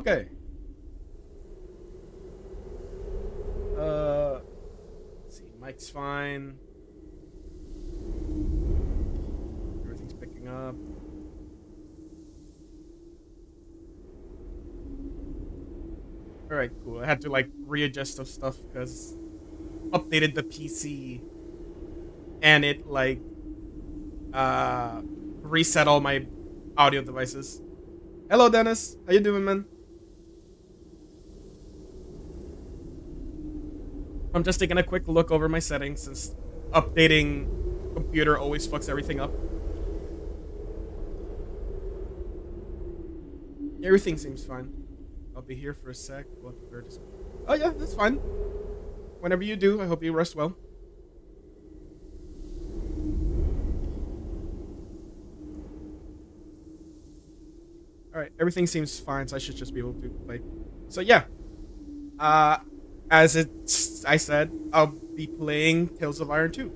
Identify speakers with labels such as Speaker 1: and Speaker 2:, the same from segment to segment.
Speaker 1: Okay. Let's see. Mike's fine. Everything's picking up. All right, cool. I had to like readjust some stuff because updated the PC and it like uh reset all my audio devices. Hello, Dennis. How you doing, man? I'm just taking a quick look over my settings since updating computer always fucks everything up. Everything seems fine. I'll be here for a sec. Oh yeah, that's fine. Whenever you do, I hope you rest well. All right, everything seems fine, so I should just be able to play. So yeah, uh, I said, I'll be playing Tales of Iron 2.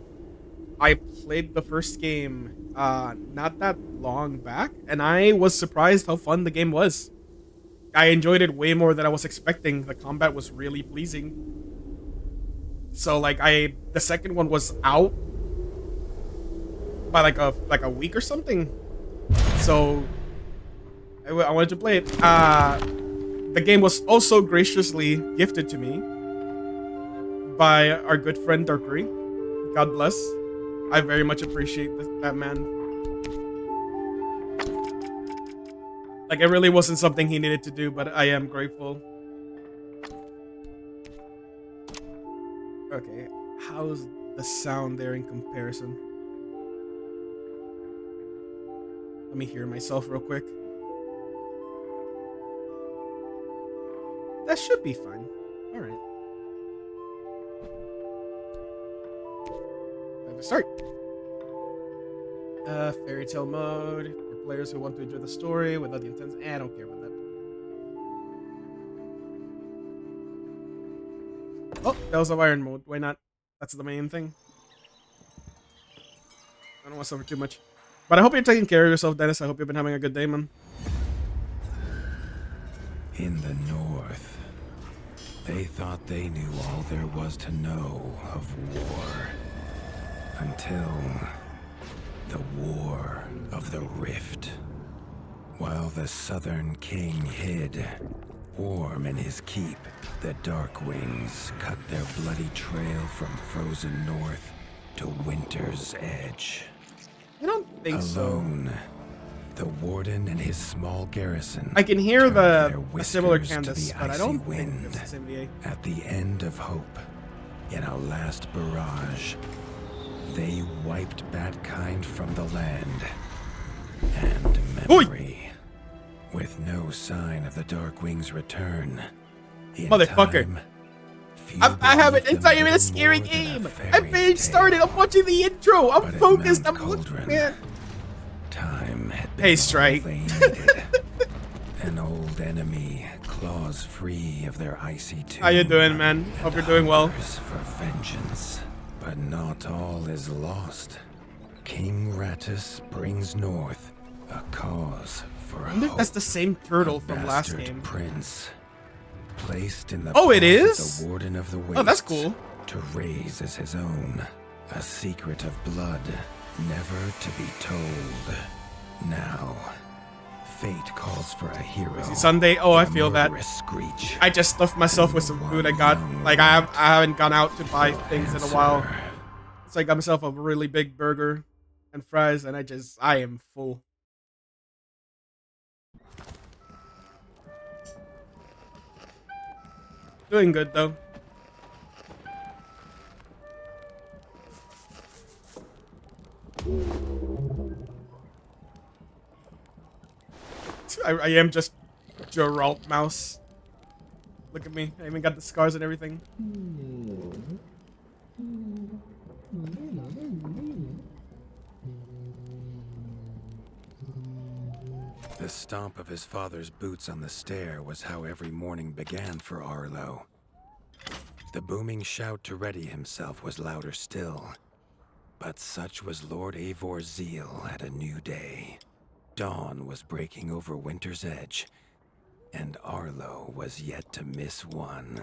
Speaker 1: I played the first game not that long back, and I was surprised how fun the game was. I enjoyed it way more than I was expecting. The combat was really pleasing. So like the second one was out by like a week or something. So I wanted to play it. The game was also graciously gifted to me by our good friend Darkery. God bless. I very much appreciate that man. Like, it really wasn't something he needed to do, but I am grateful. Okay, how's the sound there in comparison? Let me hear myself real quick. That should be fine. Alright. Time to start. Fairy tale mode. For players who want to enjoy the story without the intense. I don't care about that. Oh, Tales of Iron mode. Why not? That's the main thing. I don't want to suffer too much. But I hope you're taking care of yourself, Dennis. I hope you've been having a good day, man.
Speaker 2: In the north, they thought they knew all there was to know of war. Until the War of the Rift. While the Southern King hid, warm in his keep, the Darkwings cut their bloody trail from frozen north to Winter's Edge.
Speaker 1: I don't think
Speaker 2: Alone, the Warden and his small garrison.
Speaker 1: I can hear
Speaker 2: the
Speaker 1: a similar Candace, but I don't think it's the same VA.
Speaker 2: At the end of hope, in a last barrage, they wiped Batkind from the land and memory. Oy! With no sign of the Darkwing's return.
Speaker 1: Motherfucker. I haven't. It's not even a scary game. I'm being started. I'm watching the intro. I'm focused. I'm looking, man.
Speaker 2: Time had been
Speaker 1: Hey, Strike.
Speaker 2: An old enemy, claws free of their icy tomb.
Speaker 1: How you doing, man? Hope you're doing well.
Speaker 2: For vengeance, but not all is lost. King Rattus brings north a cause for
Speaker 1: I wonder if
Speaker 2: hope.
Speaker 1: that's the same turtle from last game.
Speaker 2: Prince, placed in the
Speaker 1: Oh, it
Speaker 2: paws of
Speaker 1: is?
Speaker 2: the Warden of the Wastes.
Speaker 1: Oh, that's cool.
Speaker 2: To raise as his own, a secret of blood, never to be told. Now, fate calls for a hero.
Speaker 1: See, Sunday. Oh, I feel that.
Speaker 2: Screech.
Speaker 1: I just stuffed myself with some food I got. Like I haven't gone out to buy things in a while. So I got myself a really big burger and fries, and I am full. Doing good though. I am just Geralt Mouse. Look at me. I even got the scars and everything.
Speaker 2: The stomp of his father's boots on the stair was how every morning began for Arlo. The booming shout to ready himself was louder still. But such was Lord Eivor's zeal at a new day. Dawn was breaking over Winter's Edge, and Arlo was yet to miss one.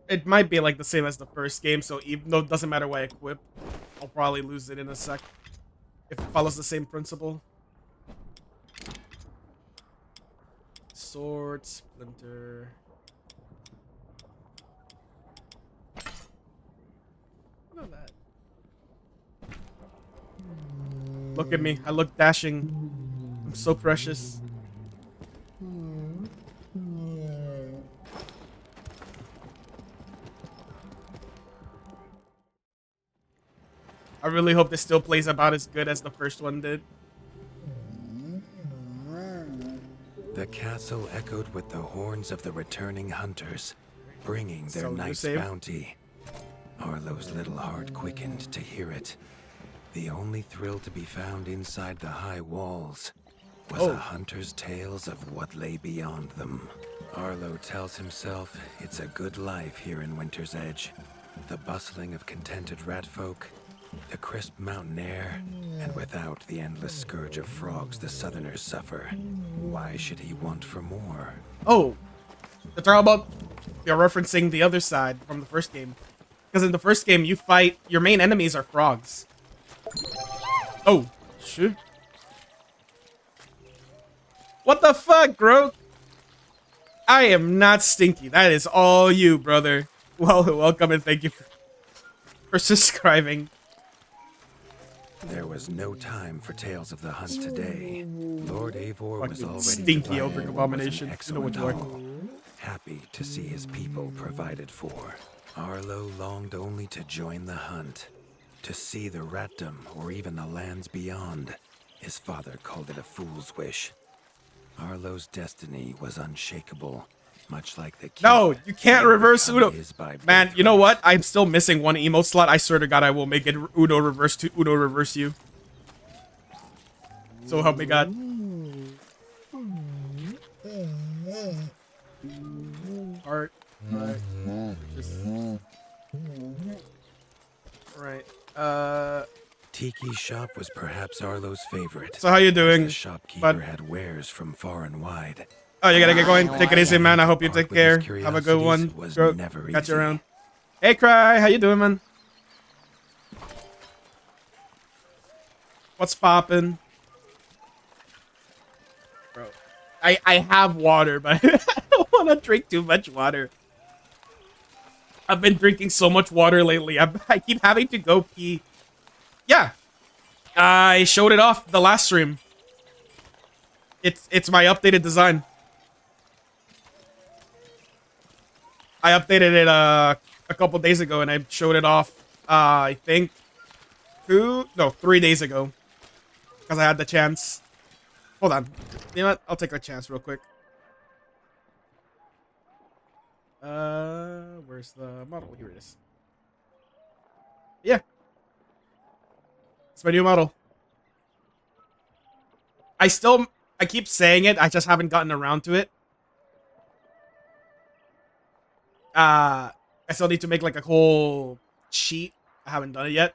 Speaker 1: It might be like the same as the first game, so even though it doesn't matter what I equip, I'll probably lose it in a sec if it follows the same principle. Sword, splinter. Look at that. Look at me. I look dashing. I'm so precious. I really hope this still plays about as good as the first one did.
Speaker 2: The castle echoed with the horns of the returning hunters, bringing their
Speaker 1: So, you
Speaker 2: night's
Speaker 1: saved?
Speaker 2: bounty. Arlo's little heart quickened to hear it. The only thrill to be found inside the high walls was
Speaker 1: Oh.
Speaker 2: a hunter's tales of what lay beyond them. Arlo tells himself it's a good life here in Winter's Edge. The bustling of contented ratfolk, the crisp mountain air, and without the endless scourge of frogs the southerners suffer. Why should he want for more?
Speaker 1: Oh, they're talking about. They're referencing the other side from the first game. Because in the first game, you fight. Your main enemies are frogs. Oh, shit. What the fuck, bro? I am not stinky. That is all you, brother. Well, welcome and thank you for subscribing.
Speaker 2: There was no time for tales of the hunt today. Lord Eivor was
Speaker 1: Fucking
Speaker 2: already
Speaker 1: stinky
Speaker 2: divided
Speaker 1: ogre
Speaker 2: what was an
Speaker 1: abomination. You know what
Speaker 2: excellent
Speaker 1: you are.
Speaker 2: haul, happy to see his people provided for. Arlo longed only to join the hunt, to see the Ratdom or even the lands beyond. His father called it a fool's wish. Arlo's destiny was unshakable, much like the
Speaker 1: No,
Speaker 2: keep
Speaker 1: you can't
Speaker 2: that
Speaker 1: reverse
Speaker 2: become
Speaker 1: Uno.
Speaker 2: his by
Speaker 1: Man, you know
Speaker 2: birthright.
Speaker 1: what? I'm still missing one emote slot. I swear to God, I will make it Uno reverse to Uno reverse you. So help me God. Heart. Right. Just... Right.
Speaker 2: Tiki's shop was perhaps Arlo's favorite.
Speaker 1: So how you
Speaker 2: as
Speaker 1: doing,
Speaker 2: The shopkeeper
Speaker 1: bud?
Speaker 2: had wares from far and wide.
Speaker 1: Oh, you gotta get going. Take it easy, man. I hope you
Speaker 2: Part
Speaker 1: take
Speaker 2: with his
Speaker 1: care. Have a good one.
Speaker 2: curiosities was
Speaker 1: Go-
Speaker 2: never
Speaker 1: Catch you
Speaker 2: easy.
Speaker 1: around. Hey, Cry. How you doing, man? What's poppin'? Bro, I have water, but I don't want to drink too much water. I've been drinking so much water lately. I keep having to go pee. Yeah, I showed it off the last stream. It's my updated design. I updated it a couple days ago, and I showed it off. I think 3 days ago, because I had the chance. Hold on, you know what? I'll take a chance real quick. Where's the model? Here it is. Yeah, it's my new model. I keep saying it. I just haven't gotten around to it. I still need to make like a whole sheet. I haven't done it yet.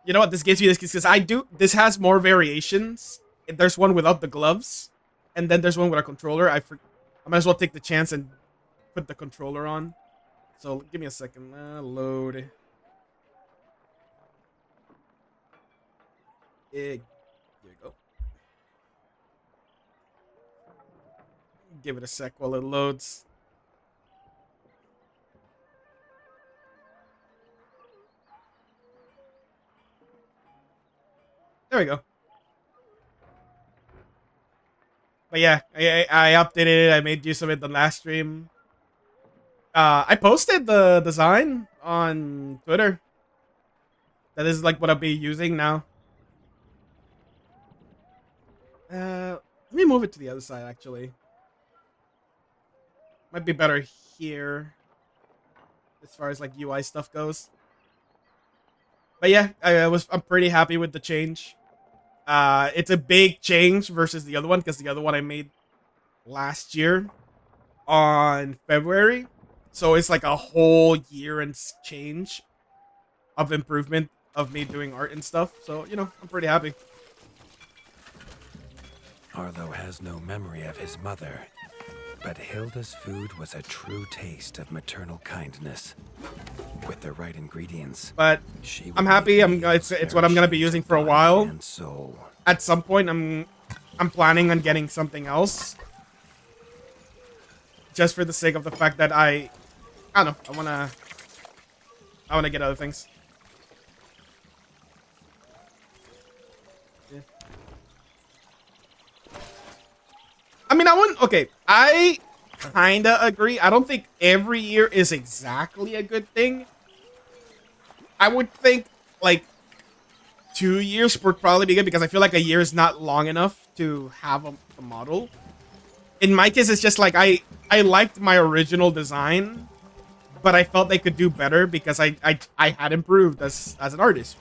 Speaker 1: You know what? This gives you this because This has more variations. There's one without the gloves, and then there's one with a controller. I might as well take the chance and put the controller on. So give me a second. Load. Here you go. Give it a sec while it loads. There we go. But yeah, I updated it. I made use of it the last stream. I posted the design on Twitter. That is like what I'll be using now. Let me move it to the other side, actually. Might be better here, as far as like UI stuff goes. But yeah, I'm pretty happy with the change. It's a big change versus the other one, because the other one I made last year on February. So it's like a whole year and change of improvement of me doing art and stuff. So, you know, I'm pretty happy.
Speaker 2: Arlo has no memory of his mother, but Hilda's food was a true taste of maternal kindness. With the right ingredients,
Speaker 1: But
Speaker 2: she
Speaker 1: I'm
Speaker 2: would
Speaker 1: happy.
Speaker 2: make
Speaker 1: It's what I'm gonna be using for a while.
Speaker 2: and soul.
Speaker 1: At some point, I'm planning on getting something else, just for the sake of the fact that I don't know. I wanna get other things. Yeah. I mean, I wouldn't. Okay, I kinda agree. I don't think every year is exactly a good thing. I would think like 2 years would probably be good because I feel like a year is not long enough to have a model. In my case, it's just like I liked my original design, but I felt they could do better because I had improved as an artist.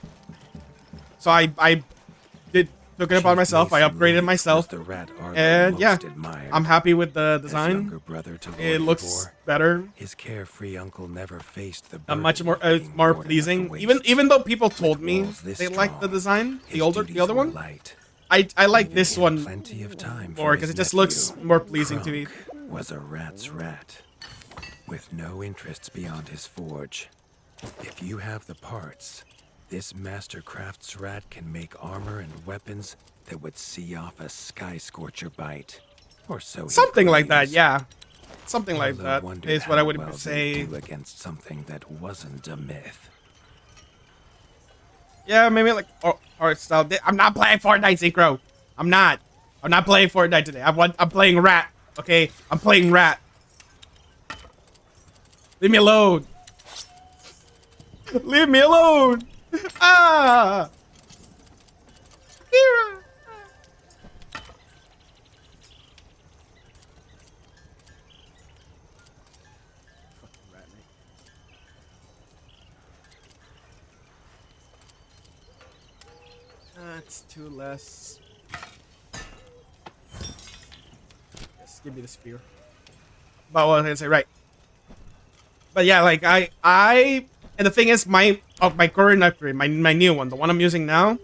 Speaker 1: So I took it upon myself. I upgraded myself,
Speaker 2: The rat Arlo
Speaker 1: and
Speaker 2: most
Speaker 1: yeah,
Speaker 2: admired.
Speaker 1: I'm happy with the
Speaker 2: As
Speaker 1: design.
Speaker 2: younger brother to Lord
Speaker 1: It looks
Speaker 2: Ivor,
Speaker 1: better.
Speaker 2: his carefree uncle never faced the
Speaker 1: Much
Speaker 2: burden
Speaker 1: more
Speaker 2: of being
Speaker 1: more
Speaker 2: bored enough to
Speaker 1: pleasing.
Speaker 2: waste.
Speaker 1: Even though people told me
Speaker 2: walls this
Speaker 1: they liked the
Speaker 2: strong,
Speaker 1: design,
Speaker 2: his
Speaker 1: the
Speaker 2: duties
Speaker 1: other
Speaker 2: were
Speaker 1: one.
Speaker 2: light.
Speaker 1: I like this
Speaker 2: He had
Speaker 1: one
Speaker 2: plenty of time
Speaker 1: more
Speaker 2: for
Speaker 1: because
Speaker 2: his
Speaker 1: it just
Speaker 2: nephew.
Speaker 1: looks more pleasing to me.
Speaker 2: Krunk was a rat's rat, with no interests beyond his forge. If you have the parts, this master crafts rat can make armor and weapons that would see off a sky scorcher bite, or so. he
Speaker 1: Something like that,
Speaker 2: claims.
Speaker 1: yeah. Something like
Speaker 2: Arlo
Speaker 1: that
Speaker 2: wondered
Speaker 1: is what I
Speaker 2: how
Speaker 1: would
Speaker 2: well they'd
Speaker 1: say.
Speaker 2: do against something that wasn't a myth.
Speaker 1: Yeah, maybe like art style. I'm not playing Fortnite, Synchro. I'm not. I'm not playing Fortnite today. I'm playing Rat. Okay, I'm playing Rat. Leave me alone. Leave me alone. Ah. Kira. Fucking rat, mate. That's two less. Yes, give me the spear. But what was I gonna say? Right. But yeah, like and the thing is, my current upgrade, my new one, the one I'm using now,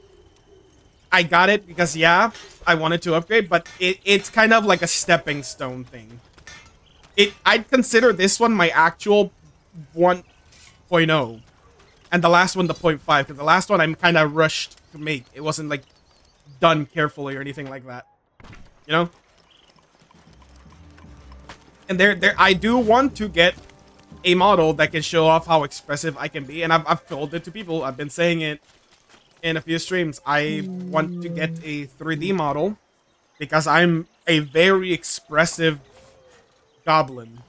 Speaker 1: I got it because yeah, I wanted to upgrade, but it's kind of like a stepping stone thing. I'd consider this one my actual 1.0, and the last one the 0.5, because the last one I'm kind of rushed to make. It wasn't like done carefully or anything like that, you know. And I do want to get a model that can show off how expressive I can be, and I've told it to people. I've been saying it in a few streams. I want to get a 3D model because I'm a very expressive goblin.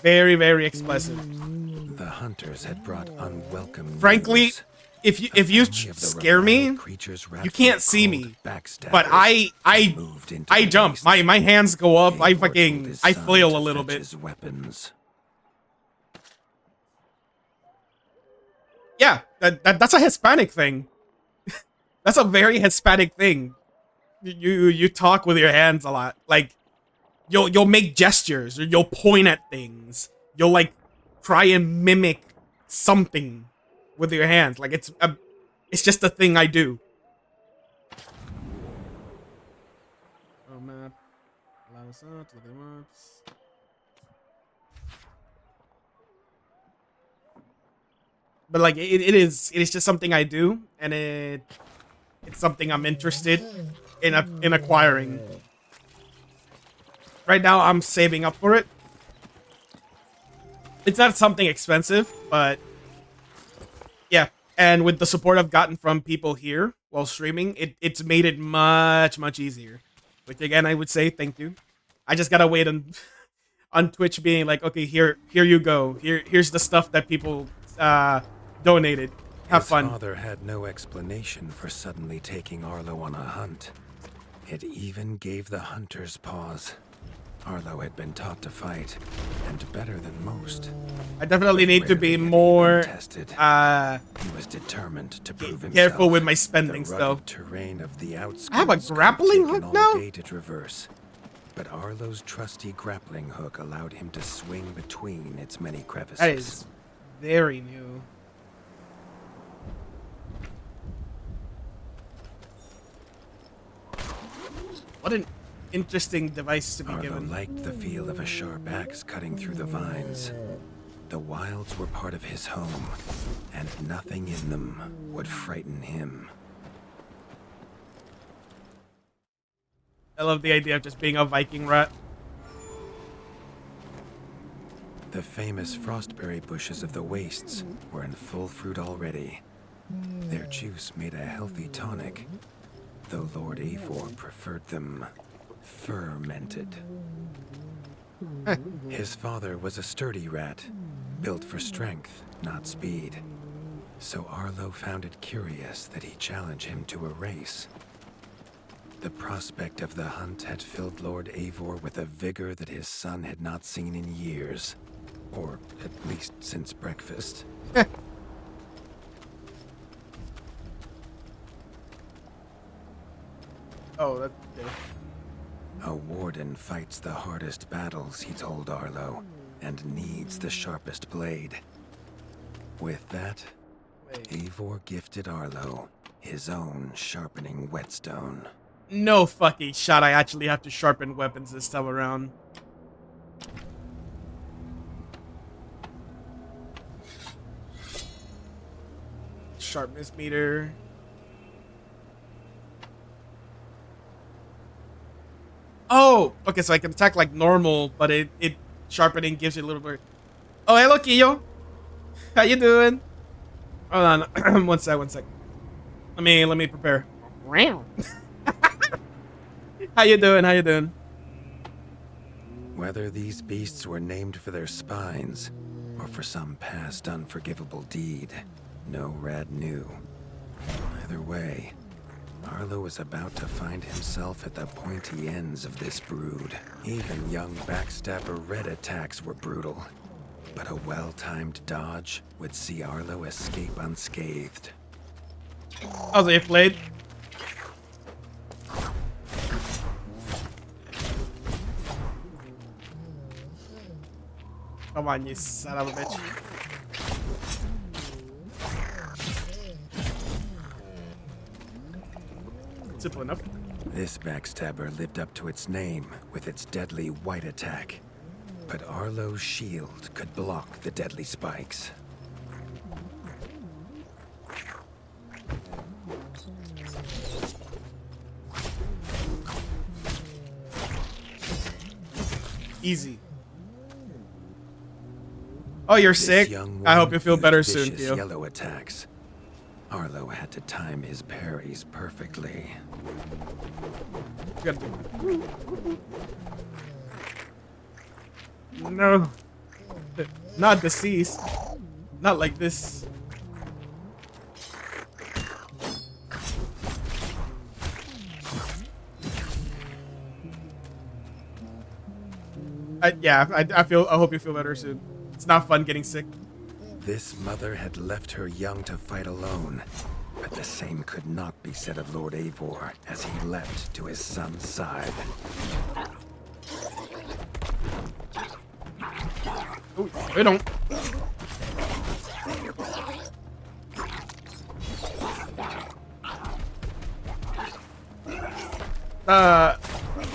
Speaker 1: Very, very expressive.
Speaker 2: The hunters had brought unwelcome
Speaker 1: Frankly,
Speaker 2: news.
Speaker 1: if you
Speaker 2: Family of the
Speaker 1: scare me,
Speaker 2: reviled creatures
Speaker 1: you
Speaker 2: Ratfield
Speaker 1: can't see
Speaker 2: called
Speaker 1: me.
Speaker 2: backstabbers
Speaker 1: But
Speaker 2: moved into
Speaker 1: I
Speaker 2: the
Speaker 1: jump.
Speaker 2: east.
Speaker 1: My hands go up. I
Speaker 2: Eivor told
Speaker 1: fucking
Speaker 2: his
Speaker 1: I
Speaker 2: son
Speaker 1: flail
Speaker 2: to
Speaker 1: a little
Speaker 2: fetch
Speaker 1: bit.
Speaker 2: his weapons.
Speaker 1: Yeah, that's a Hispanic thing. That's a very Hispanic thing. You talk with your hands a lot. Like you'll make gestures or you'll point at things. You'll like try and mimic something with your hands. Like it's just a thing I do. Oh man. Allow us out to look at the maps. But like it is just something I do, and it's something I'm interested in acquiring. Right now I'm saving up for it. It's not something expensive, but yeah. And with the support I've gotten from people here while streaming, it's made it much easier. Which again, I would say thank you. I just gotta wait on Twitch being like, okay, here you go. Here's the stuff that people donated. Have
Speaker 2: His
Speaker 1: fun.
Speaker 2: father had no explanation for suddenly taking Arlo on a hunt. It even gave the hunters pause. Arlo had been taught to fight, and better than most.
Speaker 1: I definitely need to be
Speaker 2: Rarely had he
Speaker 1: more
Speaker 2: been tested. He was determined to prove himself.
Speaker 1: careful with my
Speaker 2: The
Speaker 1: spendings,
Speaker 2: rugged
Speaker 1: though.
Speaker 2: terrain of the outskirts
Speaker 1: I have a
Speaker 2: could have
Speaker 1: grappling
Speaker 2: taken
Speaker 1: hook
Speaker 2: all
Speaker 1: now?
Speaker 2: day to traverse. but Arlo's trusty grappling hook allowed him to swing between its many crevices.
Speaker 1: That is very new. What an interesting device to be
Speaker 2: Arlo
Speaker 1: given.
Speaker 2: liked the feel of a sharp axe cutting through the vines. The wilds were part of his home, and nothing in them would frighten him.
Speaker 1: I love the idea of just being a Viking rat.
Speaker 2: The famous frostberry bushes of the wastes were in full fruit already. Their juice made a healthy tonic, though Lord Eivor preferred them fermented. His father was a sturdy rat, built for strength, not speed. So Arlo found it curious that he challenged him to a race. The prospect of the hunt had filled Lord Eivor with a vigor that his son had not seen in years. Or at least since breakfast.
Speaker 1: Oh, that's good.
Speaker 2: A warden fights the hardest battles, he told Arlo, and needs the sharpest blade. With that, Eivor gifted Arlo his own sharpening whetstone.
Speaker 1: No fucking shot. I actually have to sharpen weapons this time around. Sharpness meter. Oh, okay, so I can attack like normal, but it sharpening gives you a little bit. Oh, hello, Kiyo. How you doing? Hold on, one sec. Let me prepare. How you doing? How you doing?
Speaker 2: Whether these beasts were named for their spines or for some past unforgivable deed, no rat knew. Either way, Arlo was about to find himself at the pointy ends of this brood. Even young backstabber red attacks were brutal, but a well-timed dodge would see Arlo escape unscathed.
Speaker 1: How's it played? Come on, you son of a bitch. Simple enough.
Speaker 2: This backstabber lived up to its name with its deadly white attack, but Arlo's shield could block the deadly spikes.
Speaker 1: Easy. Oh, you're
Speaker 2: This
Speaker 1: sick?
Speaker 2: young
Speaker 1: I hope
Speaker 2: one
Speaker 1: you feel better
Speaker 2: used
Speaker 1: soon,
Speaker 2: vicious
Speaker 1: Theo.
Speaker 2: yellow attacks. Arlo had to time his parries perfectly.
Speaker 1: You gotta do that. No. Not deceased. Not like this. I hope you feel better soon. It's not fun getting sick.
Speaker 2: This mother had left her young to fight alone, but the same could not be said of Lord Eivor as he leapt to his son's side.
Speaker 1: Oh, I don't.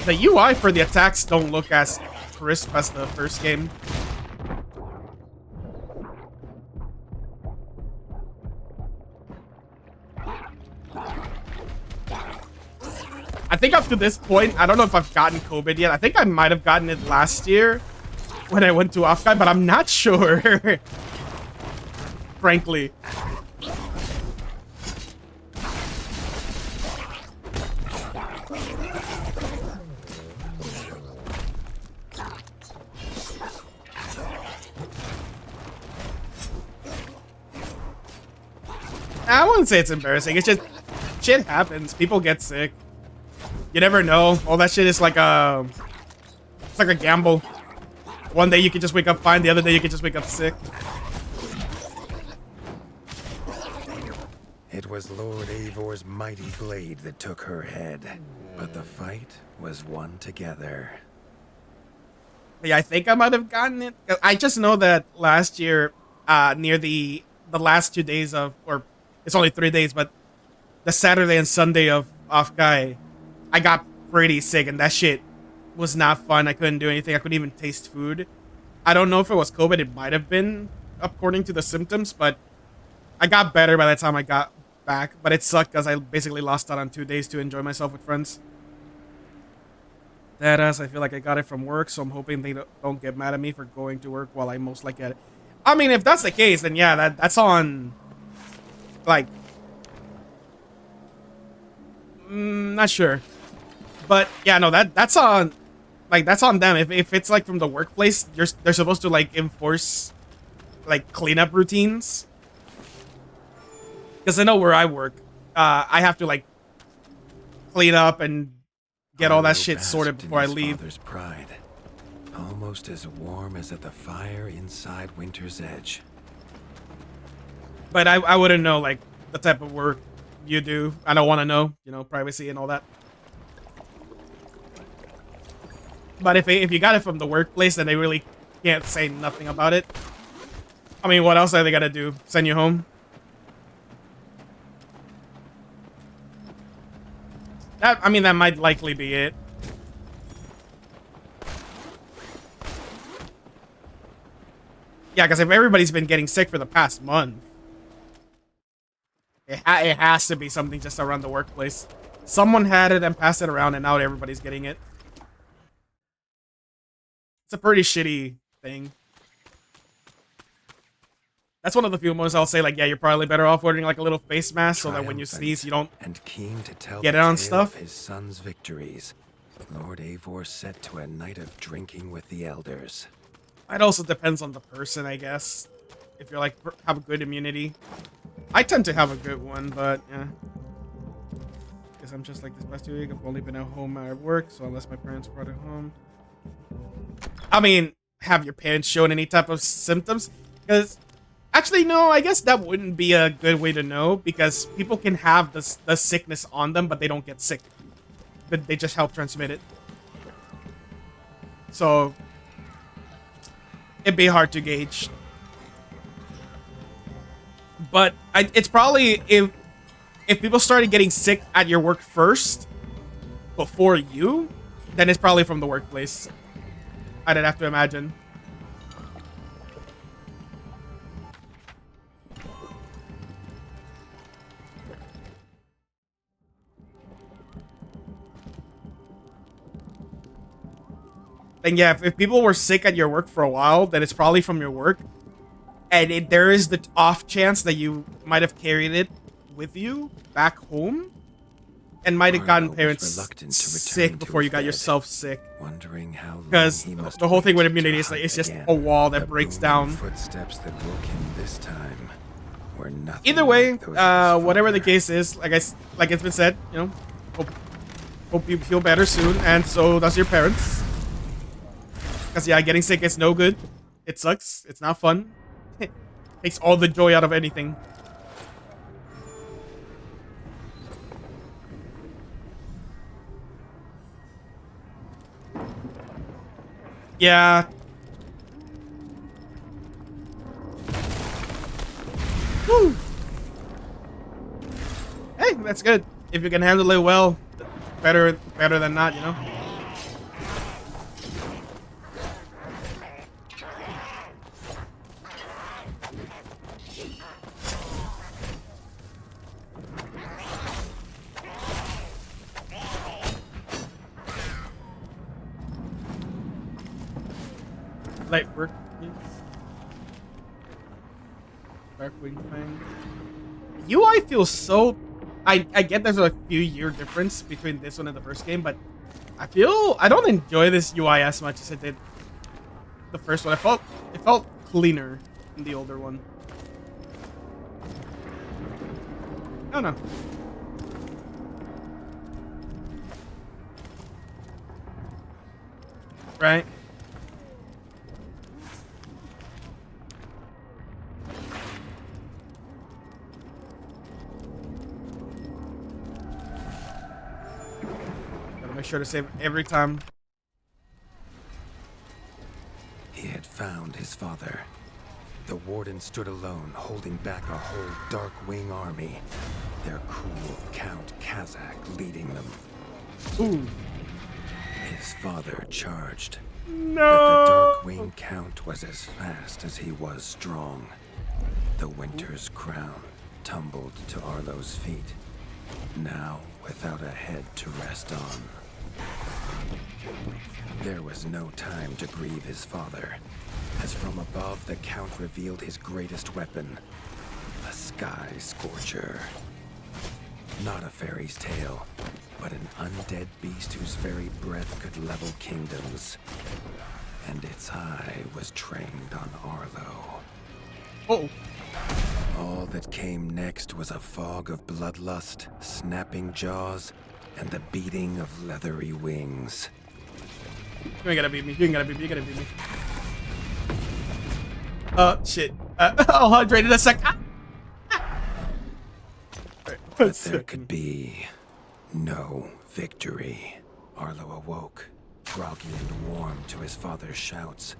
Speaker 1: The UI for the attacks don't look as crisp as the first game. I think up to this point, I don't know if I've gotten COVID yet. I think I might have gotten it last year when I went to Offguide, but I'm not sure. Frankly. I wouldn't say it's embarrassing. It's just shit happens. People get sick. You never know. All that shit is like it's like a gamble. One day you can just wake up fine. The other day you can just wake up sick.
Speaker 2: It was Lord Eivor's mighty blade that took her head, but the fight was won together.
Speaker 1: Yeah, I think I might have gotten it. I just know that last year, near the last 2 days of, or it's only 3 days, but the Saturday and Sunday of off guy, I got pretty sick, and that shit was not fun. I couldn't do anything. I couldn't even taste food. I don't know if it was COVID. It might have been, according to the symptoms, but I got better by the time I got back. But it sucked because I basically lost out on 2 days to enjoy myself with friends. Deadass, I feel like I got it from work, so I'm hoping they don't get mad at me for going to work while I most like it. I mean, if that's the case, then yeah, that's on, like, not sure. But yeah, no, that's on, like, that's on them. If it's like from the workplace, they're supposed to like enforce like cleanup routines. Because I know where I work, I have to like clean up and get all that shit sorted before I leave.
Speaker 2: Father's pride, almost as warm as at the fire inside Winter's Edge.
Speaker 1: But I wouldn't know like the type of work you do. I don't want to know, you know, privacy and all that. But if you got it from the workplace, then they really can't say nothing about it. I mean, what else are they gonna do? Send you home? I mean, that might likely be it. Yeah, because if everybody's been getting sick for the past month, it has to be something just around the workplace. Someone had it and passed it around, and now everybody's getting it. It's a pretty shitty thing. That's one of the few moments I'll say, like, yeah, you're probably better off wearing like a little face mask so that when you sneeze, you don't
Speaker 2: and keen to tell
Speaker 1: get it on stuff.
Speaker 2: His son's victories. Lord Eivor set to a night of drinking with the elders.
Speaker 1: It also depends on the person, I guess. If you're like have a good immunity, I tend to have a good one, but yeah. Guess I'm just like this past 2 weeks. I've only been at home at work, so unless my parents brought it home. I mean, have your parents shown any type of symptoms? Because actually, no, I guess that wouldn't be a good way to know, because people can have the sickness on them, but they don't get sick. But they just help transmit it. So it'd be hard to gauge. But it's probably if people started getting sick at your work first before you, then it's probably from the workplace. I'd have to imagine. Then yeah, if people were sick at your work for a while, then it's probably from your work. And there is the off chance that you might have carried it with you back home and might have gotten parents sick before you got yourself sick.
Speaker 2: Wondering how long
Speaker 1: because the whole thing with immunity is like it's just a wall that breaks down.
Speaker 2: Footsteps that woke him this time were nothing.
Speaker 1: Either way,
Speaker 2: like
Speaker 1: whatever the case is, like it's been said, you know, hope you feel better soon, and so does your parents. Because yeah, getting sick is no good. It sucks. It's not fun. It takes all the joy out of anything. Yeah. Woo. Hey, that's good. If you can handle it well, better than not, you know. Light work, please. Darkwing Fang. UI feels so. I get there's a few year difference between this one and the first game, but I don't enjoy this UI as much as I did the first one. It felt cleaner in the older one. I don't know. Right? Make sure to save every time.
Speaker 2: found his father. The warden stood alone, holding back a whole Darkwing army, their cruel Count Kazak leading them.
Speaker 1: Ooh.
Speaker 2: His father charged,
Speaker 1: No.
Speaker 2: but the Darkwing Count was as fast as he was strong. The Winter's crown tumbled to Arlo's feet, now without a head to rest on. There was no time to grieve his father, as from above the Count revealed his greatest weapon, a Sky Scorcher. Not a fairy's tale, but an undead beast whose very breath could level kingdoms. And its eye was trained on Arlo.
Speaker 1: Oh.
Speaker 2: All that came next was a fog of bloodlust, snapping jaws, and the beating of leathery wings.
Speaker 1: You ain't gotta beat me. You ain't gotta beat me. You gotta beat me. Shit. I'll hydrate in a sec. Ah! Right.
Speaker 2: But there could be no victory. Arlo awoke, groggy and warm to his father's shouts.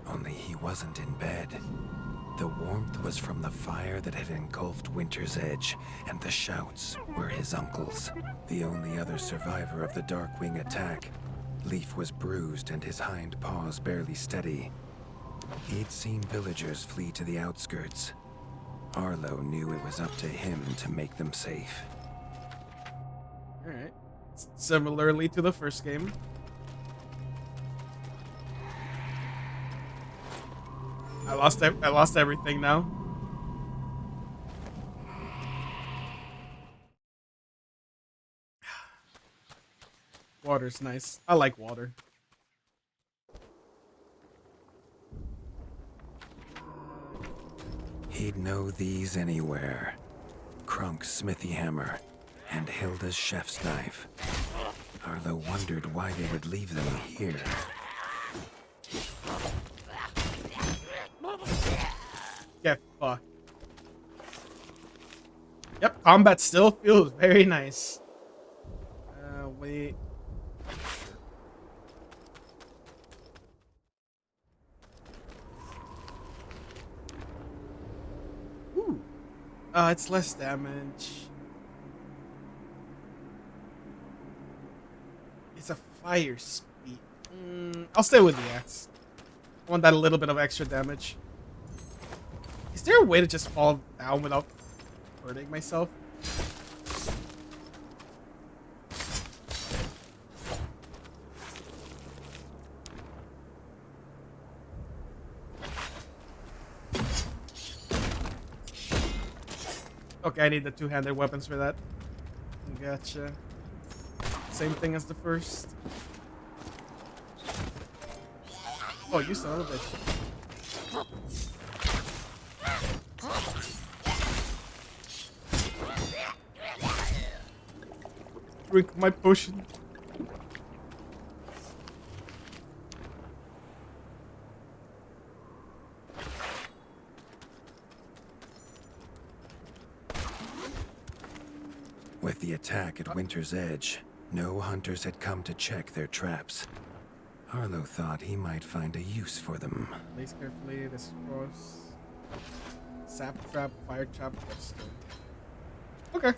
Speaker 2: Only he wasn't in bed. The warmth was from the fire that had engulfed Winter's Edge, and the shouts were his uncle's. The only other survivor of the Darkwing attack, Leaf was bruised and his hind paws barely steady. He'd seen villagers flee to the outskirts. Arlo knew it was up to him to make them safe.
Speaker 1: Alright. Similarly to the first game. I lost everything now. Water's nice. I like water.
Speaker 2: He'd know these anywhere. Krunk's smithy hammer and Hilda's chef's knife. Arlo wondered why they would leave them here.
Speaker 1: Get fucked. Yep, combat still feels very nice. Wait. Ooh. It's less damage. It's a fire speed. I'll stay with the axe. I want that little bit of extra damage. Is there a way to just fall down without hurting myself? Okay, I need the two-handed weapons for that. Gotcha. Same thing as the first. Oh, you son of a bitch. Drink my potion.
Speaker 2: With the attack at Winter's Edge, no hunters had come to check their traps. Arlo thought he might find a use for them.
Speaker 1: Place carefully. This cross. Sap trap, fire trap, whetstone. Okay.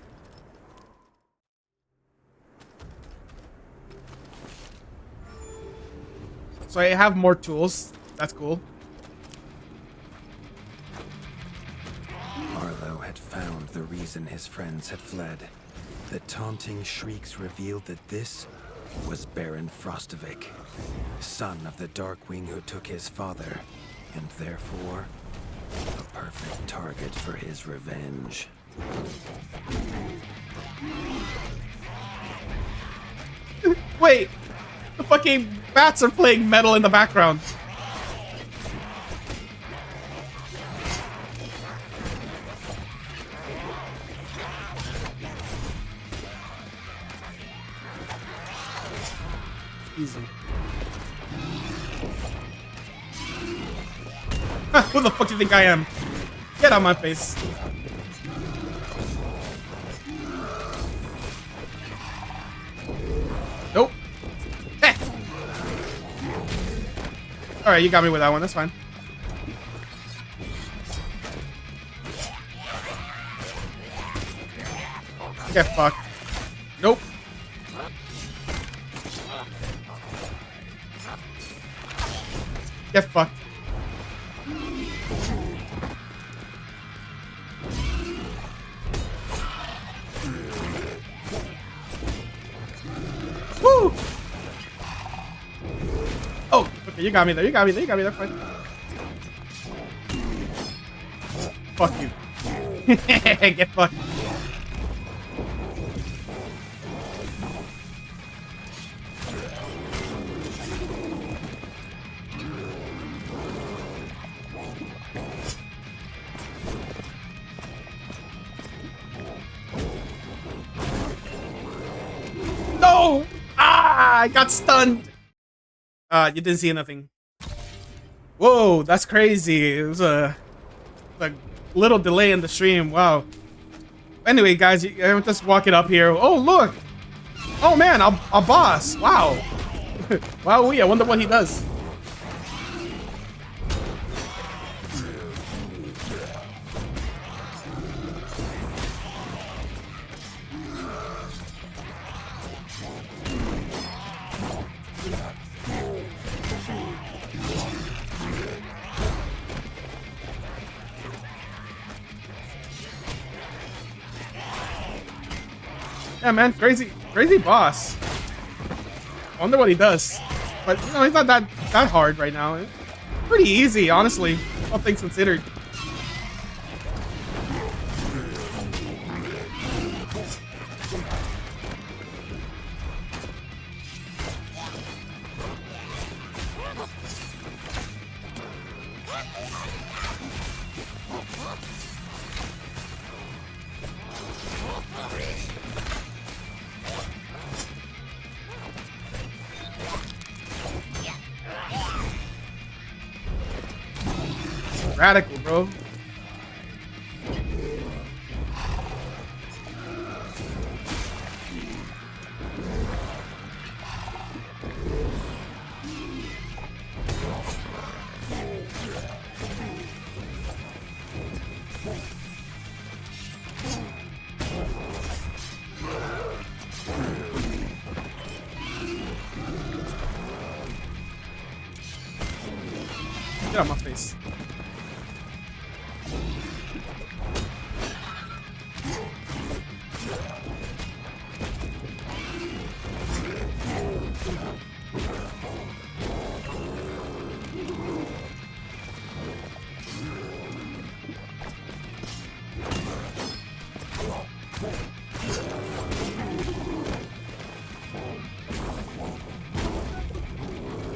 Speaker 1: So I have more tools. That's cool.
Speaker 2: Arlo had found the reason his friends had fled. The taunting shrieks revealed that this was Baron Frostovik, son of the Darkwing who took his father, and therefore a perfect target for his revenge.
Speaker 1: Wait! The fucking bats are playing metal in the background. Easy. Huh, who the fuck do you think I am? Get out of my face. Nope. Eh. All right, you got me with that one. That's fine. Get fucked. Nope. Get fucked. Woo! Oh, okay, you got me there. You got me there. You got me there. Fine. Fuck you. Get fucked. No! Ah, I got stunned. You didn't see nothing. Whoa, that's crazy. It was a little delay in the stream. Wow. Anyway, guys, I'm just walking up here. Oh, look. Oh, man, a boss. Wow. Wow, I wonder what he does. Yeah, man, crazy boss. I wonder what he does. But, you know, he's not that hard right now. It's pretty easy, honestly, all things considered. Radical, bro. Get out of my face.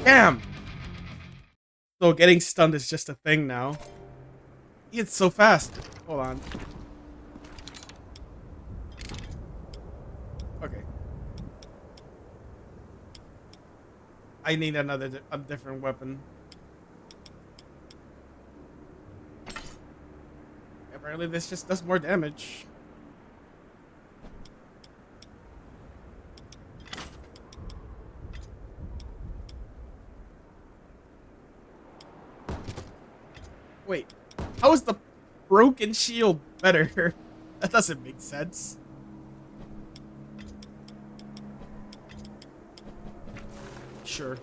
Speaker 1: Damn! So getting stunned is just a thing now. It's so fast. Hold on. Okay. I need a different weapon. Apparently this just does more damage. Wait, how is the broken shield better? That doesn't make sense. Sure.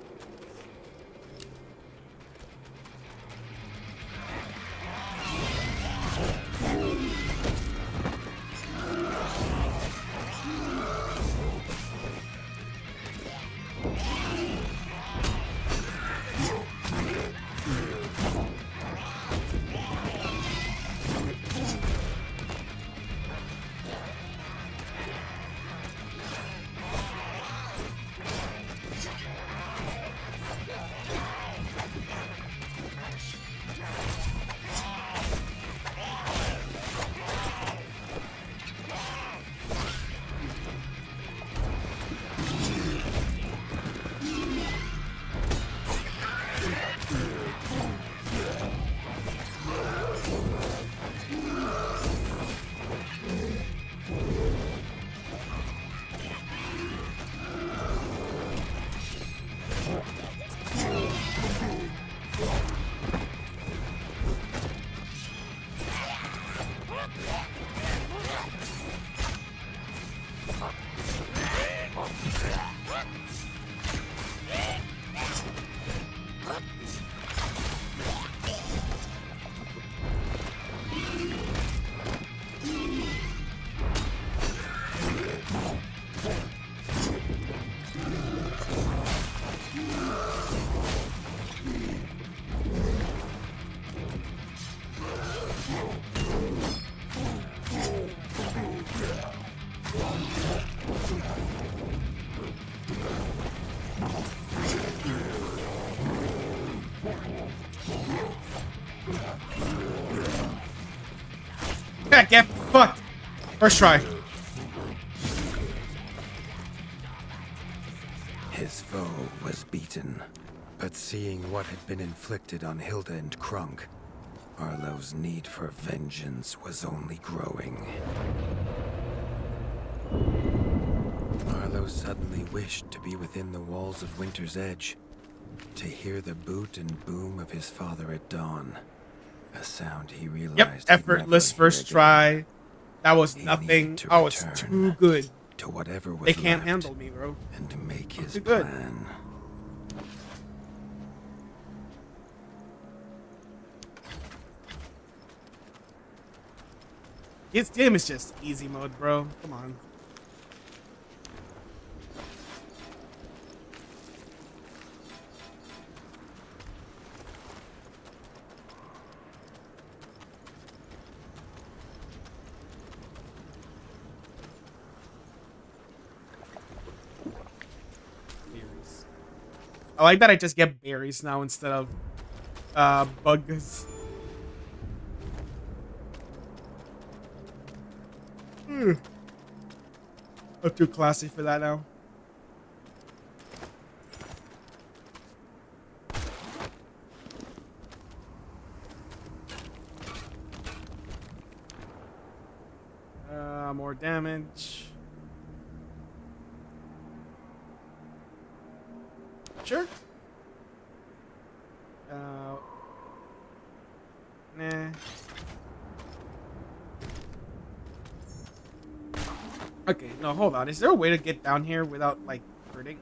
Speaker 1: Get fucked. First try.
Speaker 2: His foe was beaten, but seeing what had been inflicted on Hilda and Krunk, Arlo's need for vengeance was only growing. Arlo suddenly wished to be within the walls of Winter's Edge, to hear the boot and boom of his father at dawn, a sound he realized
Speaker 1: Yep,
Speaker 2: he'd
Speaker 1: effortless
Speaker 2: never hear
Speaker 1: first
Speaker 2: again.
Speaker 1: try. That was
Speaker 2: He
Speaker 1: nothing.
Speaker 2: needed to
Speaker 1: Oh, it's
Speaker 2: return
Speaker 1: too good.
Speaker 2: to whatever was
Speaker 1: They can't
Speaker 2: left
Speaker 1: handle me, bro.
Speaker 2: and to make his
Speaker 1: too good.
Speaker 2: plan.
Speaker 1: This game is just easy mode, bro. Come on. Berries. I like that I just get berries now instead of bugs. I'm too classy for that now. More damage. Sure. Nah. Okay, no, hold on. Is there a way to get down here without, like, hurting?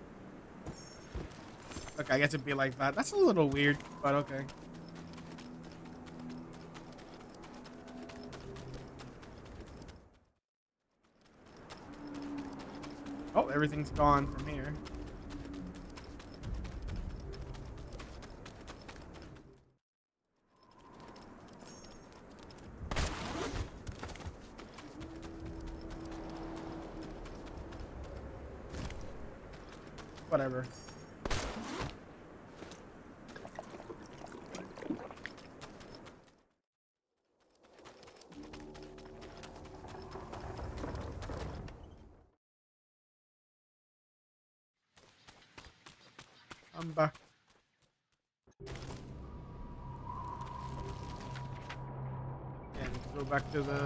Speaker 1: Okay, I guess it'd be like that. That's a little weird, but okay. Oh, everything's gone from here. Whatever. I'm back. And go back to the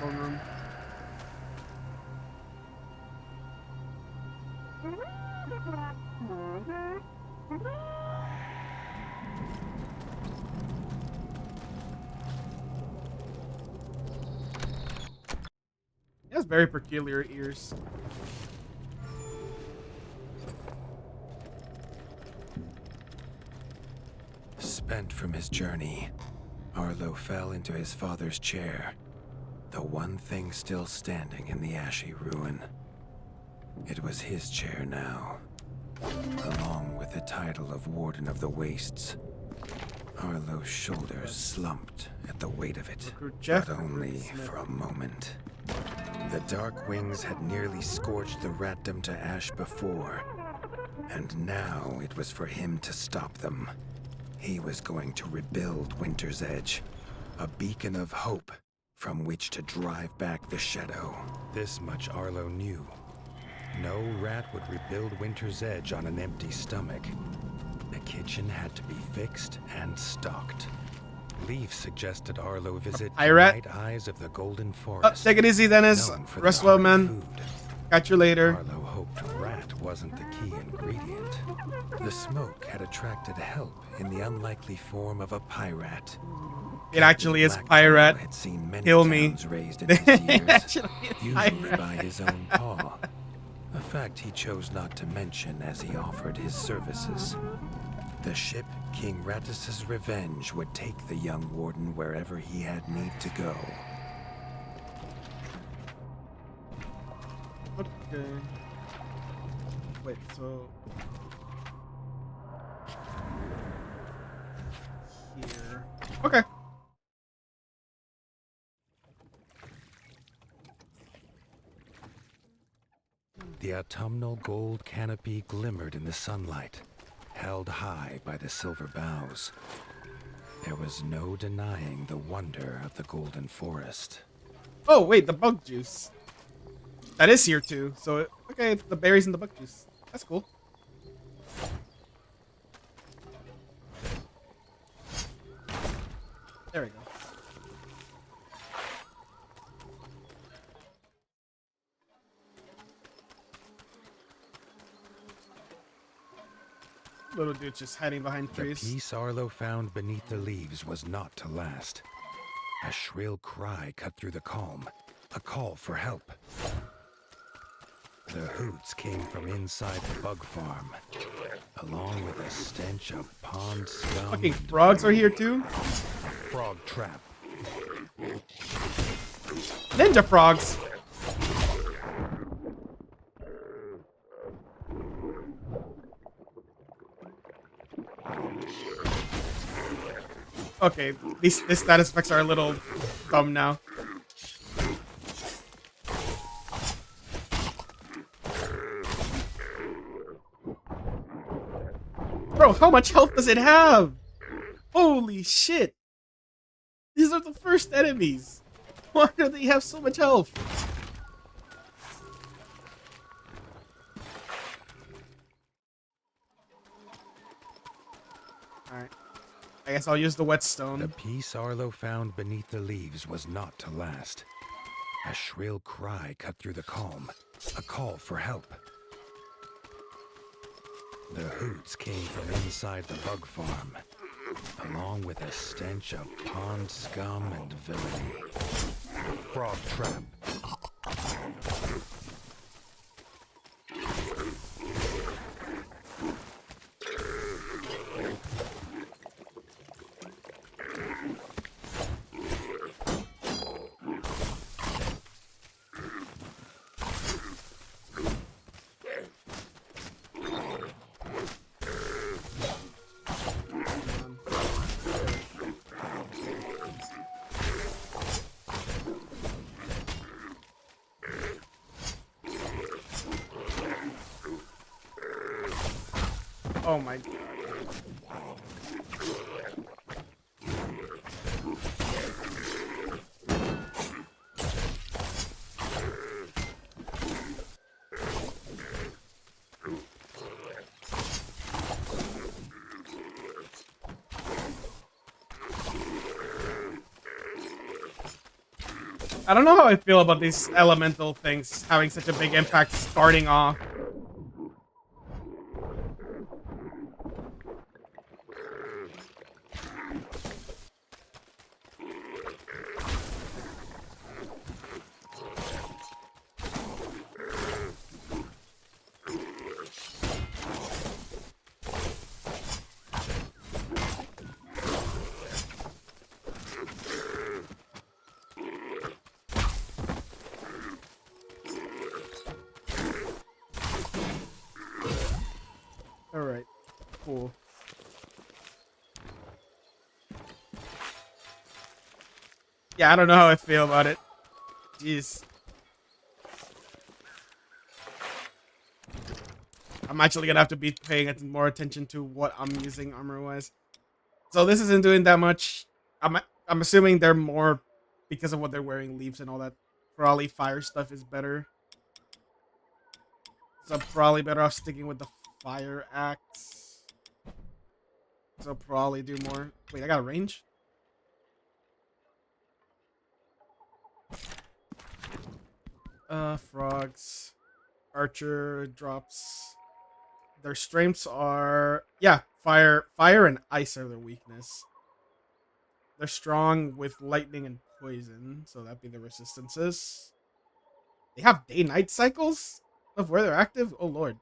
Speaker 1: phone room. He has very peculiar ears.
Speaker 2: Spent from his journey, Arlo fell into his father's chair, the one thing still standing in the ashy ruin. It was his chair now, along with the title of Warden of the Wastes. Arlo's shoulders slumped at the weight of it,
Speaker 1: Recruit Jeff,
Speaker 2: but only
Speaker 1: recruit Smith.
Speaker 2: for a moment. The Dark Wings had nearly scorched the ratdom to ash before, and now it was for him to stop them. He was going to rebuild Winter's Edge, a beacon of hope from which to drive back the shadow. This much Arlo knew. No rat would rebuild Winter's Edge on an empty stomach. The kitchen had to be fixed and stocked. Leaf suggested Arlo visit the
Speaker 1: Pirate?
Speaker 2: Night Eyes of the Golden
Speaker 1: Oh,
Speaker 2: Forest.
Speaker 1: take it easy, Dennis.
Speaker 2: known for
Speaker 1: Rest
Speaker 2: their
Speaker 1: well,
Speaker 2: hearty
Speaker 1: man.
Speaker 2: food.
Speaker 1: Catch you later.
Speaker 2: Arlo hoped rat wasn't the key ingredient. The smoke had attracted help in the unlikely form of a pirate.
Speaker 1: It actually is
Speaker 2: Blacktail
Speaker 1: pirate.
Speaker 2: had seen many
Speaker 1: Kill me.
Speaker 2: towns raised in his years,
Speaker 1: Actually is
Speaker 2: usually
Speaker 1: pirate.
Speaker 2: by his own paw. A fact he chose not to mention as he offered his services. The ship King Rattus's Revenge would take the young warden wherever he had need to go.
Speaker 1: Okay. Wait, so here. Okay.
Speaker 2: The autumnal gold canopy glimmered in the sunlight, held high by the silver boughs. There was no denying the wonder of the Golden Forest.
Speaker 1: Oh, wait, the bug juice. That is here too. So, okay, the berries and the bug juice. That's cool. There we go. Little dude just hiding behind
Speaker 2: The
Speaker 1: trees.
Speaker 2: peace Arlo found beneath the leaves was not to last. A shrill cry cut through the calm, a call for help. The hoots came from inside the bug farm, along with a stench of pond scum.
Speaker 1: Fucking frogs are here too.
Speaker 2: Frog trap.
Speaker 1: Ninja frogs. Okay, these status effects are a little dumb now. Bro, how much health does it have? Holy shit. These are the first enemies. Why do they have so much health? Alright. I guess I'll use the
Speaker 2: The
Speaker 1: whetstone.
Speaker 2: peace Arlo found beneath the leaves was not to last. A shrill cry cut through the calm, a call for help. The hoots came from inside the bug farm, along with a stench of pond scum and villainy. Frog trap.
Speaker 1: Oh my god. I don't know how I feel about these elemental things having such a big impact starting off. Alright, cool. Yeah, I don't know how I feel about it. Jeez. I'm actually gonna have to be paying more attention to what I'm using armor-wise. So this isn't doing that much. I'm assuming they're more because of what they're wearing, leaves and all that. Probably fire stuff is better. So I'm probably better off sticking with the fire axe. So I'll probably do more. Wait, I got a range? Frogs. Archer drops. Their strengths are, yeah, fire and ice are their weakness. They're strong with lightning and poison, so that'd be the resistances. They have day-night cycles of where they're active? Oh lord.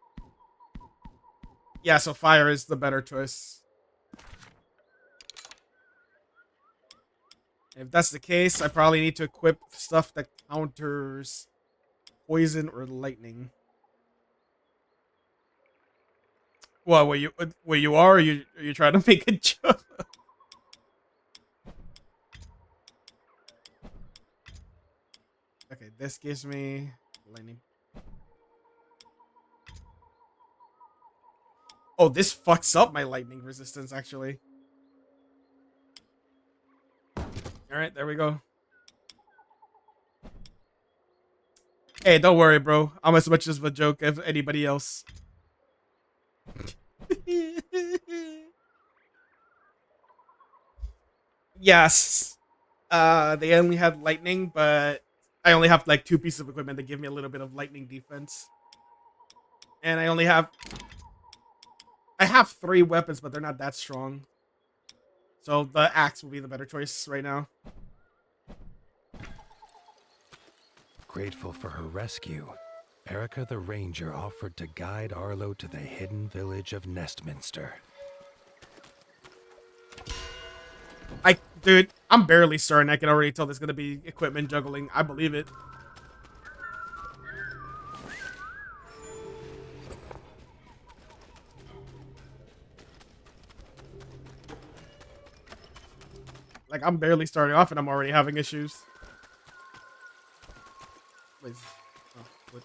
Speaker 1: Yeah, so fire is the better choice. If that's the case, I probably need to equip stuff that counters poison or lightning. What, where you are you trying to make a joke? Okay, this gives me lightning. Oh, this fucks up my lightning resistance, actually. Alright, there we go. Hey, don't worry, bro. I'm as much of a joke as anybody else. Yes. They only have lightning, but I only have like 2 pieces of equipment that give me a little bit of lightning defense. And I have 3 weapons, but they're not that strong. So the axe will be the better choice right now.
Speaker 2: Grateful for her rescue, Erica the Ranger offered to guide Arlo to the hidden village of Nestminster.
Speaker 1: Dude, I'm barely starting. I can already tell there's gonna be equipment juggling. I believe it. Like, I'm barely starting off and I'm already having issues. Wait, what?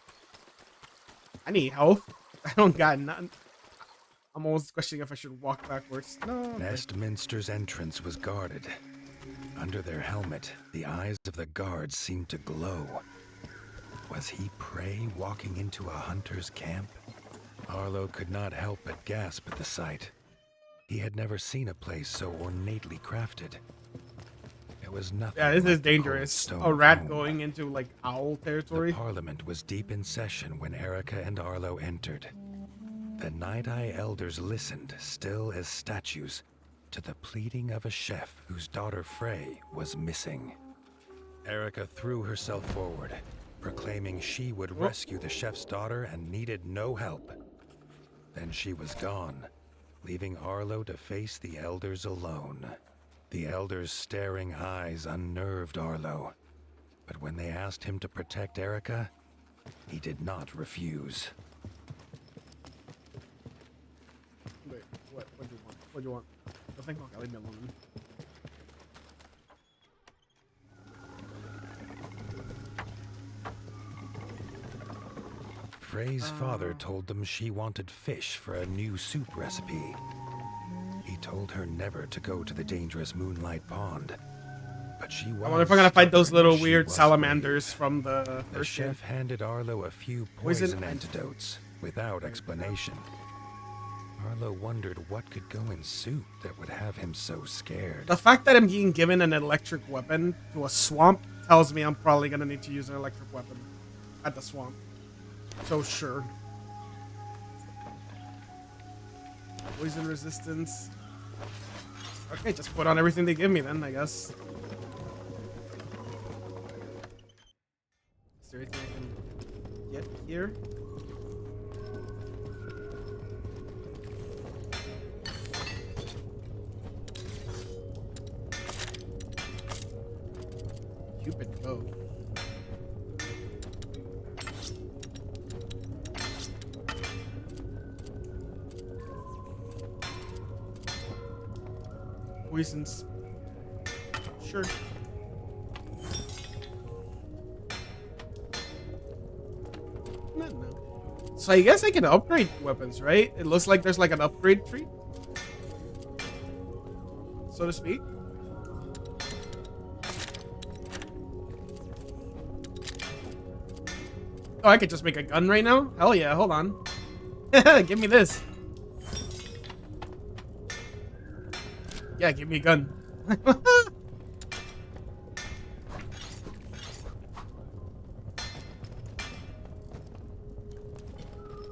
Speaker 1: I need health. I don't got nothing. I'm almost questioning if I should walk backwards. No.
Speaker 2: Nestminster's entrance was guarded. Under their helmet, the eyes of the guards seemed to glow. Was he prey walking into a hunter's camp? Arlo could not help but gasp at the sight. He had never seen a place so ornately crafted. It was nothing.
Speaker 1: Yeah, this
Speaker 2: like
Speaker 1: is
Speaker 2: the cold
Speaker 1: dangerous.
Speaker 2: stone
Speaker 1: A
Speaker 2: of
Speaker 1: rat
Speaker 2: home.
Speaker 1: going into like owl territory.
Speaker 2: The Parliament was deep in session when Erica and Arlo entered. The Night Eye elders listened, still as statues, to the pleading of a chef whose daughter Frey was missing. Erica threw herself forward, proclaiming she would rescue the chef's daughter and needed no help. Then she was gone, leaving Arlo to face the elders alone. The elders' staring eyes unnerved Arlo, but when they asked him to protect Erica, he did not refuse.
Speaker 1: Wait, what? What do you want? What do you want? Nothing. Okay, leave me alone.
Speaker 2: Frey's father told them she wanted fish for a new soup recipe. He told her never to go to the dangerous Moonlight Pond, but she was.
Speaker 1: I wonder if I'm gonna fight those
Speaker 2: stubborn.
Speaker 1: little
Speaker 2: She
Speaker 1: weird
Speaker 2: was
Speaker 1: salamanders
Speaker 2: brave.
Speaker 1: from the
Speaker 2: The
Speaker 1: first game.
Speaker 2: chef handed Arlo a few
Speaker 1: Poison
Speaker 2: poison antidotes without explanation. Arlo wondered what could go in soup that would have him so scared.
Speaker 1: The fact that I'm being given an electric weapon to a swamp tells me I'm probably gonna need to use an electric weapon at the swamp. So sure. Poison resistance. Okay, just put on everything they give me then, I guess. Is there anything I can get here? Cupid bow. Poisons. Sure. No. So I guess I can upgrade weapons, right? It looks like there's like an upgrade tree, so to speak. Oh, I could just make a gun right now? Hell yeah, hold on. Give me this. Yeah, give me a gun.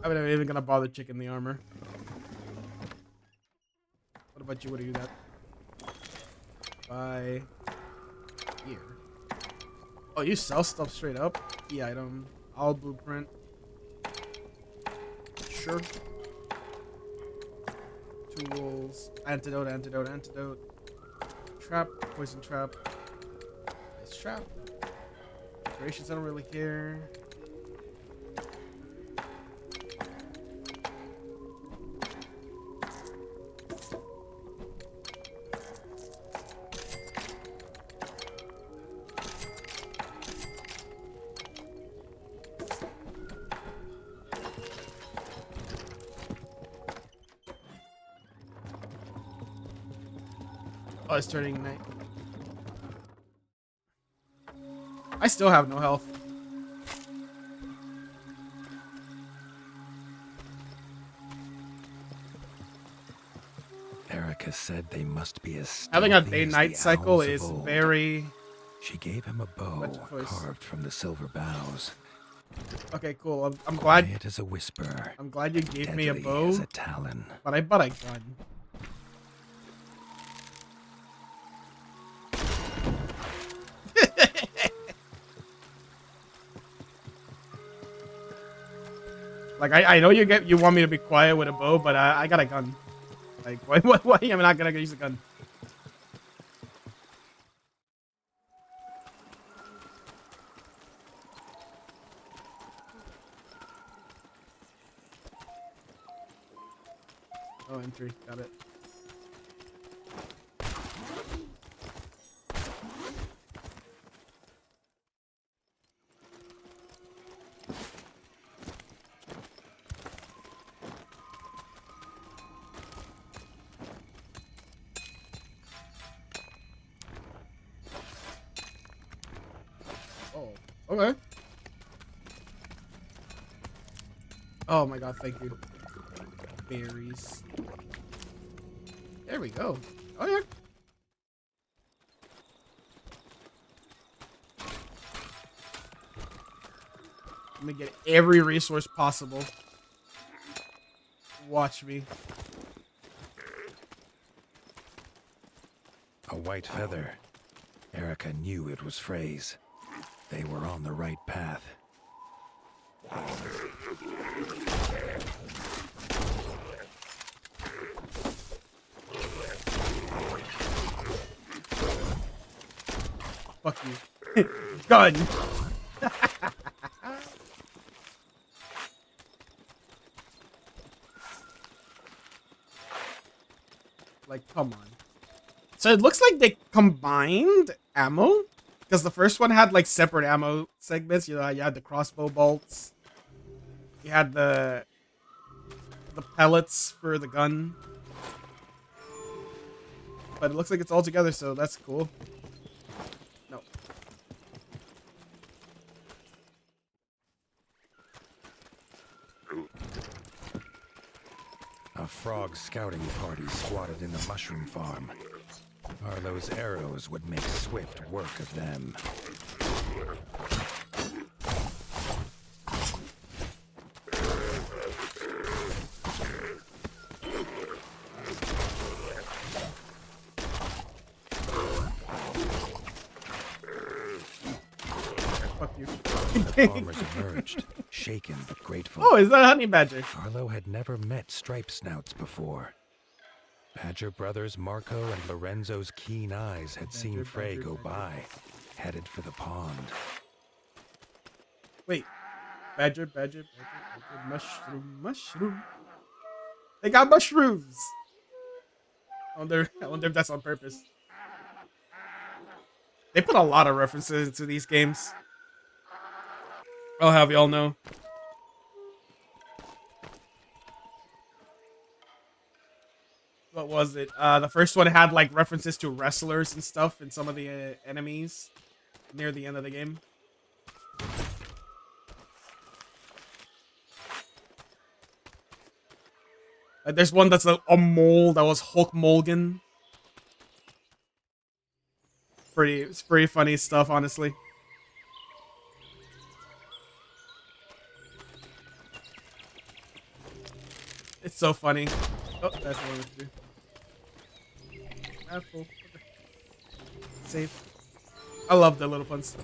Speaker 1: I'm not even gonna bother checking the armor. What about you? What do you got? Buy here. Oh, you sell stuff straight up? Key item. All blueprint. Sure. Tools. Antidote, antidote, antidote. Trap. Poison trap. Nice trap. Decorations, I don't really care. Oh, it's turning night. I still have no health.
Speaker 2: Erica said they must be as
Speaker 1: Having a
Speaker 2: stealthy as
Speaker 1: day-night
Speaker 2: the
Speaker 1: cycle
Speaker 2: owls of
Speaker 1: is
Speaker 2: old.
Speaker 1: very...
Speaker 2: She gave him a bow
Speaker 1: Much choice.
Speaker 2: carved from the silver boughs.
Speaker 1: Okay, cool. I'm glad.
Speaker 2: Quiet as a whisper,
Speaker 1: I'm glad you gave me a
Speaker 2: deadly
Speaker 1: bow,
Speaker 2: as a talon.
Speaker 1: but I bought a gun. Like I know you want me to be quiet with a bow, but I got a gun. Like why am I not gonna use a gun? Oh, entry, got it. Oh, okay. Oh my god, thank you. Berries. There we go. Oh yeah. Let me get every resource possible. Watch me.
Speaker 2: A white feather. Erica knew it was Frey's. They were on the right path.
Speaker 1: Fuck you. Gun. Like, come on. So it looks like they combined ammo, because the first one had like separate ammo segments. You know, you had the crossbow bolts, you had the pellets for the gun, but it looks like it's all together, so that's cool. No.
Speaker 2: A frog scouting party squatted in the mushroom farm. Arlo's arrows would make swift work of them.
Speaker 1: Fuck you.
Speaker 2: The farmers emerged, shaken but grateful.
Speaker 1: Oh, is that honey badger?
Speaker 2: Arlo had never met stripe snouts before. Badger brothers Marco and Lorenzo's keen eyes had seen Frey go by, headed for the pond.
Speaker 1: Wait. Badger, mushroom, mushroom. They got mushrooms. I wonder if that's on purpose. They put a lot of references into these games. I'll have y'all know. What was it? The first one had like references to wrestlers and stuff and some of the enemies near the end of the game. There's one that's a mole that was Hulk Mulligan. It's pretty funny stuff, honestly. It's so funny. Oh, that's what I was doing. Apple. Save. I love the little puns.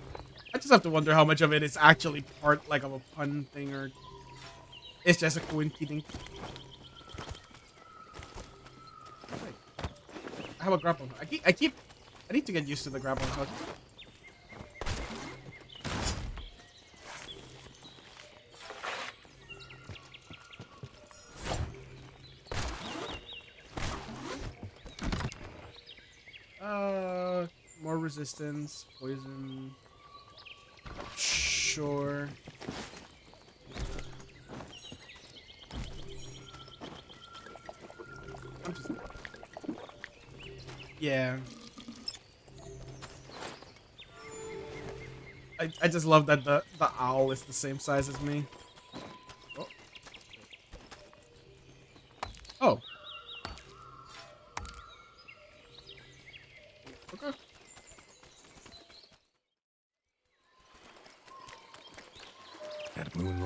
Speaker 1: I just have to wonder how much of it is actually part like of a pun thing or it's just a coinky-dink. I have a grapple. I need to get used to the grapple hook. More resistance, poison. Sure. I'm just... Yeah. I just love that the owl is the same size as me. Oh. Oh.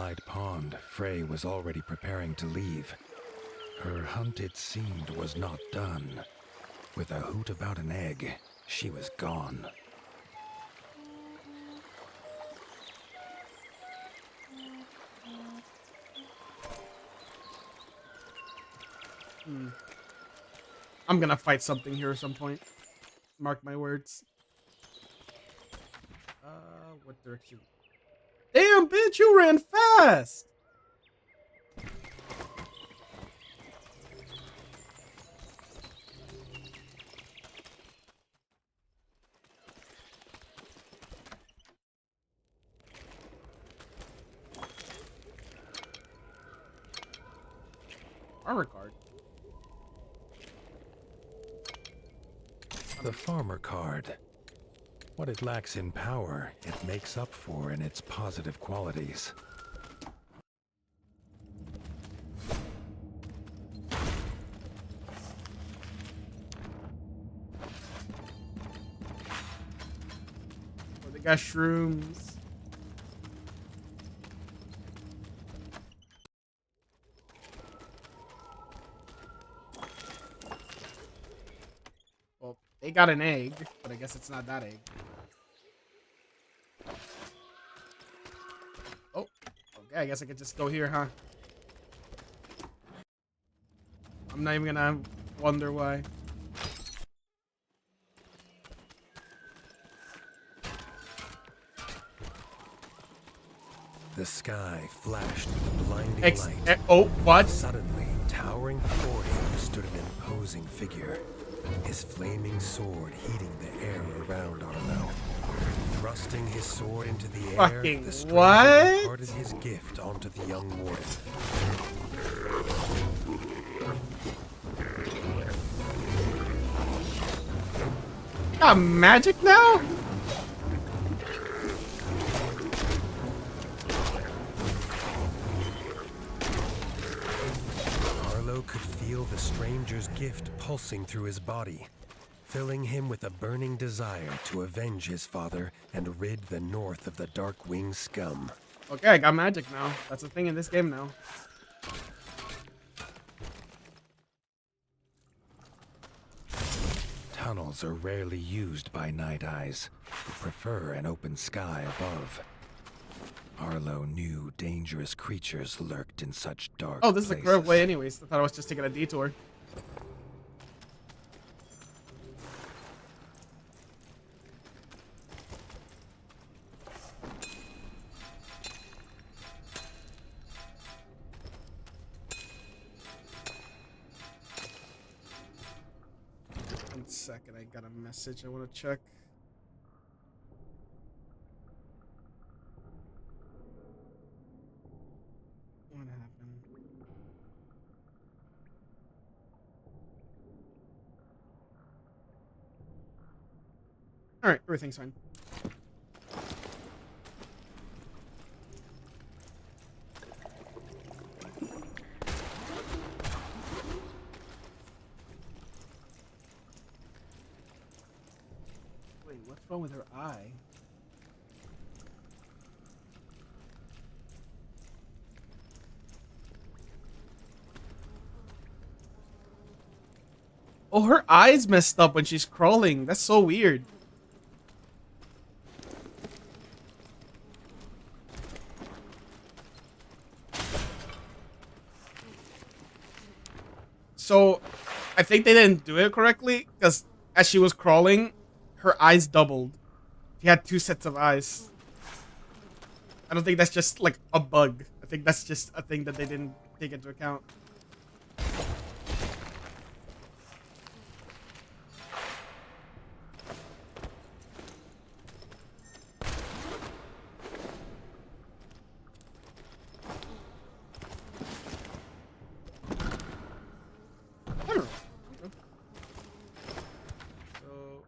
Speaker 2: nearby pond, Frey was already preparing to leave. Her hunt, it seemed, was not done. With a hoot about an egg, she was gone.
Speaker 1: I'm gonna fight something here at some point. Mark my words. What direction? Damn, bitch, you ran fast! Armor card.
Speaker 2: The farmer card. What it lacks in power, it makes up for in its positive qualities.
Speaker 1: Oh, they got shrooms. Well, they got an egg, but I guess it's not that egg. Oh, okay, I guess I could just go here, huh? I'm not even gonna wonder why.
Speaker 2: The sky flashed with a blinding light.
Speaker 1: Oh, what?
Speaker 2: Suddenly, towering before him stood an imposing figure, his flaming sword heating the air around Arlo. Thrusting his sword into the air,
Speaker 1: Fucking
Speaker 2: the stranger
Speaker 1: what?
Speaker 2: imparted his gift onto the young warden.
Speaker 1: Got magic now?
Speaker 2: Arlo could feel the stranger's gift pulsing through his body, filling him with a burning desire to avenge his father and rid the North of the Darkwing scum.
Speaker 1: Okay, I got magic now. That's a thing in this game now.
Speaker 2: Tunnels are rarely used by Night Eyes, who prefer an open sky above. Arlo knew dangerous creatures lurked in such dark
Speaker 1: Oh, this is the correct
Speaker 2: places.
Speaker 1: way anyways. I thought I was just taking a detour. One second, I got a message I want to check. What happened? Alright, everything's fine. Wait, what's wrong with her eye? Oh, her eye's messed up when she's crawling. That's so weird. So, I think they didn't do it correctly because as she was crawling, her eyes doubled. She had two sets of eyes. I don't think that's just like a bug. I think that's just a thing that they didn't take into account. I don't know. So,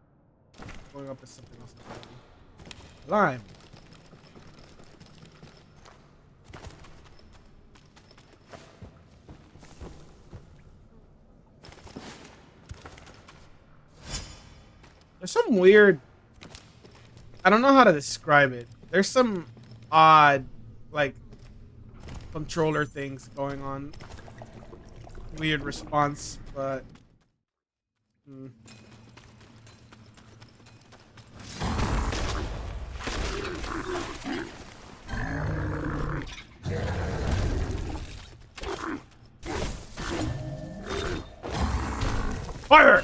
Speaker 1: going up is something else. Lime. There's some weird... I don't know how to describe it. There's some odd, like, controller things going on. Weird response, but fire!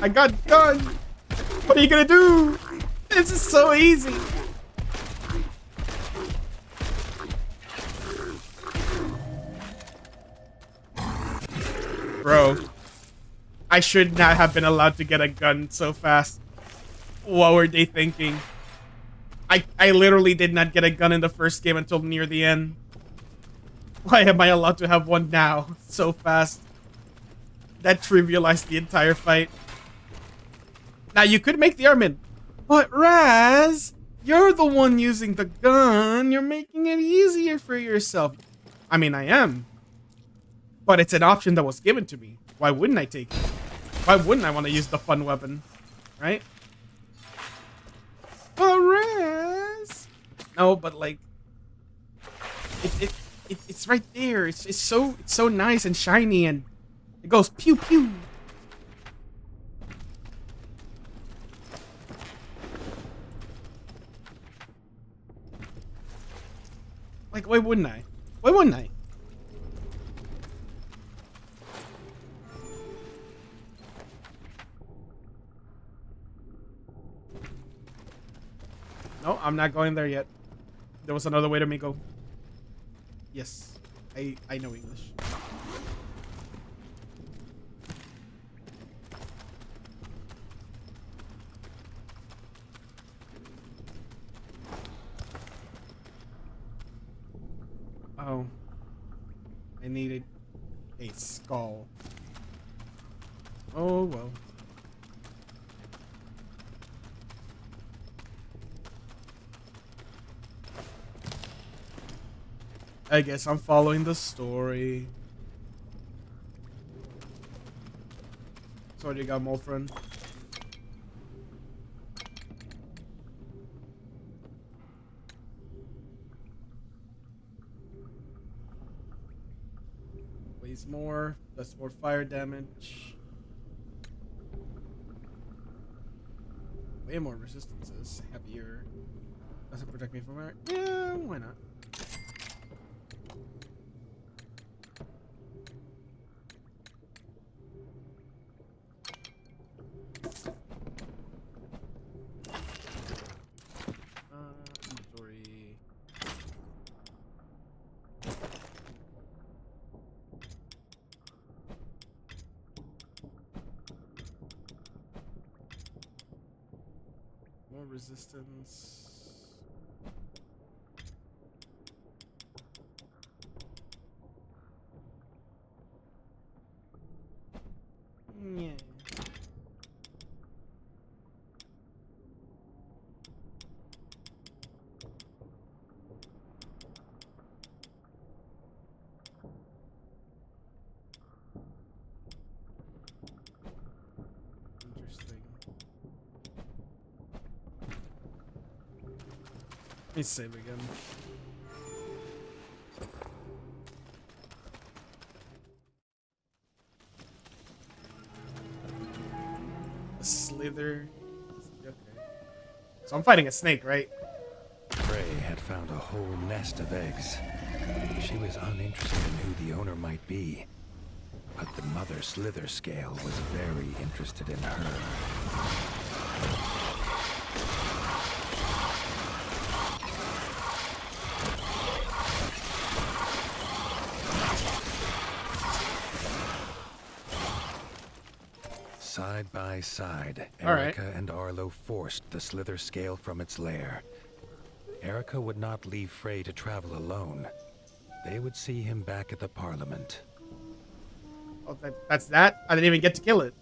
Speaker 1: I got gun. What are you gonna do? This is so easy. Bro, I should not have been allowed to get a gun so fast. What were they thinking? I literally did not get a gun in the first game until near the end. Why am I allowed to have one now so fast? That trivialized the entire fight. Now you could make the argument, but Raz, you're the one using the gun. You're making it easier for yourself. I mean, I am. But it's an option that was given to me. Why wouldn't I take it? Why wouldn't I want to use the fun weapon? Right? But Raz. No, but like it's right there. It's so nice and shiny, and it goes pew pew. Like, why wouldn't I? Why wouldn't I? No, I'm not going there yet. There was another way to me go. Yes, I know English. Oh, I needed a skull. Oh well. I guess I'm following the story. So what do you got, Molfrin? Weighs more, does more fire damage. Way more resistances, heavier. Doesn't protect me from fire. Yeah, why not? Inventory. More resistance. Yeah. Interesting. Let me save again. A slither. Okay. So I'm fighting a snake, right?
Speaker 2: Frey had found a whole nest of eggs. She was uninterested in who the owner might be, but the mother Slither Scale was very interested in her. Side by side, Erica and Arlo forced the Slither Scale from its lair. Erica would not leave Frey to travel alone. They would see him back at the Parliament.
Speaker 1: Oh, that's that? I didn't even get to kill it.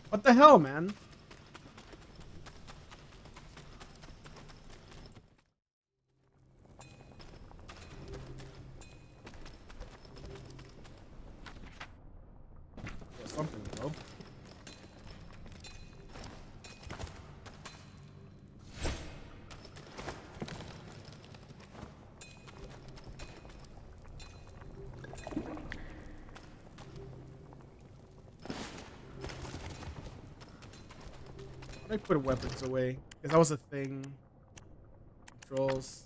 Speaker 1: What the hell, man? Something, bro. I put weapons away because that was a thing. Controls.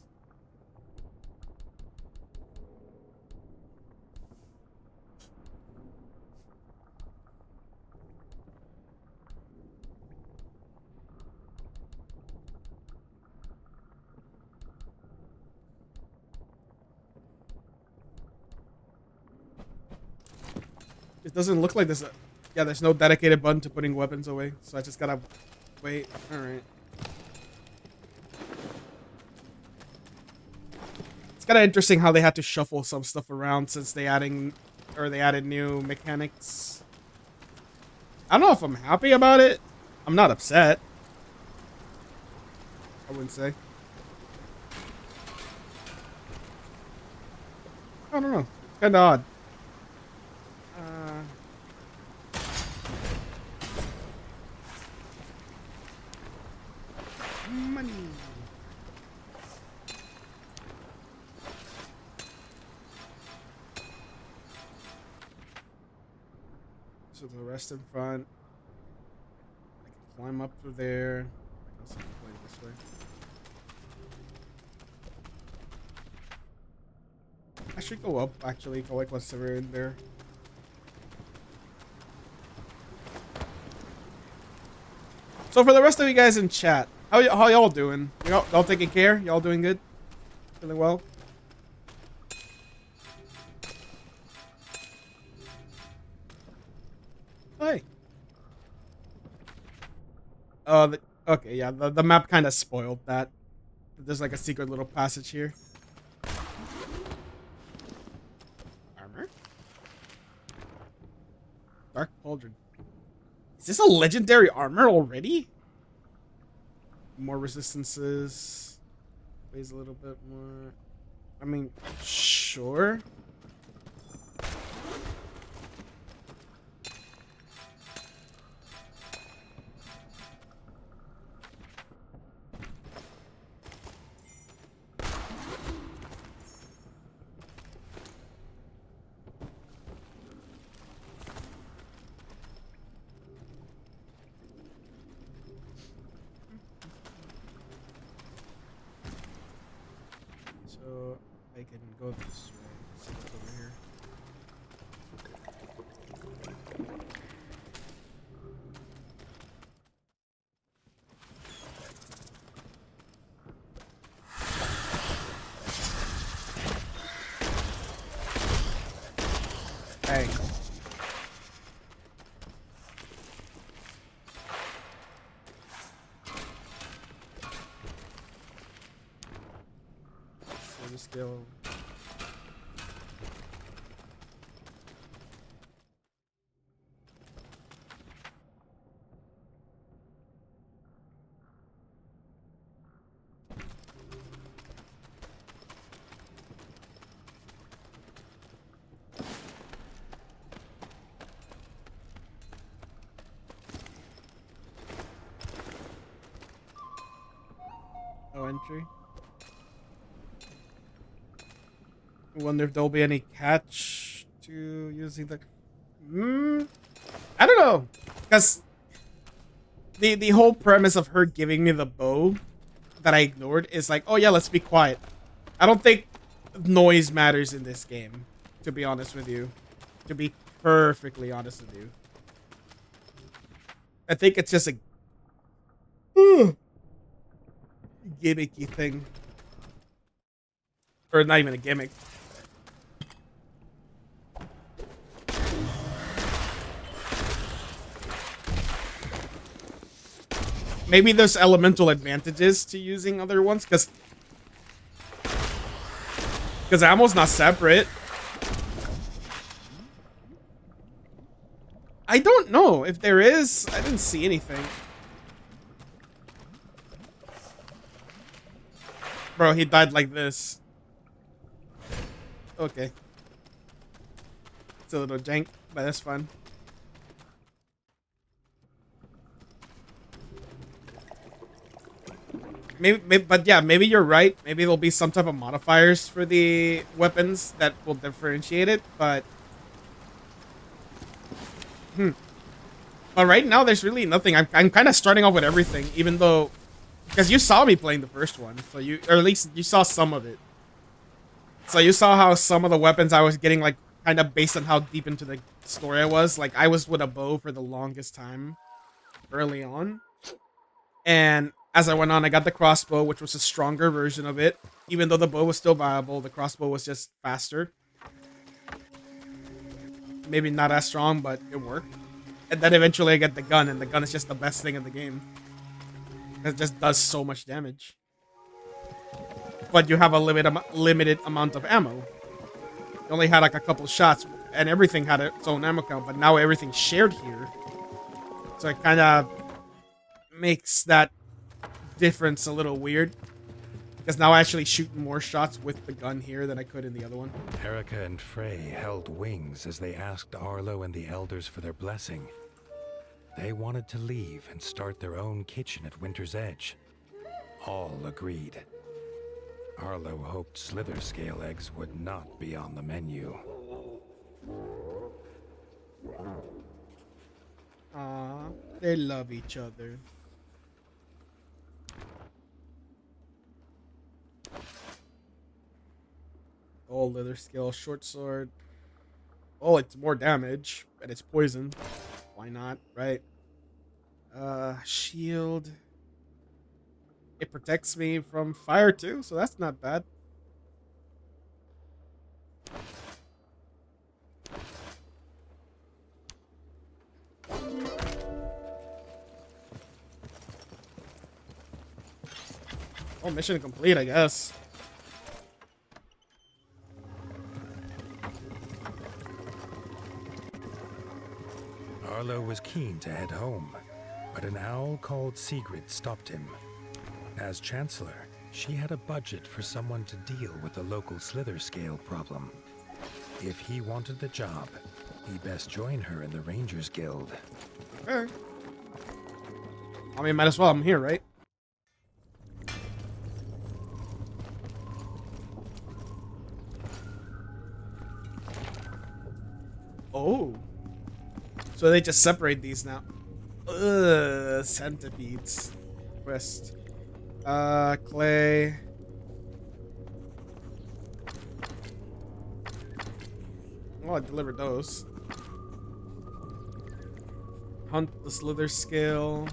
Speaker 1: It doesn't look like there's a... Yeah, there's no dedicated button to putting weapons away. So I just gotta wait. Alright. It's kind of interesting how they had to shuffle some stuff around since they added new mechanics. I don't know if I'm happy about it. I'm not upset. I wouldn't say. I don't know. It's kind of odd. Money. So the rest in front. I can climb up through there. I can also play this way. I should go up actually, collect what's ever in there. So for the rest of you guys in chat, how y'all doing? Y'all taking care? Y'all doing good? Feeling well? Hey. Okay, yeah, the map kind of spoiled that. There's like a secret little passage here. Armor? Dark Pauldron. Is this a legendary armor already? More resistances. Weighs a little bit more. I mean, sure. So I can go this way. Let's see what's over here. Hey. Still. No entry. I wonder if there'll be any catch to using the... I don't know. Because the whole premise of her giving me the bow that I ignored is like, oh yeah, let's be quiet. I don't think noise matters in this game, to be honest with you. To be perfectly honest with you. I think it's just a gimmicky thing. Or not even a gimmick. Maybe there's elemental advantages to using other ones, because ammo's not separate. I don't know if there is. I didn't see anything. Bro, he died like this. Okay. It's a little jank, but that's fun. Maybe, but yeah, maybe you're right. Maybe there'll be some type of modifiers for the weapons that will differentiate it, but... But right now, there's really nothing. I'm kind of starting off with everything, even though, because you saw me playing the first one, so or at least you saw some of it. So you saw how some of the weapons I was getting, like, kind of based on how deep into the story I was. Like, I was with a bow for the longest time early on. And as I went on, I got the crossbow, which was a stronger version of it. Even though the bow was still viable, the crossbow was just faster. Maybe not as strong, but it worked. And then eventually I get the gun, and the gun is just the best thing in the game. It just does so much damage. But you have a limited amount of ammo. You only had like a couple shots, and everything had its own ammo count, but now everything's shared here. So it kind of makes that difference a little weird. Because now I actually shoot more shots with the gun here than I could in the other one.
Speaker 2: Erica and Frey held wings as they asked Arlo and the elders for their blessing. They wanted to leave and start their own kitchen at Winter's Edge. All agreed. Arlo hoped slither scale eggs would not be on the menu.
Speaker 1: Aww, they love each other. Oh, leather scale, short sword. Oh, it's more damage, and it's poison. Why not, right? Shield. It protects me from fire too, so that's not bad. Oh, mission complete, I guess.
Speaker 2: Arlo was keen to head home, but an owl called Sigrid stopped him. As Chancellor, she had a budget for someone to deal with the local slither scale problem. If he wanted the job, he best join her in the Rangers Guild.
Speaker 1: Okay. I mean, might as well. I'm here, right? Oh. So they just separate these now. Ugh, centipedes. Quest. Clay. Oh, I delivered those. Hunt the slither scale.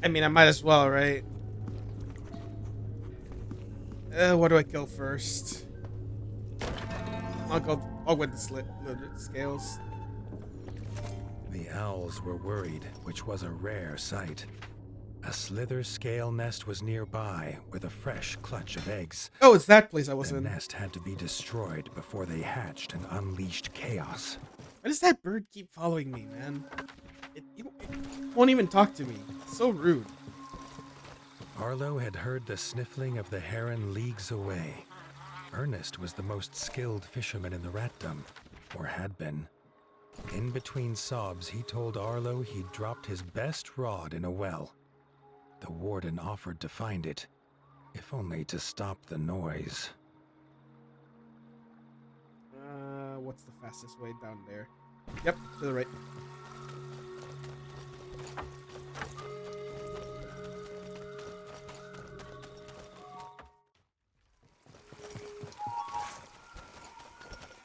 Speaker 1: I mean, I might as well, right? What do I kill first? I'll go with the slither scales.
Speaker 2: The owls were worried, which was a rare sight. A slither scale nest was nearby with a fresh clutch of eggs.
Speaker 1: Oh, it's that place I was
Speaker 2: The
Speaker 1: in.
Speaker 2: nest had to be destroyed before they hatched and unleashed chaos.
Speaker 1: Why does that bird keep following me, man? It won't even talk to me. It's so rude.
Speaker 2: Arlo had heard the sniffling of the heron leagues away. Ernest was the most skilled fisherman in the Ratdom, or had been. In between sobs, he told Arlo he'd dropped his best rod in a well. The warden offered to find it, if only to stop the noise.
Speaker 1: What's the fastest way down there? Yep, to the right.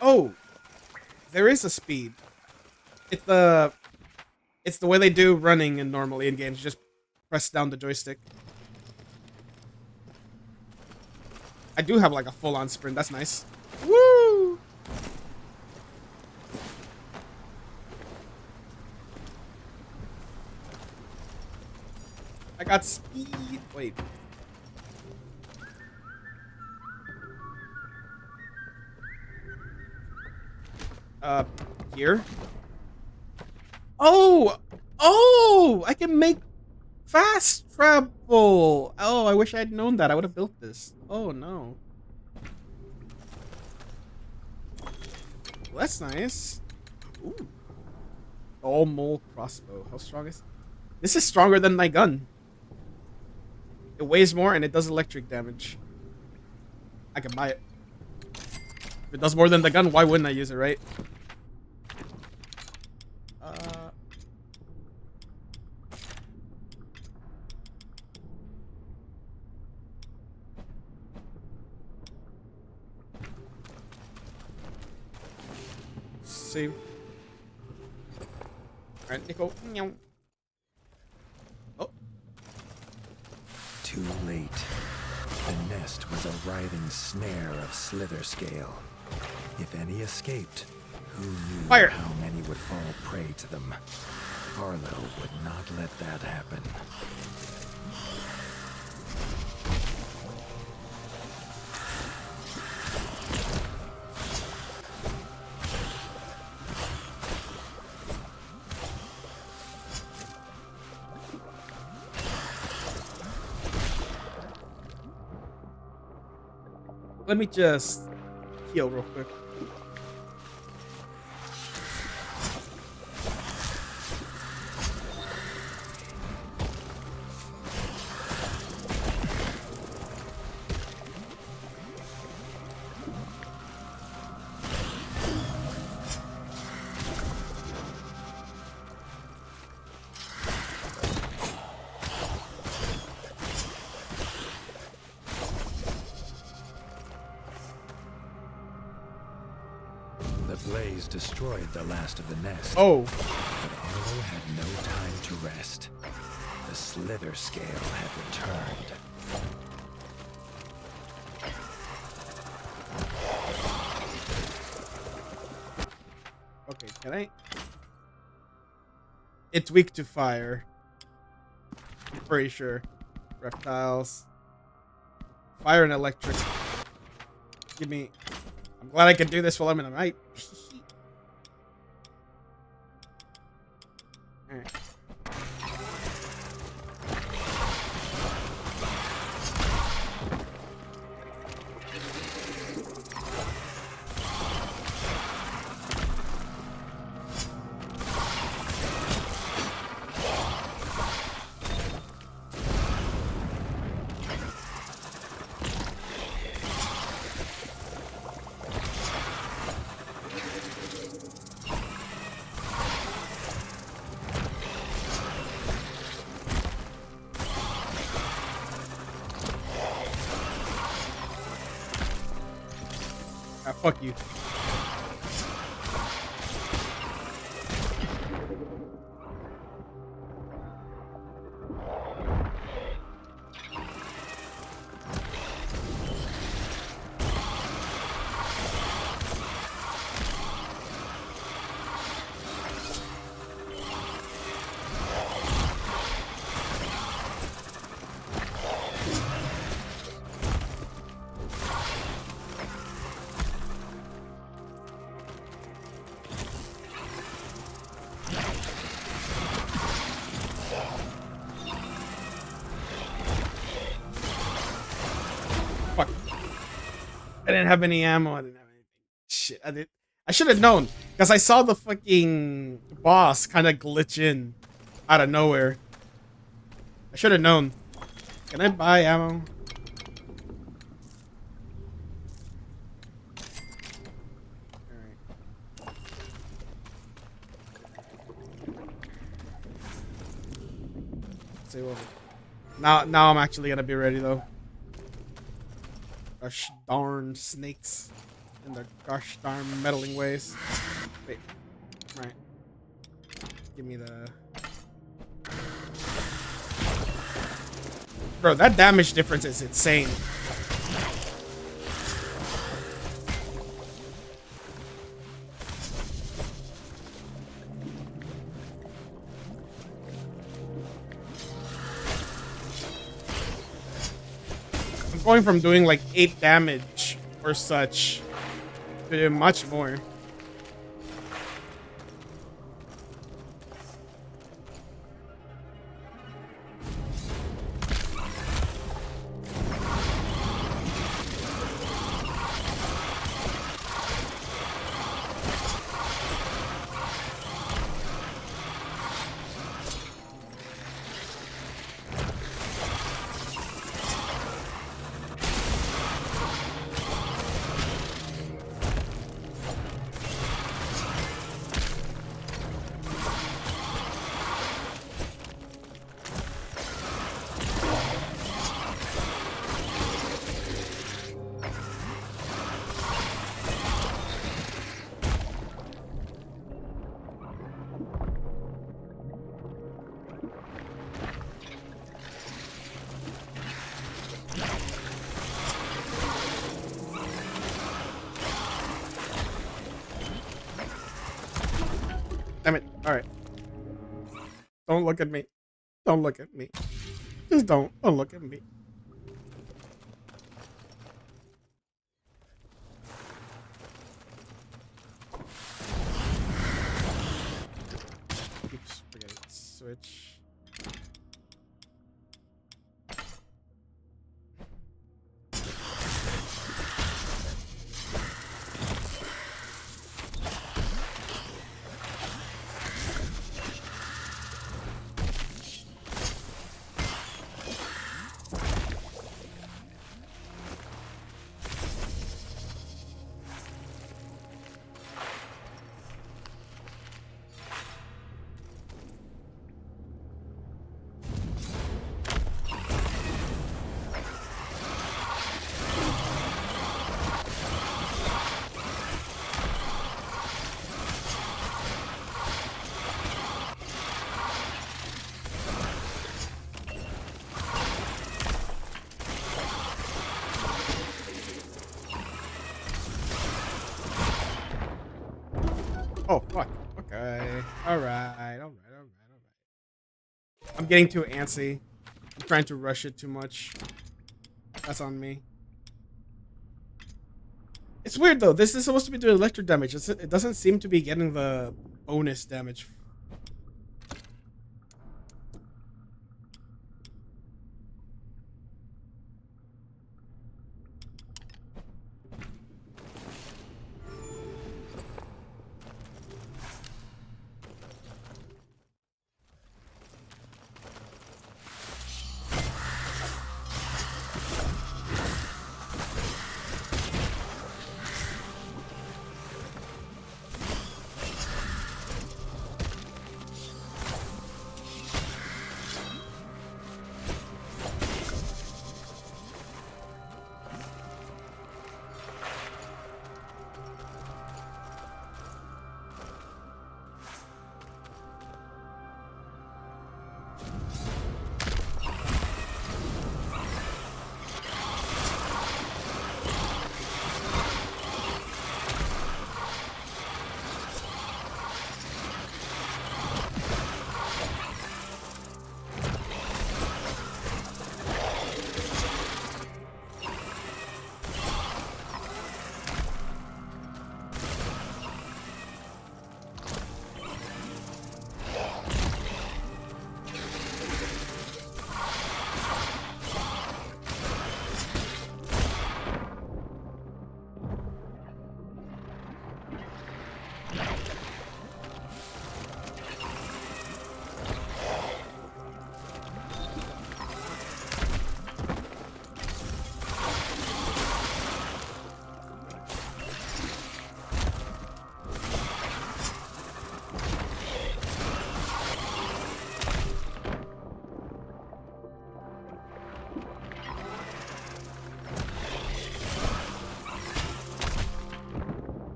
Speaker 1: Oh, there is a speed. It's the way they do running in normally in games. Just press down the joystick. I do have like a full-on sprint. That's nice. Woo! I got speed. Wait. Here. Oh! Oh! I can make fast travel! Oh, I wish I had known that. I would have built this. Oh, no. Well, that's nice. Ooh. All mole crossbow. How strong is... This is stronger than my gun. It weighs more and it does electric damage. I can buy it. it does more than the gun, why wouldn't I use it, right? Save. Alright, Nico. Meow. Oh.
Speaker 2: Too late. The nest was a writhing snare of slither scale. If any escaped, who knew
Speaker 1: Fire.
Speaker 2: how many would fall prey to them? Harlow would not let that happen.
Speaker 1: Let me just heal real quick.
Speaker 2: The blaze destroyed the last of the nest.
Speaker 1: Oh.
Speaker 2: But Arlo had no time to rest. The slither scale had returned.
Speaker 1: Okay, can I? It's weak to fire. I'm pretty sure. Reptiles. Fire and electric. Give me... I'm glad I can do this while I'm in the night. Alright. Ah, fuck you. Fuck. I didn't have any ammo. I didn't have anything. Shit. I should have known. Because I saw the fucking boss kind of glitch in out of nowhere. I should have known. Can I buy ammo? Alright. See what now I'm actually gonna be ready though. Gosh darn snakes in their gosh darn meddling ways. Wait. Right. Give me the... Bro, that damage difference is insane. I'm going from doing like 8 damage or such to much more. All right. Don't look at me. Don't look at me. Just don't. Don't look at me. Oops, forgetting. Switch. Oh, fuck. Okay. Alright. I'm getting too antsy. I'm trying to rush it too much. That's on me. It's weird though. This is supposed to be doing electric damage. It doesn't seem to be getting the bonus damage.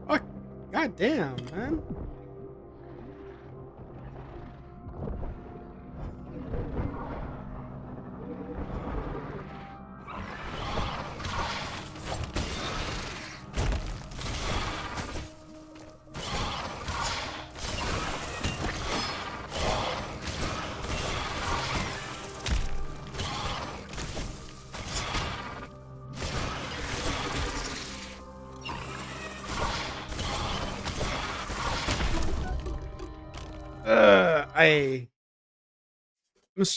Speaker 1: Fuck. God damn, man.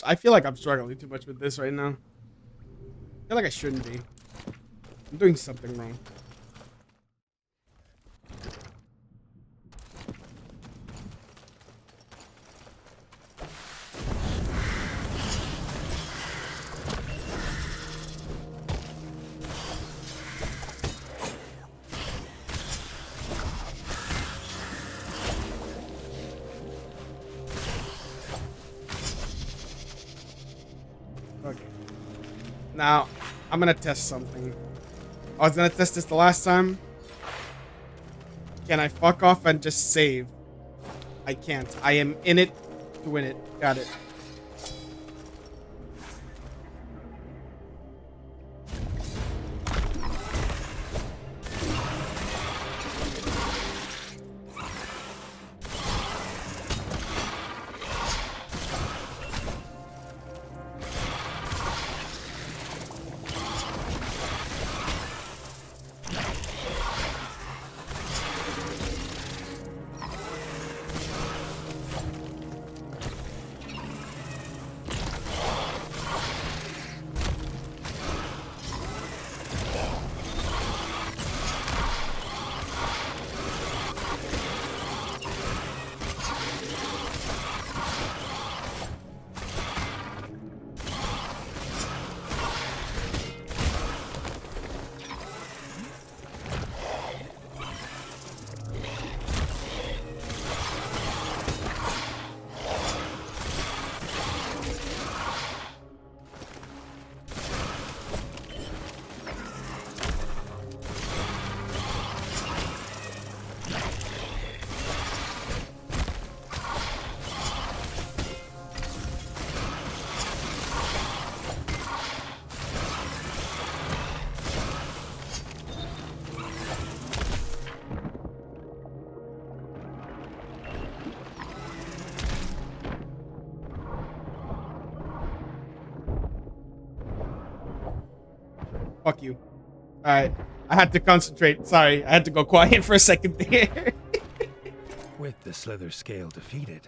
Speaker 1: I feel like I'm struggling too much with this right now. I feel like I shouldn't be. I'm doing something wrong. Okay. Now, I'm gonna test something. I was gonna test this the last time. Can I fuck off and just save? I can't. I am in it to win it. Got it. Fuck you. Alright. I had to concentrate. Sorry, I had to go quiet for a second there.
Speaker 2: With the Slither scale defeated,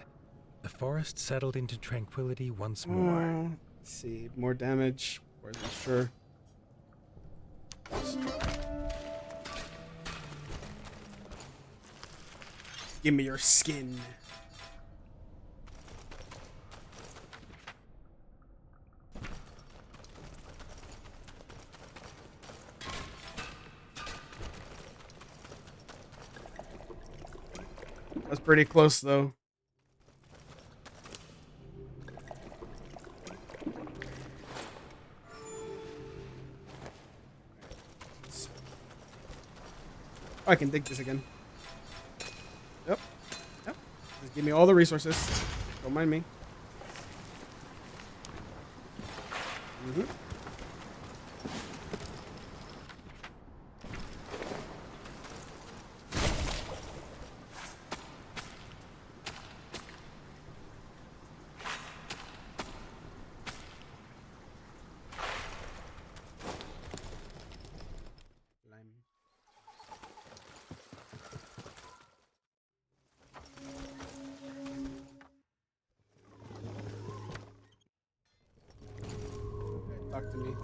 Speaker 2: the forest settled into tranquility once more.
Speaker 1: Let's see. More damage. Where's the sure? Give me your skin. That's pretty close, though. Oh, I can dig this again. Yep. Yep. Just give me all the resources. Don't mind me. Mm-hmm. Talk to me.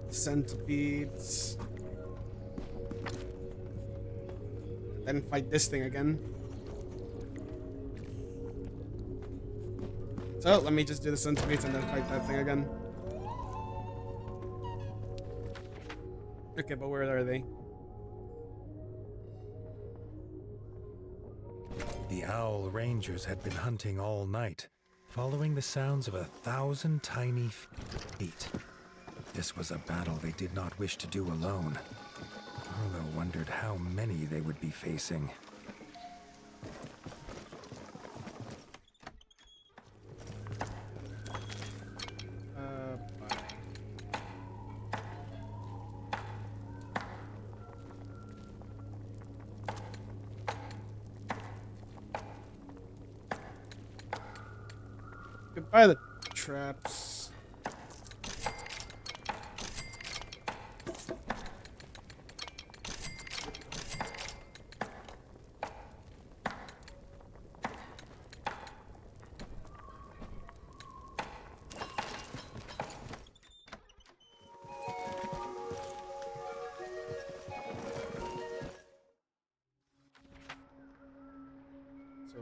Speaker 1: Centipedes. Then fight this thing again. So let me just do the centipedes and then fight that thing again. Okay, but where are they?
Speaker 2: The Owl Rangers had been hunting all night, following the sounds of 1,000 tiny feet. This was a battle they did not wish to do alone. Arlo wondered how many they would be facing.
Speaker 1: Goodbye the traps. So,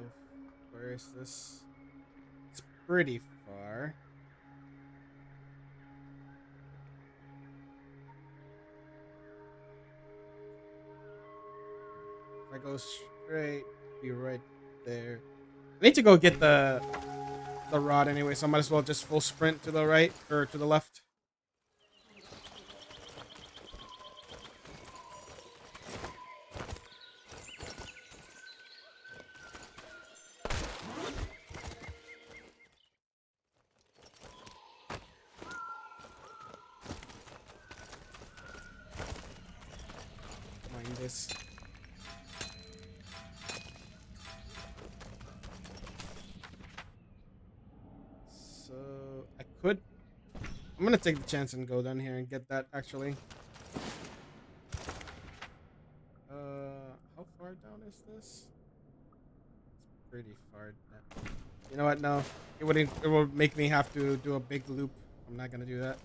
Speaker 1: where is this? It's pretty far. If I go straight, be right there. I need to go get the rod anyway, so I might as well just full sprint to the right or to the left. Mind this. So I could. I'm gonna take the chance and go down here and get that actually. How far down is this? It's pretty far down. You know what? No, it wouldn't. It would make me have to do a big loop. I'm not gonna do that.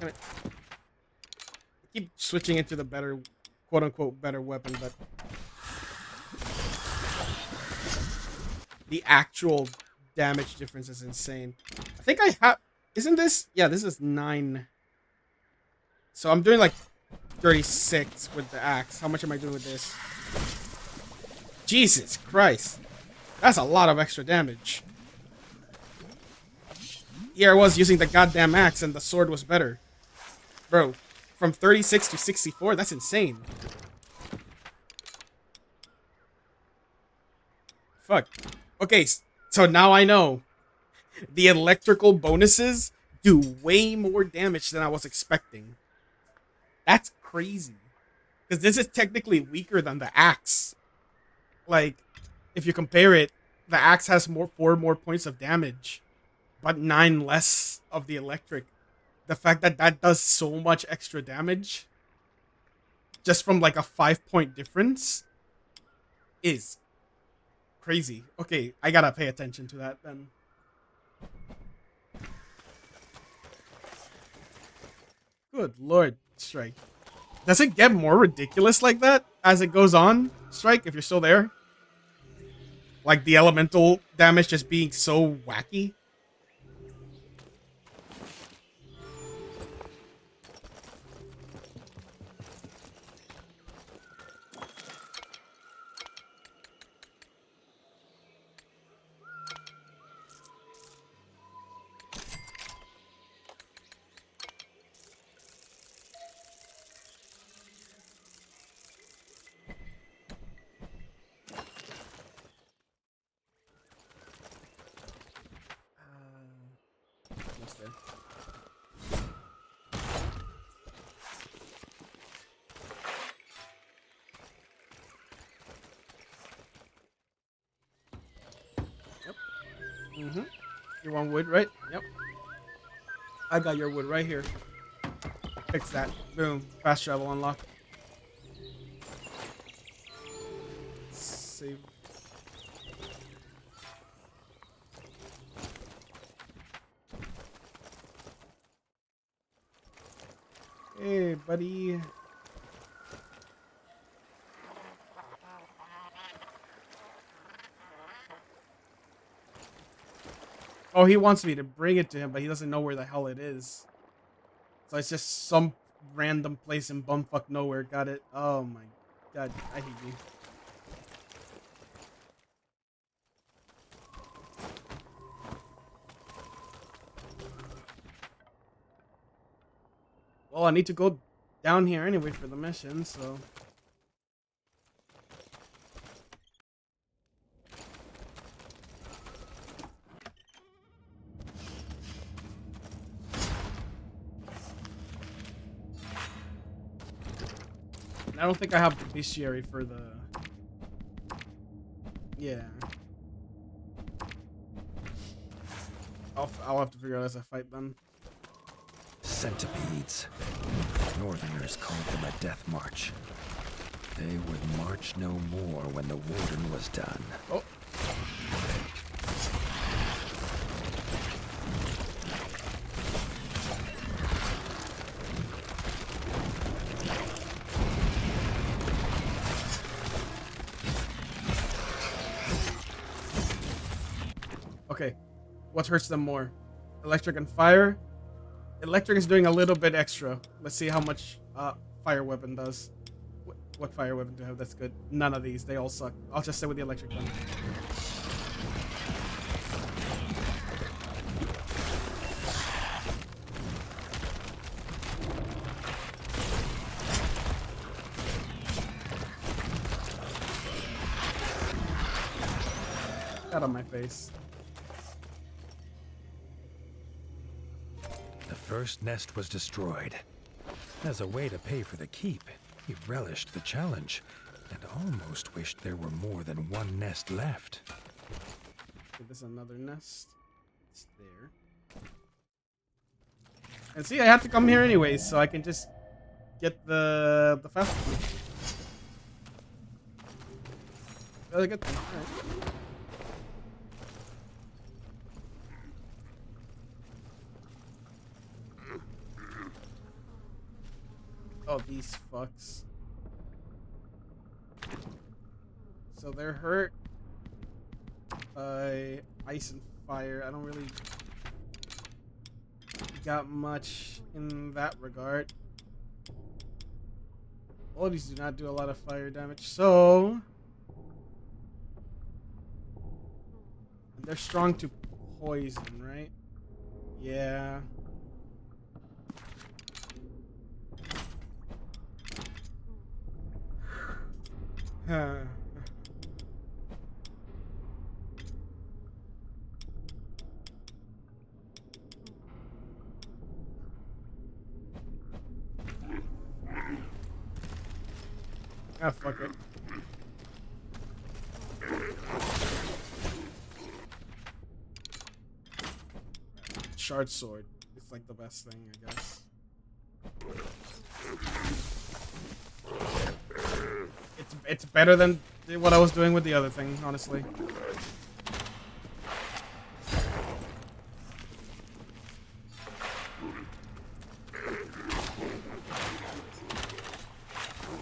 Speaker 1: I keep switching into the better, quote unquote, better weapon, but the actual damage difference is insane. I think I have. Isn't this? Yeah, this is 9. So I'm doing like 36 with the axe. How much am I doing with this? Jesus Christ. That's a lot of extra damage. Here I was using the goddamn axe and the sword was better. Bro, from 36 to 64, that's insane. Fuck. Okay, so now I know. The electrical bonuses do way more damage than I was expecting. That's crazy. Because this is technically weaker than the axe. Like, if you compare it, the axe has 4 more points of damage, but 9 less of the electric. The fact that that does so much extra damage, just from like a 5-point difference, is crazy. Okay, I gotta pay attention to that then. Good lord, Strike. Does it get more ridiculous like that as it goes on, Strike, if you're still there? Like the elemental damage just being so wacky? Almost there. Yep. Mm-hmm. You want wood, right? Yep. I got your wood right here. Fix that. Boom. Fast travel unlocked. Save. Hey, buddy. Oh, he wants me to bring it to him, but he doesn't know where the hell it is. So it's just some random place in bumfuck nowhere. Got it. Oh my god, I hate you. Well, I need to go down here anyway for the mission, so... I don't think I have the bestiary for the... Yeah. I'll have to figure out as I fight them.
Speaker 2: Centipedes. Northerners called them a death march. They would march no more when the warden was done.
Speaker 1: Oh. Okay, what hurts them more? Electric and fire? Electric is doing a little bit extra. Let's see how much fire weapon does. What fire weapon do I have? That's good. None of these. They all suck. I'll just stay with the electric one. Out of my face.
Speaker 2: The first nest was destroyed. As a way to pay for the keep, he relished the challenge and almost wished there were more than one nest left.
Speaker 1: Okay, there's another nest. It's there. And see, I have to come here anyways, so I can just get the fast one. Really good thing. All right. Oh, these fucks. So they're hurt by ice and fire. I don't really got much in that regard. All of these do not do a lot of fire damage, so they're strong to poison, right? Yeah. Ah, fuck it. Shard sword. It's like the best thing, I guess. It's better than what I was doing with the other thing, honestly.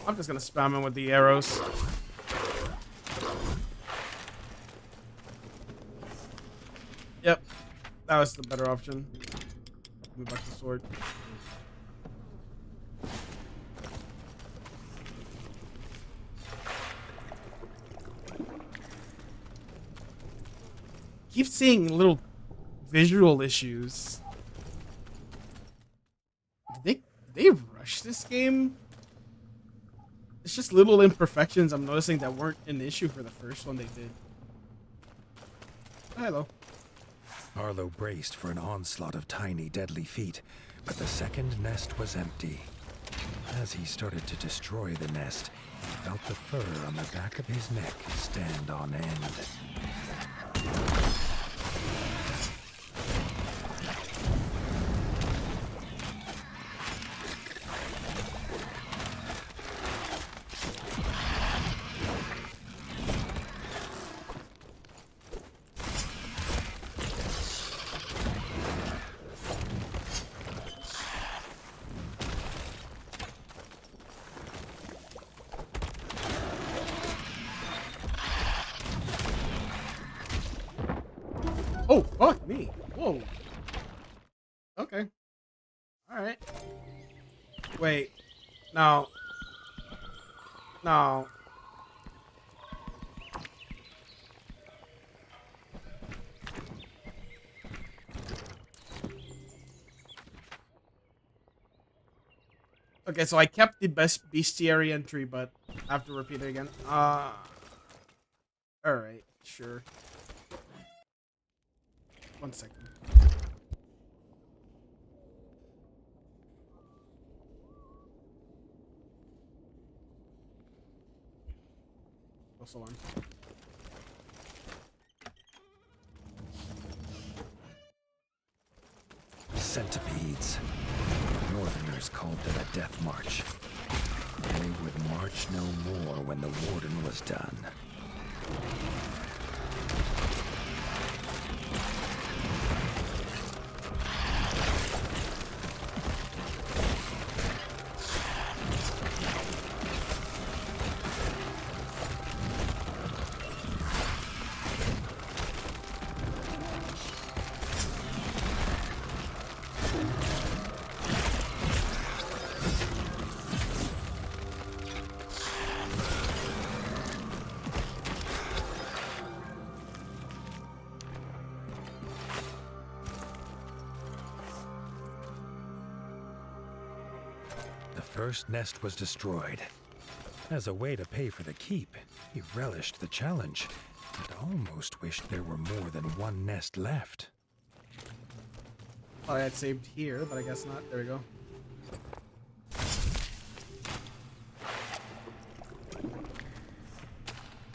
Speaker 1: I'm just gonna spam him with the arrows. Yep, that was the better option. Move back to sword. Keep seeing little visual issues. Did they rush this game? It's just little imperfections I'm noticing that weren't an issue for the first one they did. Oh, hello.
Speaker 2: Arlo braced for an onslaught of tiny, deadly feet, but the second nest was empty. As he started to destroy the nest, he felt the fur on the back of his neck stand on end.
Speaker 1: Oh, fuck me. Whoa. Okay. Alright. Wait. No. No. Okay, so I kept the best bestiary entry, but I have to repeat it again. Alright, sure. 1 second. Also on.
Speaker 2: Centipedes. Northerners called them a death march. They would march no more when the Warden was done. The first nest was destroyed. As a way to pay for the keep, he relished the challenge, and almost wished there were more than one nest left.
Speaker 1: Thought I had saved here, but I guess not. There we go.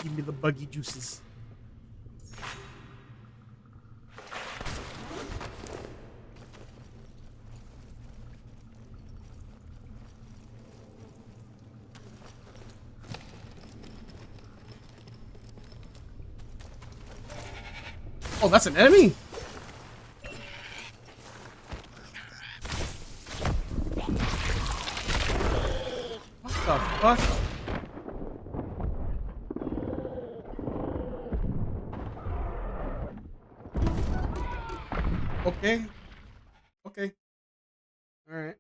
Speaker 1: Give me the buggy juices. Oh, that's an enemy? What the fuck? Okay. Okay. Alright.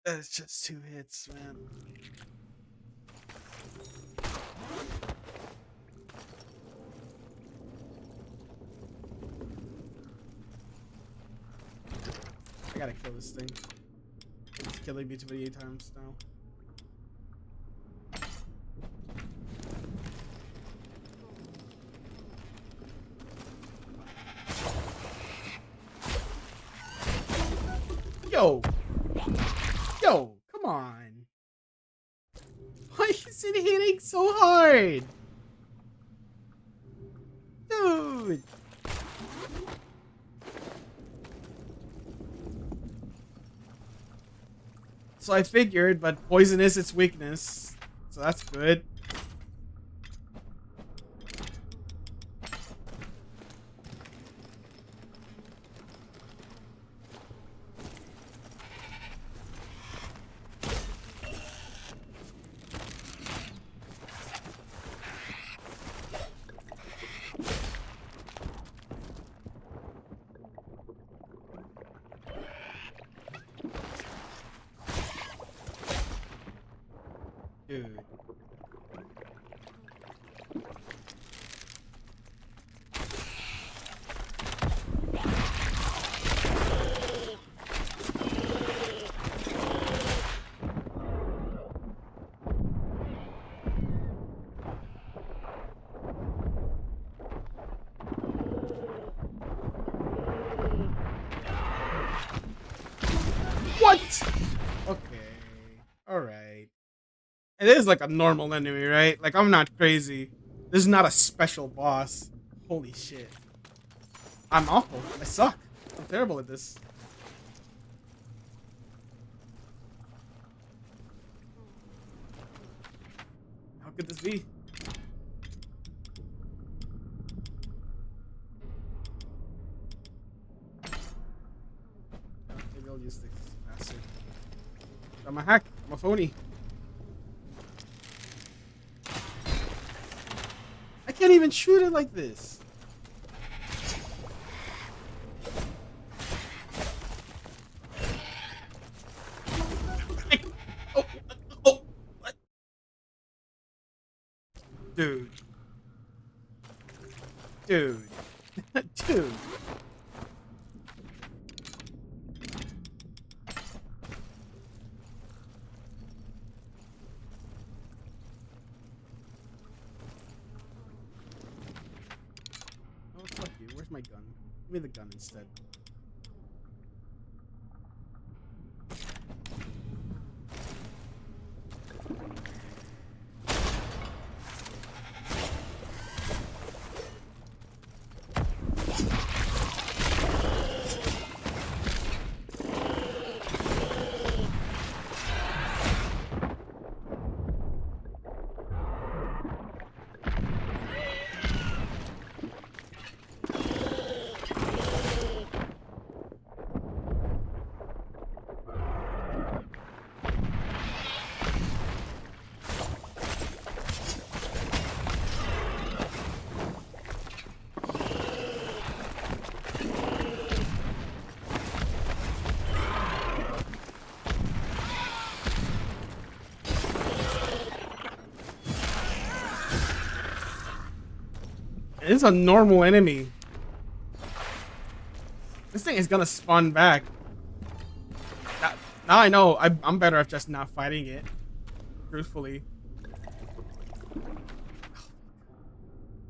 Speaker 1: That's just 2 hits, man. I gotta kill this thing. It's killing me too many times now. Yo! Yo! Come on! Why is it hitting so hard? Dude! So I figured, but poison is its weakness. So that's good. Dude. What? Okay. Alright. It is like a normal enemy, right? Like, I'm not crazy. This is not a special boss. Holy shit. I'm awful. I suck. I'm terrible at this. How could this be? Maybe I'll use this faster. I'm a hack. I'm a phony. I can't even shoot it like this. Oh, oh, what? Dude. Dude. Dude. Oh, fuck you. Where's my gun? Give me the gun instead. It's a normal enemy. This thing is gonna spawn back. Now I know I'm better at just not fighting it. Truthfully.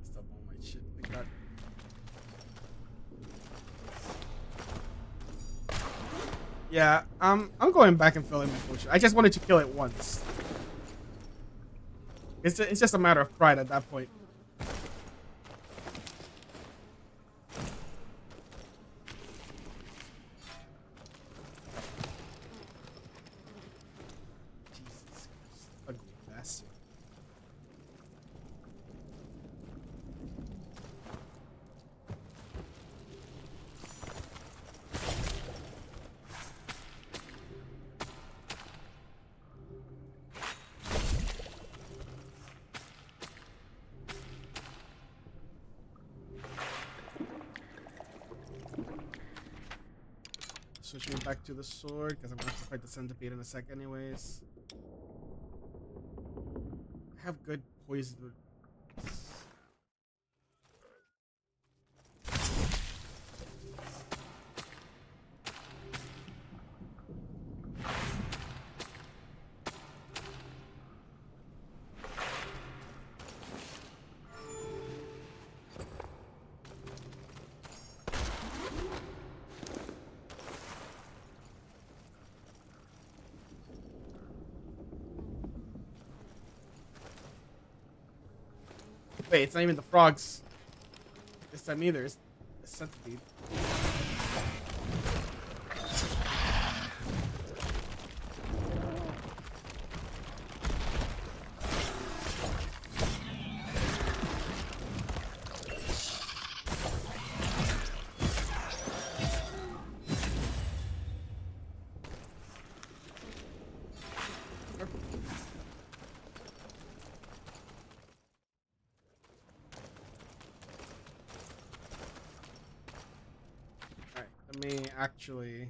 Speaker 1: Stop all my shit like that. Yeah, I'm going back and filling my potion. I just wanted to kill it once. It's just a matter of pride at that point. Jesus Christ, ugly bastard. switch me back to the sword because I'm gonna have to fight the centipede in a sec anyways. I have good poison. Wait, it's not even the frogs this time either. It's the centipede. Let me actually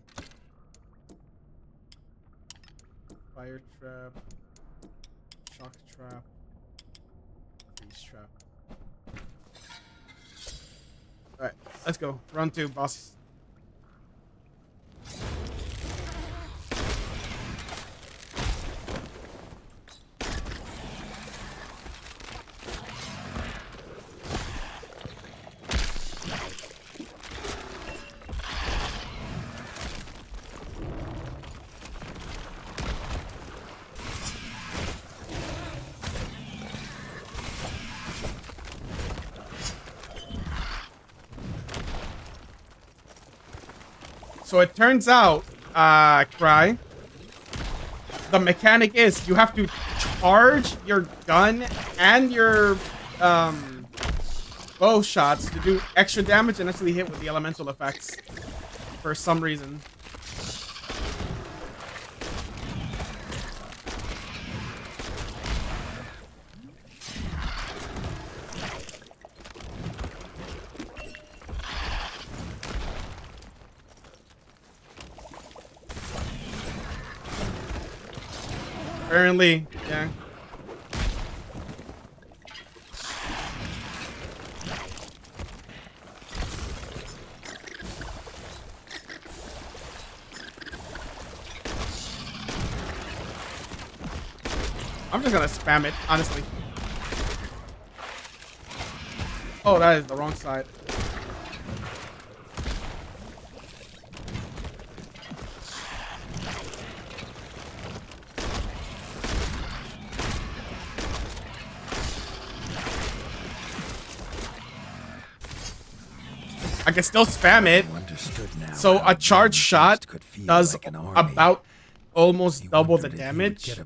Speaker 1: fire trap, shock trap, freeze trap. Alright, let's go. Round 2, boss. So it turns out, Cry, the mechanic is you have to charge your gun and your bow shots to do extra damage and actually hit with the elemental effects for some reason. Apparently, yeah. I'm just gonna spam it, honestly. Oh, that is the wrong side. I can still spam it. So a charge shot does about almost double the damage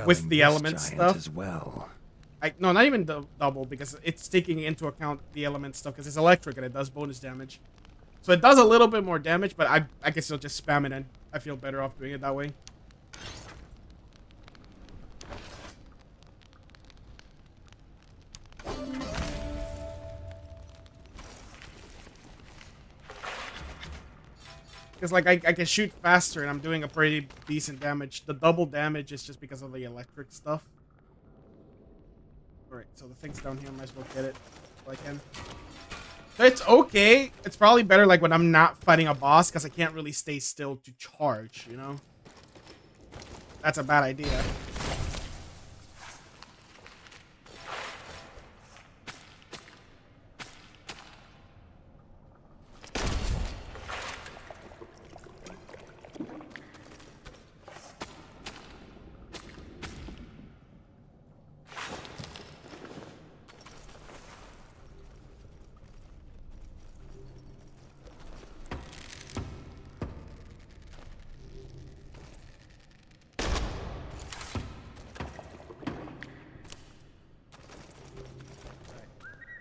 Speaker 1: with the element stuff
Speaker 2: as well.
Speaker 1: No, not even double, because it's taking into account the element stuff because it's electric and it does bonus damage. So it does a little bit more damage, but I can still just spam it and I feel better off doing it that way. Because, like, I can shoot faster and I'm doing a pretty decent damage. The double damage is just because of the electric stuff. Alright, so the thing's down here. I might as well get it if I can. So it's okay. It's probably better, like, when I'm not fighting a boss because I can't really stay still to charge, you know? That's a bad idea.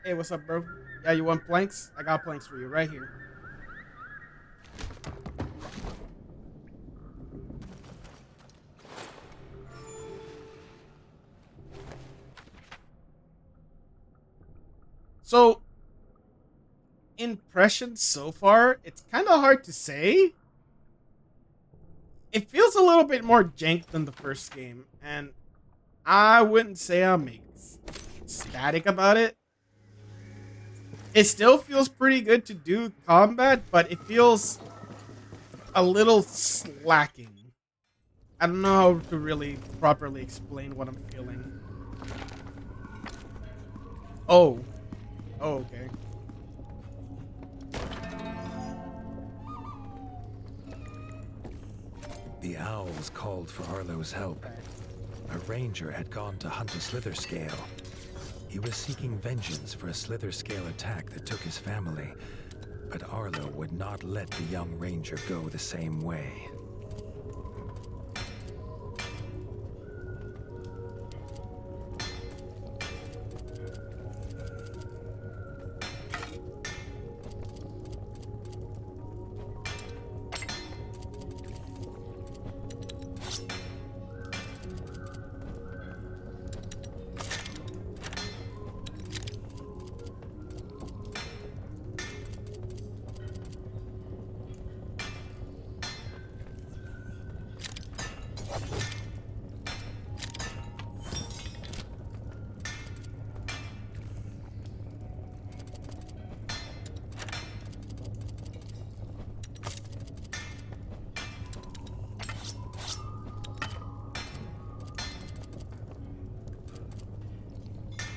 Speaker 1: Hey, what's up, bro? Yeah, you want planks? I got planks for you right here. So, impressions so far, it's kind of hard to say. it feels a little bit more jank than the first game, and I wouldn't say I'm ecstatic about it. It still feels pretty good to do combat, but it feels a little slacking. I don't know how to really properly explain what I'm feeling. Oh. Oh, okay.
Speaker 2: The owls called for Arlo's help. A ranger had gone to hunt a slither scale. He was seeking vengeance for a slither scale attack that took his family, but Arlo would not let the young ranger go the same way.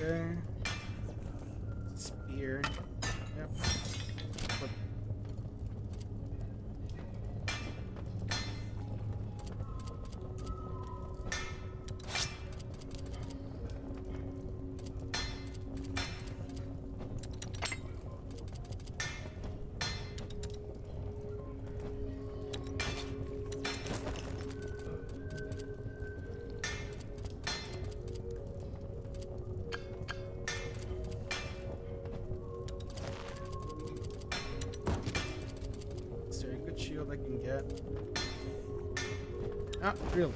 Speaker 1: Okay. Spear. Yep. But is there a good shield I can get? Not really.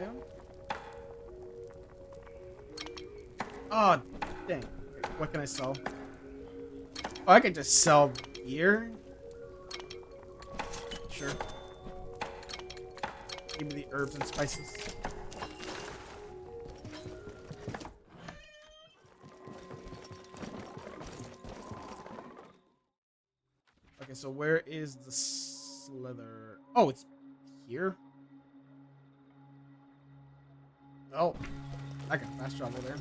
Speaker 1: Yeah. Oh, dang. What can I sell? Oh, I can just sell gear? Sure. Give me the herbs and spices. Okay, so where is the slither? Oh, it's here? Oh, I can fast travel there.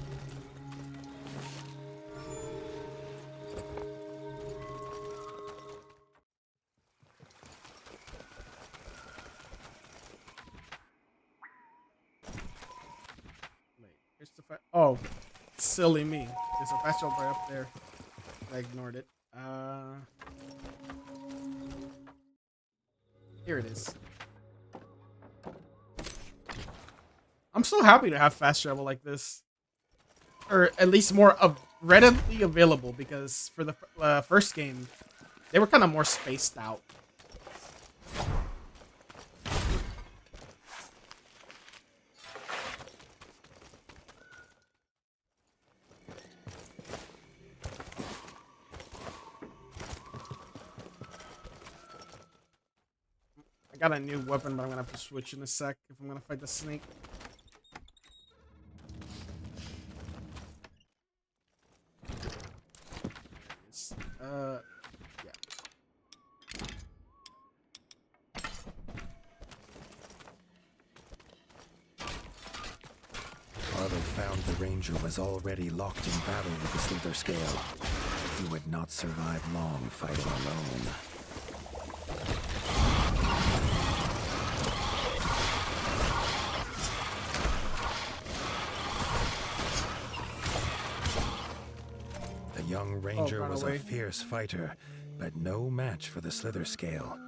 Speaker 1: Wait, here's the oh, silly me. There's a fast travel right up there. I ignored it. Here it is. I'm so happy to have fast travel like this. Or at least more readily available, because for the first game, they were kind of more spaced out. I got a new weapon, but I'm gonna have to switch in a sec if I'm gonna fight the snake. Yeah.
Speaker 2: Arlo found the ranger was already locked in battle with the slither scale. He would not survive long fighting alone. The young ranger
Speaker 1: run
Speaker 2: was
Speaker 1: away.
Speaker 2: a fierce fighter, but no match for the Slither Scale.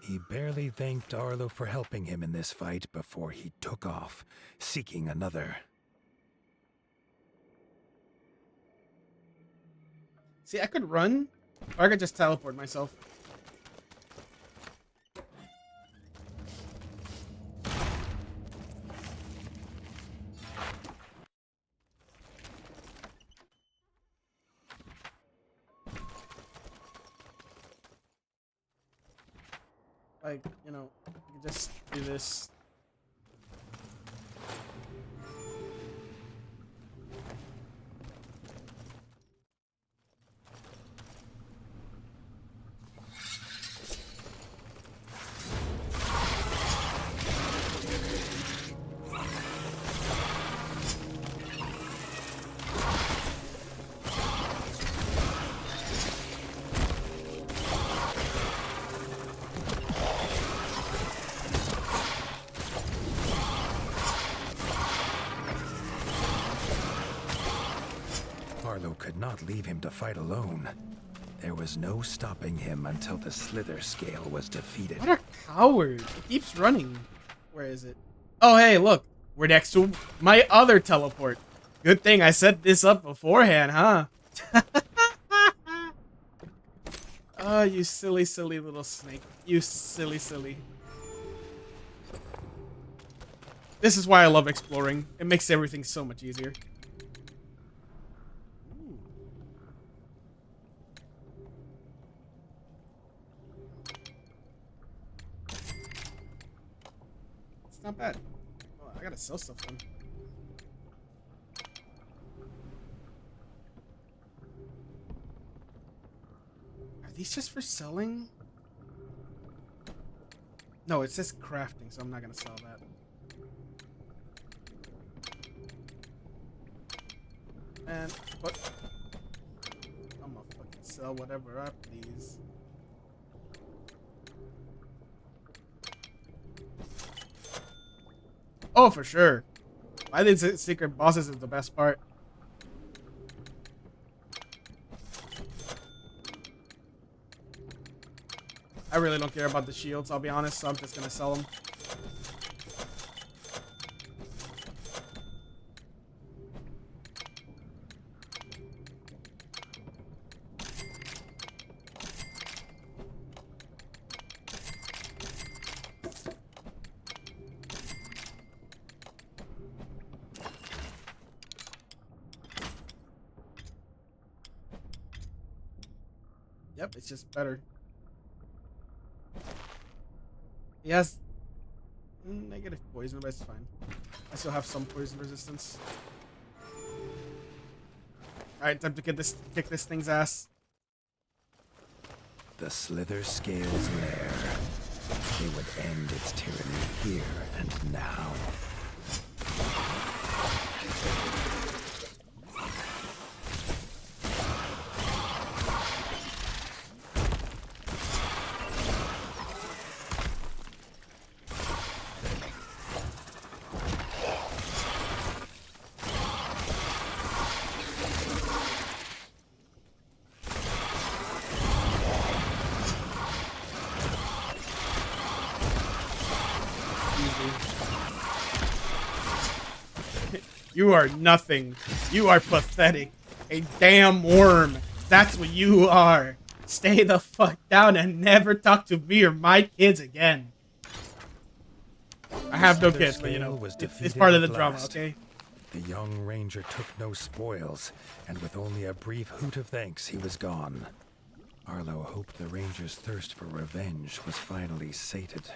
Speaker 2: He barely thanked Arlo for helping him in this fight before he took off, seeking another.
Speaker 1: See, I could run, or I could just teleport myself. Like, you know, I could just do this.
Speaker 2: Arlo could not leave him to fight alone. There was no stopping him until the Slither Scale was defeated.
Speaker 1: What a coward. It keeps running. Where is it? Oh, hey, look. We're next to my other teleport. Good thing I set this up beforehand, huh? Oh, you silly, silly little snake. You silly, silly. This is why I love exploring. It makes everything so much easier. Ooh. It's not bad. Oh, I gotta sell stuff then. Are these just for selling? No, it says crafting, so I'm not gonna sell that. And what? I'm gonna fucking sell whatever I please. Oh, for sure. I think secret bosses is the best part. I really don't care about the shields, I'll be honest, so I'm just gonna sell them. Yep, it's just better. He has negative poison, but it's fine. I still have some poison resistance. Alright, time to kick this thing's ass.
Speaker 2: The Slither Scale's lair. They would end its tyranny here and now.
Speaker 1: You are nothing. You are pathetic. A damn worm. That's what you are. Stay the fuck down and never talk to me or my kids again. I have no kids, but you know, it's part of the drama, okay?
Speaker 2: The young ranger took no spoils, and with only a brief hoot of thanks, he was gone. Arlo hoped the ranger's thirst for revenge was finally sated.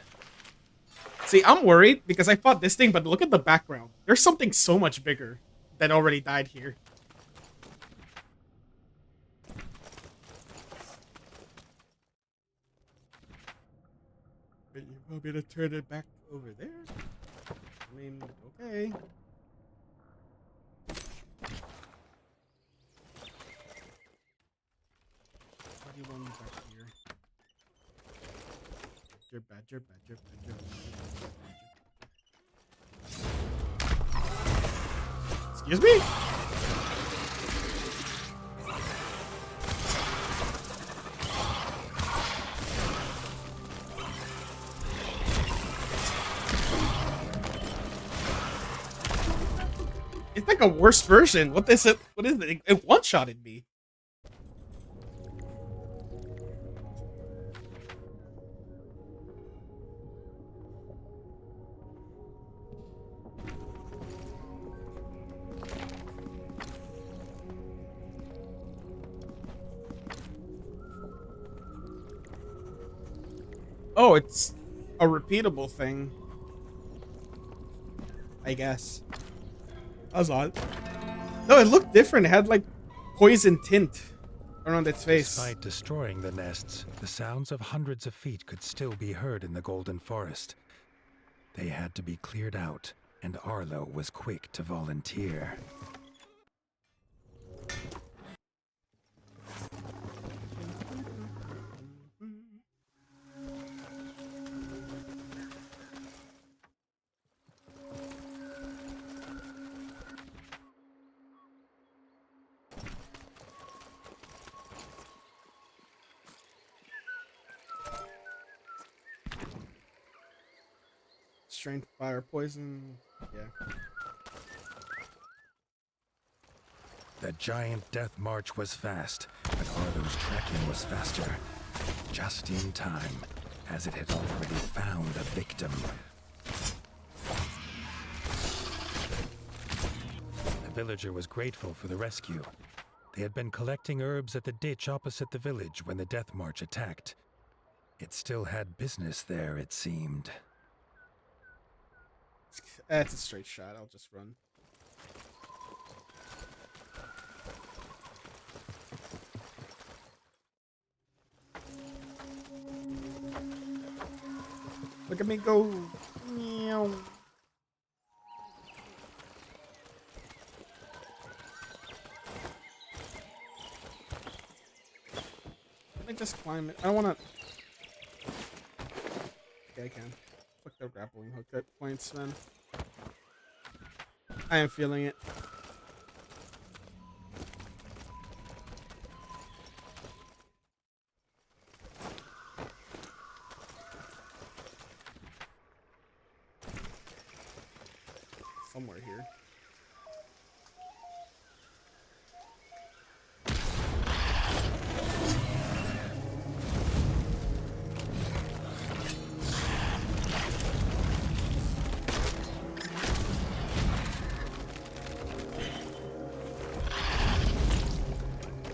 Speaker 1: See, I'm worried because I fought this thing, but look at the background. There's something so much bigger that already died here. But you want me to turn it back over there? I mean, okay. Why do you want me back here? You're bad, you're bad, you're bad, you're bad, you're bad. Excuse me? It's like a worse version. What is it? What is it? It one-shotted me. Oh, it's a repeatable thing. I guess. That was odd. No, it looked different. It had like poison tint around its face.
Speaker 2: Despite destroying the nests, the sounds of hundreds of feet could still be heard in the Golden Forest. They had to be cleared out, and Arlo was quick to volunteer.
Speaker 1: Strength, fire, poison. Yeah.
Speaker 2: The giant death march was fast, but Arlo's tracking was faster. Just in time, as it had already found a victim. The villager was grateful for the rescue. They had been collecting herbs at the ditch opposite the village when the death march attacked. It still had business there, it seemed.
Speaker 1: That's a straight shot. I'll just run. Look at me go. Meow. Can I just climb it? I don't want to. Okay, I can. Fuck the grappling hook at points, man. I am feeling it. Somewhere here.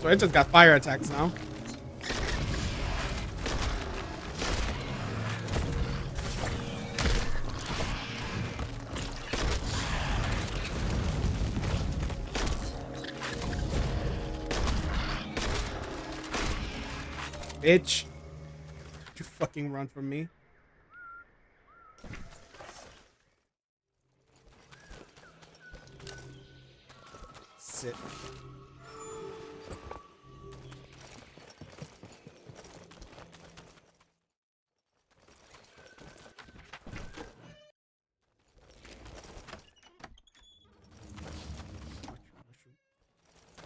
Speaker 1: So I just got fire attacks now. Bitch. You fucking run from me. Sit.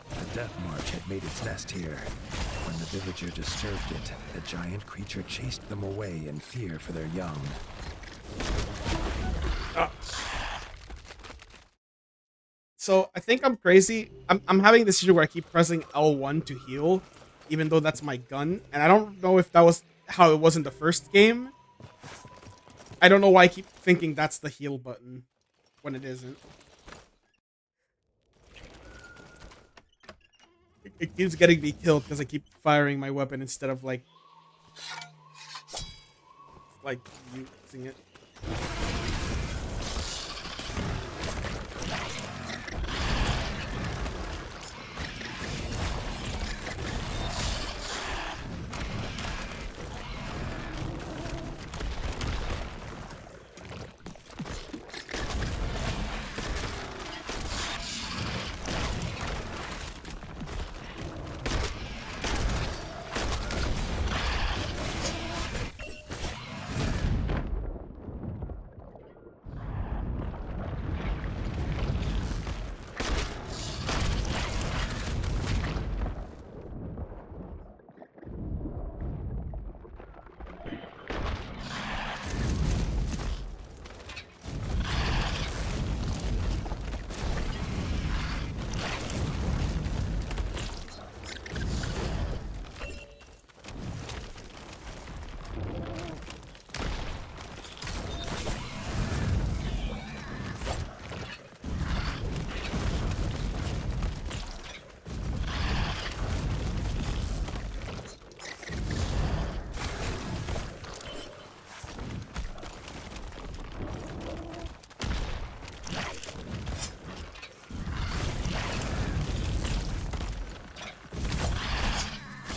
Speaker 2: The death march had made its nest here. When the villager disturbed it, the giant creature chased them away in fear for their young.
Speaker 1: So I think I'm crazy. I'm having this issue where I keep pressing L1 to heal, even though that's my gun. And I don't know if that was how it was in the first game. I don't know why I keep thinking that's the heal button when it isn't. It keeps getting me killed because I keep firing my weapon instead of like using it.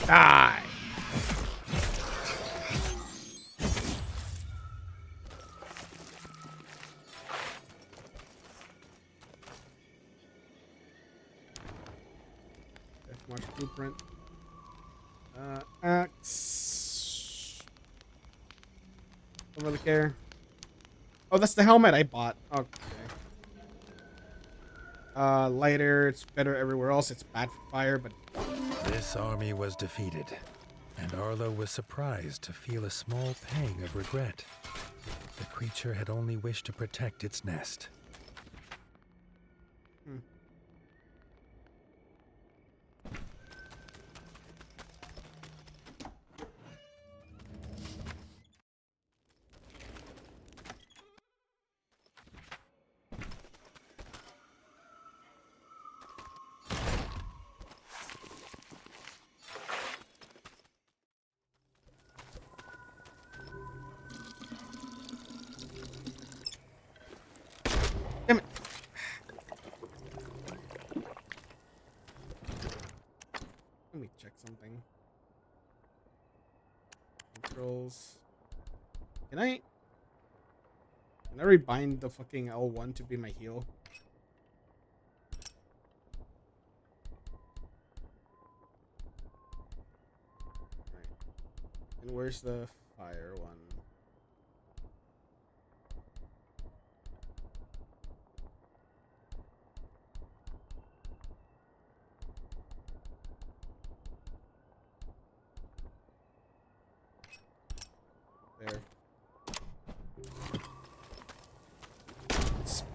Speaker 1: Die. Death March blueprint. Axe. Don't really care. Oh, that's the helmet I bought. Okay. Lighter. It's better everywhere else. It's bad for fire, but
Speaker 2: This army was defeated, and Arlo was surprised to feel a small pang of regret. The creature had only wished to protect its nest.
Speaker 1: damn it. Let me check something. Controls. Can I rebind the fucking L1 to be my heal? Right. And where's the fire one? There.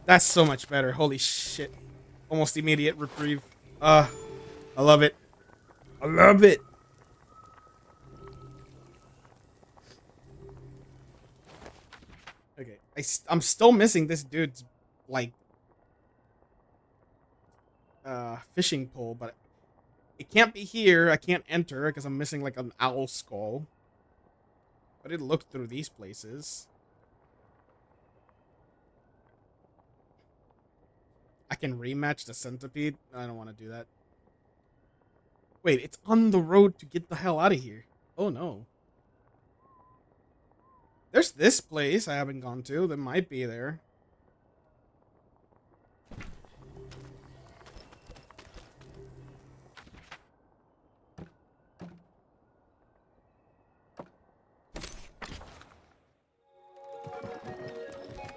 Speaker 1: That's so much better. Holy shit. Almost immediate reprieve. I love it. I love it. Okay. I'm still missing this dude's, like, fishing pole, but it can't be here. I can't enter because I'm missing, like, an owl skull. But it looked through these places. I can rematch the centipede. I don't want to do that. Wait, it's on the road to get the hell out of here. Oh no. There's this place I haven't gone to that might be there.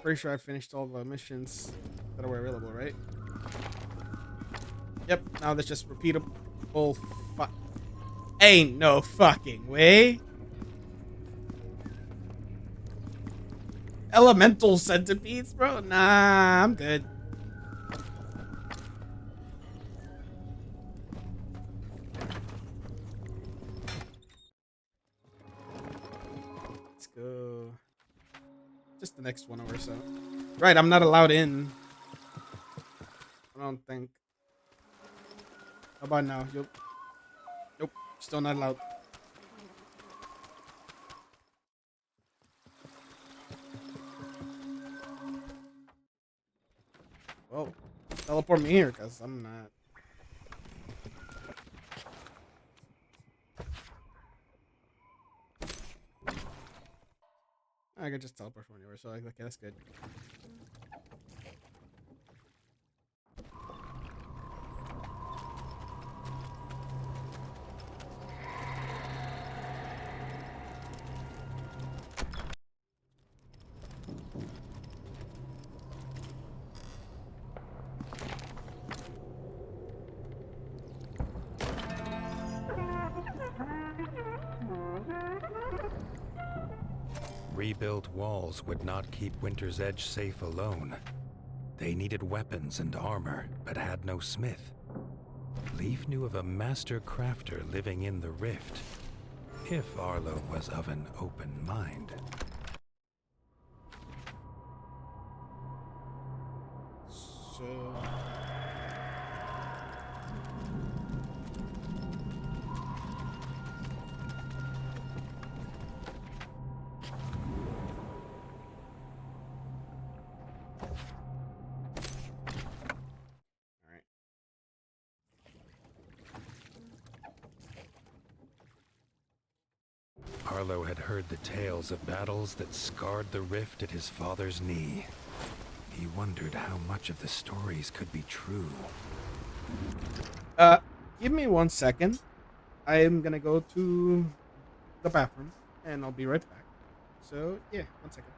Speaker 1: Pretty sure I finished all the missions that were available, right? Yep, now that's just repeatable. Ain't no fucking way. Elemental centipedes, bro? Nah, I'm good. Let's go. Just the next 1 hour or so. Right, I'm not allowed in. I don't think. How about now? Nope, still not allowed. Well, teleport me here, because I'm not. I could just teleport from anywhere, so like, okay, that's good.
Speaker 2: Rebuilt walls would not keep Winter's Edge safe alone. They needed weapons and armor, but had no smith. Leif knew of a master crafter living in the rift, if Arlo was of an open mind.
Speaker 1: So.
Speaker 2: Arlo had heard the tales of battles that scarred the rift at his father's knee. He wondered how much of the stories could be true.
Speaker 1: Give me 1 second. I am gonna go to the bathroom, and I'll be right back. So, yeah, 1 second.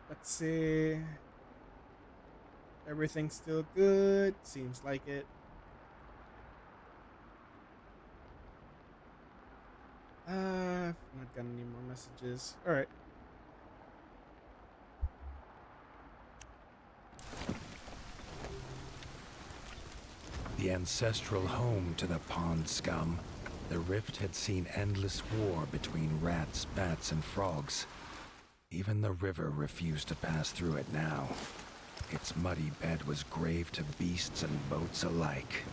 Speaker 1: Let's see. Everything's still good. Seems like it. I've not got any more messages. All right.
Speaker 2: The ancestral home to the pond scum, the rift had seen endless war between rats, bats, and frogs. Even the river refused to pass through it now. Its muddy bed was grave to beasts and boats alike.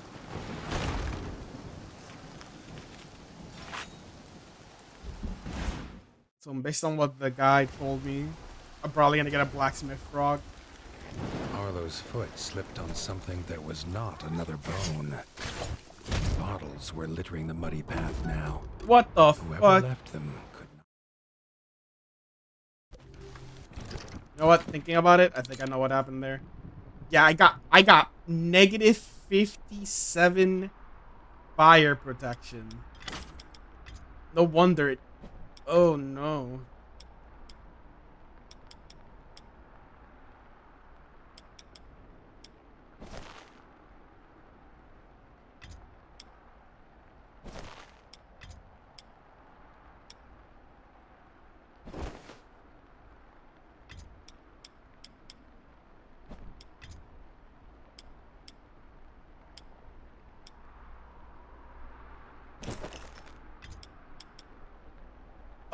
Speaker 1: So based on what the guy told me, I'm probably gonna get a blacksmith frog.
Speaker 2: Arlo's foot slipped on something that was not another bone. Bottles were littering the muddy path now.
Speaker 1: What the
Speaker 2: Whoever
Speaker 1: fuck?
Speaker 2: left them could not.
Speaker 1: You know what? Thinking about it, I think I know what happened there. Yeah, I got negative 57 fire protection. No wonder it. Oh no.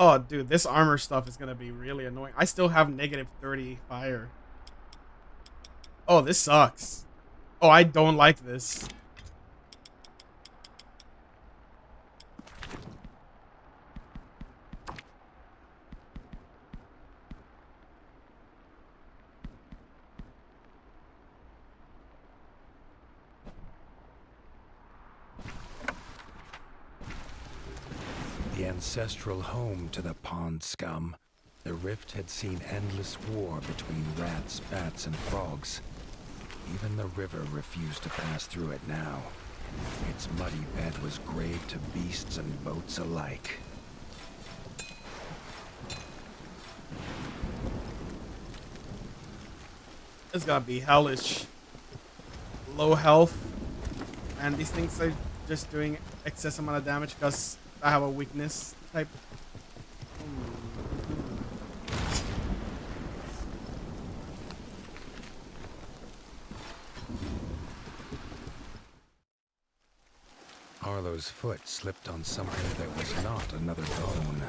Speaker 1: Oh, dude, this armor stuff is gonna be really annoying. I still have negative 30 fire. Oh, this sucks. Oh, I don't like this.
Speaker 2: The ancestral home to the pond scum, the rift had seen endless war between rats, bats, and frogs. Even the river refused to pass through it now. Its muddy bed was grave to beasts and boats alike.
Speaker 1: It's gotta be hellish. Low health. And these things are just doing excess amount of damage because I have a weakness type.
Speaker 2: Arlo's foot slipped on something that was not another bone.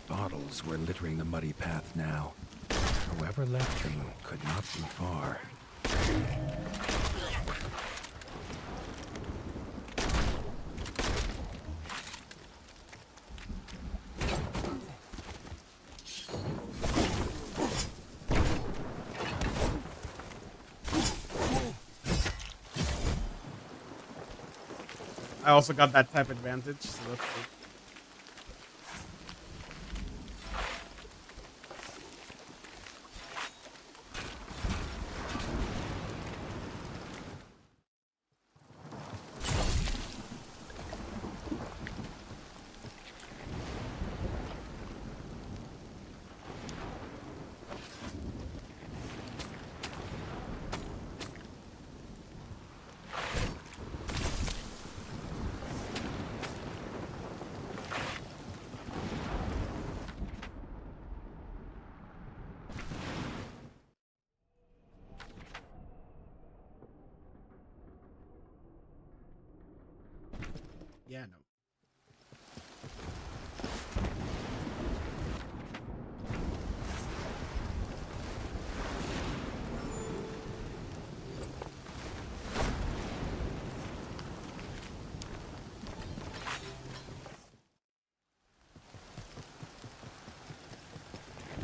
Speaker 2: Bottles were littering the muddy path now. Whoever left them could not be far.
Speaker 1: I also got that type advantage, so that's good. Yeah, no.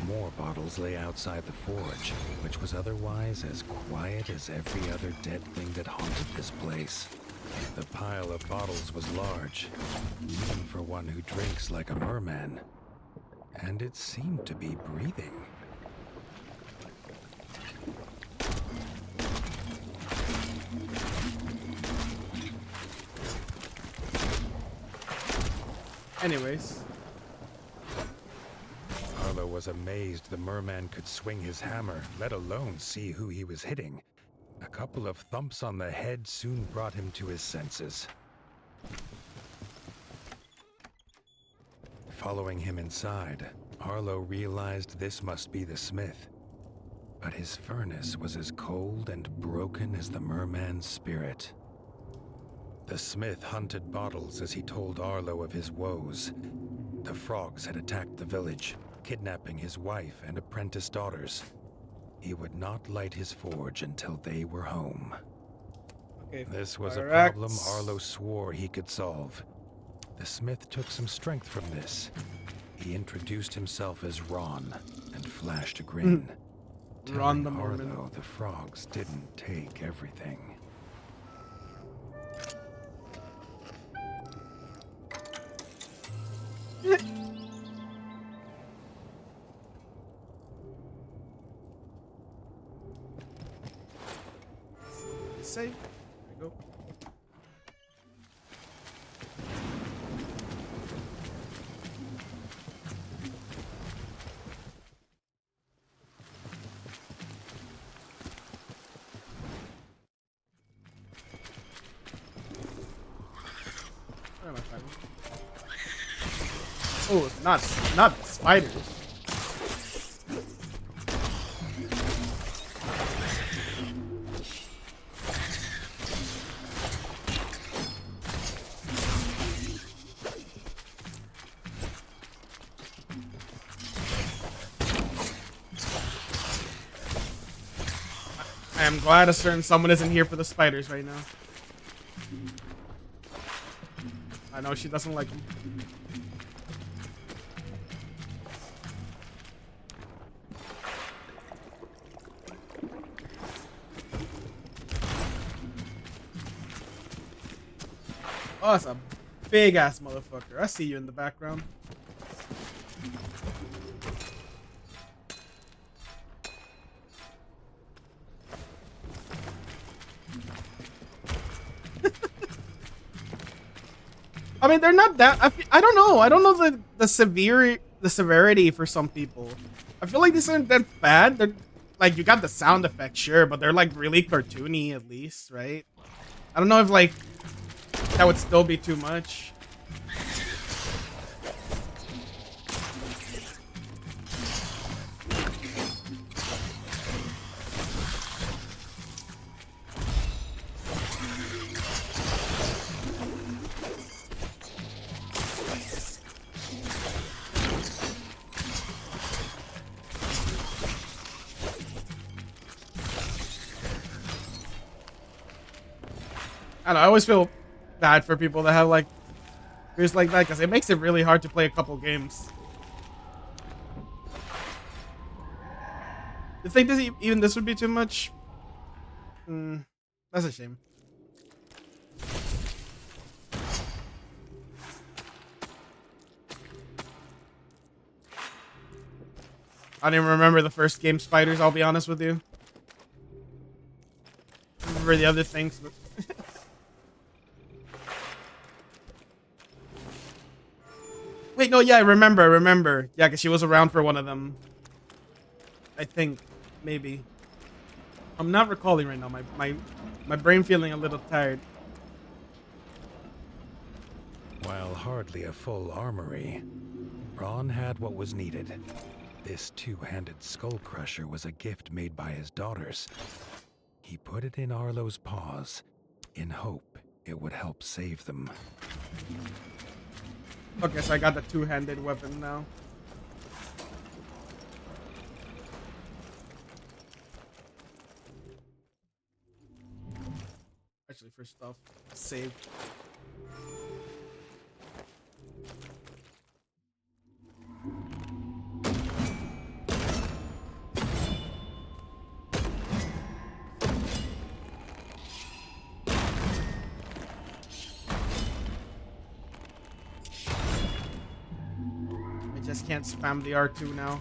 Speaker 2: More bottles lay outside the forge, which was otherwise as quiet as every other dead thing that haunted this place. The pile of bottles was large, even for one who drinks like a merman. And it seemed to be breathing.
Speaker 1: Anyways.
Speaker 2: Arlo was amazed the merman could swing his hammer, let alone see who he was hitting. A couple of thumps on the head soon brought him to his senses. Following him inside, Arlo realized this must be the smith. But his furnace was as cold and broken as the merman's spirit. The smith hunted bottles as he told Arlo of his woes. The frogs had attacked the village, kidnapping his wife and apprentice daughters. He would not light his forge until they were home.
Speaker 1: Okay.
Speaker 2: This was a
Speaker 1: Correct.
Speaker 2: problem Arlo swore he could solve. The smith took some strength from this. He introduced himself as Ron and flashed a grin.
Speaker 1: Ron
Speaker 2: telling
Speaker 1: the Mormon.
Speaker 2: Arlo the frogs didn't take everything.
Speaker 1: Save. There we go. Where am I finding? Oh, not spiders. I am glad a certain someone isn't here for the spiders right now. I know she doesn't like them. Oh, that's a big ass motherfucker. I see you in the background. I mean, they're not that. I don't know. I don't know the severity for some people. I feel like these aren't that bad. They're like, you got the sound effects, sure, but they're like really cartoony at least, right? I don't know if like that would still be too much. I don't know, I always feel bad for people that have like fears like that because it makes it really hard to play a couple games. You think even this would be too much? That's a shame. I don't even remember the first game Spiders, I'll be honest with you. I remember the other things, but wait, no, yeah, I remember. Yeah, because she was around for one of them. I think, maybe. I'm not recalling right now. My brain feeling a little tired.
Speaker 2: While hardly a full armory, Ron had what was needed. This two-handed skull crusher was a gift made by his daughters. He put it in Arlo's paws, in hope it would help save them.
Speaker 1: Okay, so I got the two-handed weapon now. Actually, first off, save. I just can't spam the R2 now.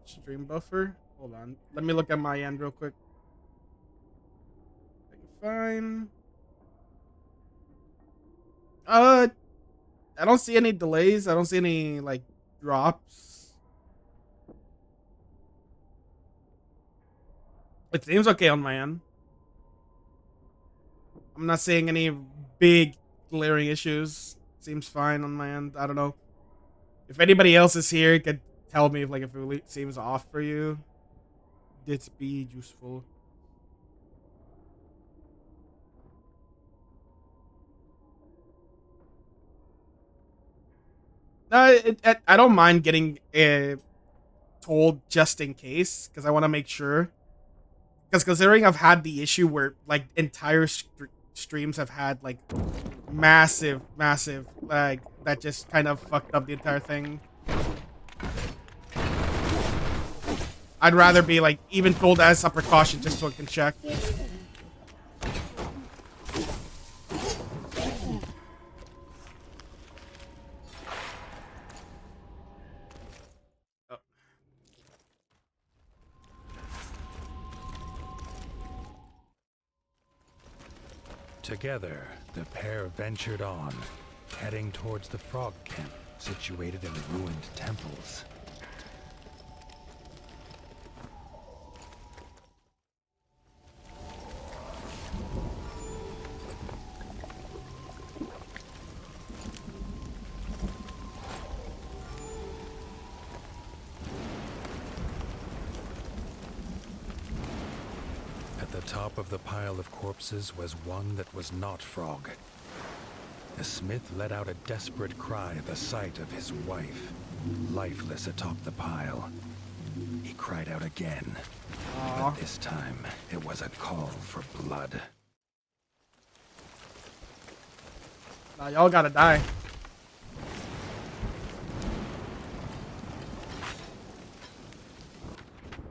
Speaker 1: Stream buffer. Hold on. Let me look at my end real quick. Fine. I don't see any delays. I don't see any like drops. It seems okay on my end. I'm not seeing any big glaring issues. Seems fine on my end. I don't know. If anybody else is here, you could tell me if like if it really seems off for you. It's be useful. No, I don't mind getting told just in case because I want to make sure. Because considering I've had the issue where like entire streams have had like massive like that just kind of fucked up the entire thing. I'd rather be like even told as a precaution just so I can check.
Speaker 2: Together, the pair ventured on, heading towards the frog camp situated in the ruined temples. At the top of the pile of corpses was one that was not Frog. The smith let out a desperate cry at the sight of his wife, lifeless atop the pile. He cried out again,
Speaker 1: Aw.
Speaker 2: but this time it was a call for blood.
Speaker 1: Nah, y'all gotta die.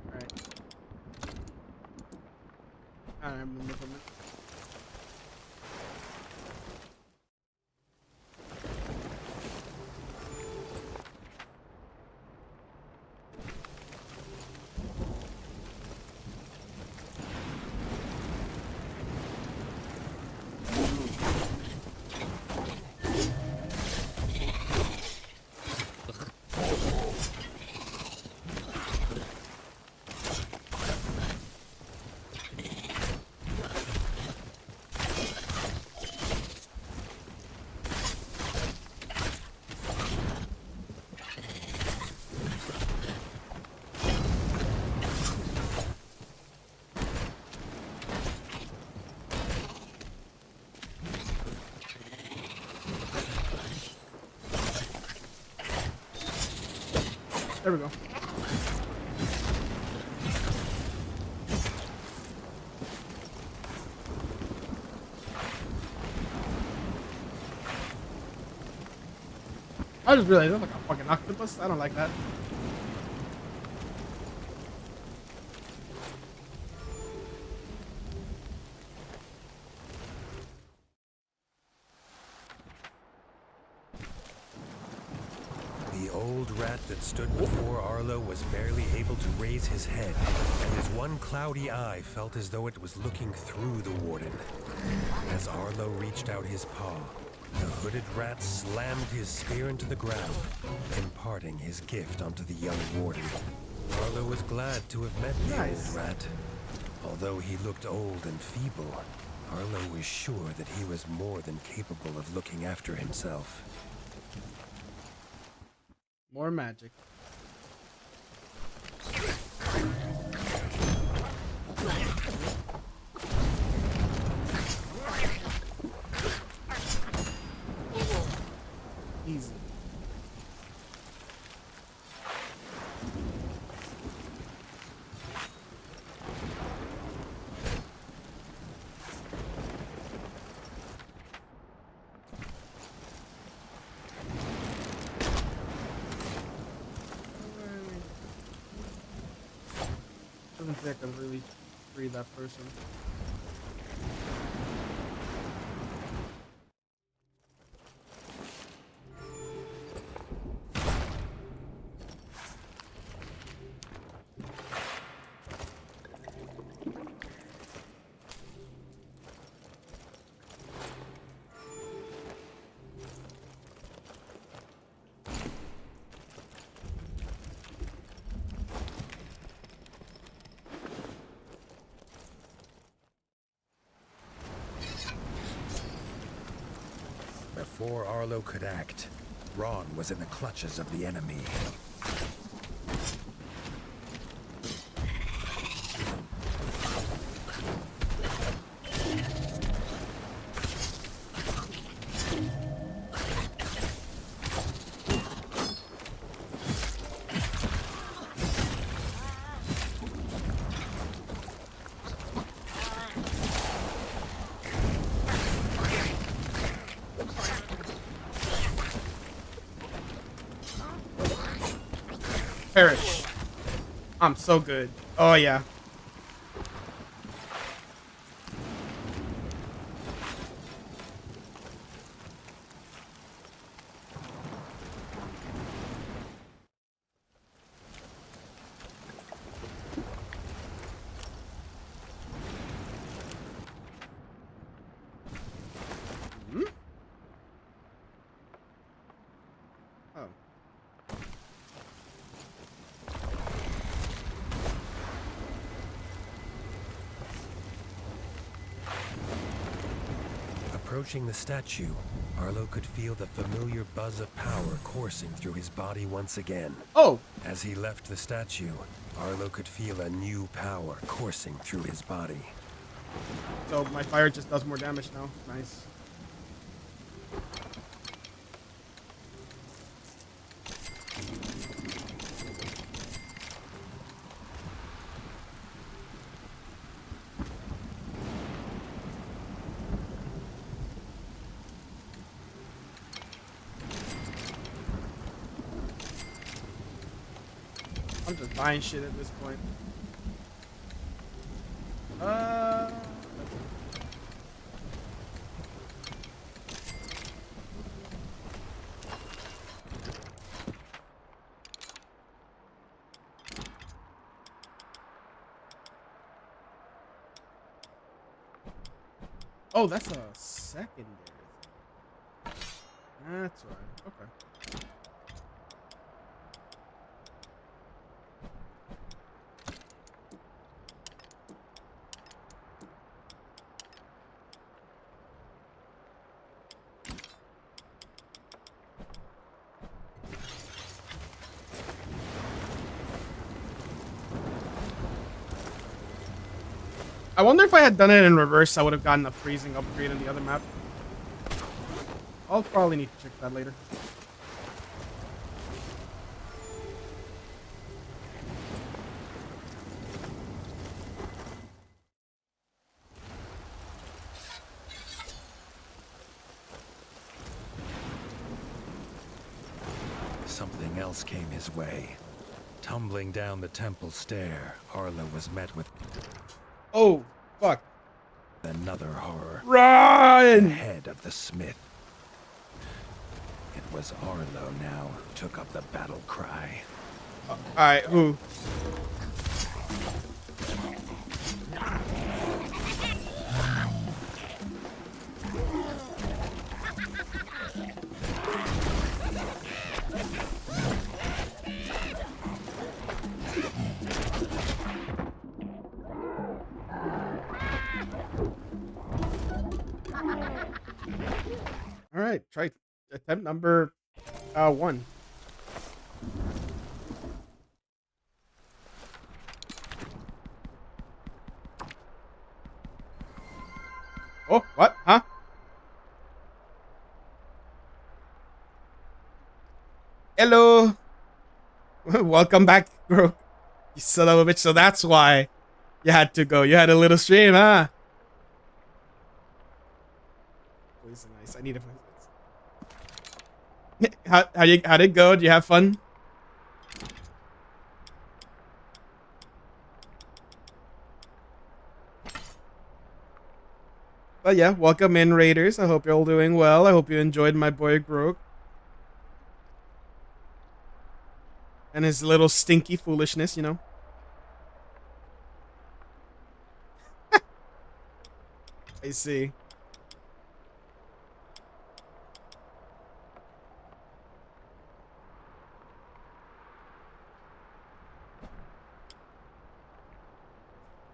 Speaker 1: Alright. I'm in the movement. There we go. I just realized that's like a fucking octopus. I don't like that.
Speaker 2: The old rat that stood before Arlo was barely able to raise his head, and his one cloudy eye felt as though it was looking through the warden. As Arlo reached out his paw, the hooded rat slammed his spear into the ground, imparting his gift onto the young warden. Arlo was glad to have met the
Speaker 1: Nice.
Speaker 2: old rat. Although he looked old and feeble, Arlo was sure that he was more than capable of looking after himself.
Speaker 1: More magic. Easy. Doesn't think I can really free that person.
Speaker 2: Before Arlo could act, Ron was in the clutches of the enemy.
Speaker 1: Perish. I'm so good. Oh yeah. Hmm? Oh.
Speaker 2: Approaching the statue, Arlo could feel the familiar buzz of power coursing through his body once again.
Speaker 1: Oh.
Speaker 2: As he left the statue, Arlo could feel a new power coursing through his body.
Speaker 1: So my fire just does more damage now. Nice. I'm just buying shit at this point. Uh. Oh, that's a secondary thing. That's right. Okay. I wonder if I had done it in reverse, I would have gotten a freezing upgrade in the other map. I'll probably need to check that later.
Speaker 2: Something else came his way. Tumbling down the temple stair, Arlo was met with
Speaker 1: Oh, fuck.
Speaker 2: another horror. The
Speaker 1: Run!
Speaker 2: head of the smith. It was Arlo now who took up the battle cry.
Speaker 1: Alright, who? Alright, try attempt number 1. Oh, what? Huh? Hello. Welcome back, bro. You son of a bitch. So that's why you had to go. You had a little stream, huh? Poison ice. I need a poison ice. How'd it go? Did you have fun? But yeah, welcome in, Raiders. I hope you're all doing well. I hope you enjoyed my boy Grok and his little stinky foolishness, you know. I see.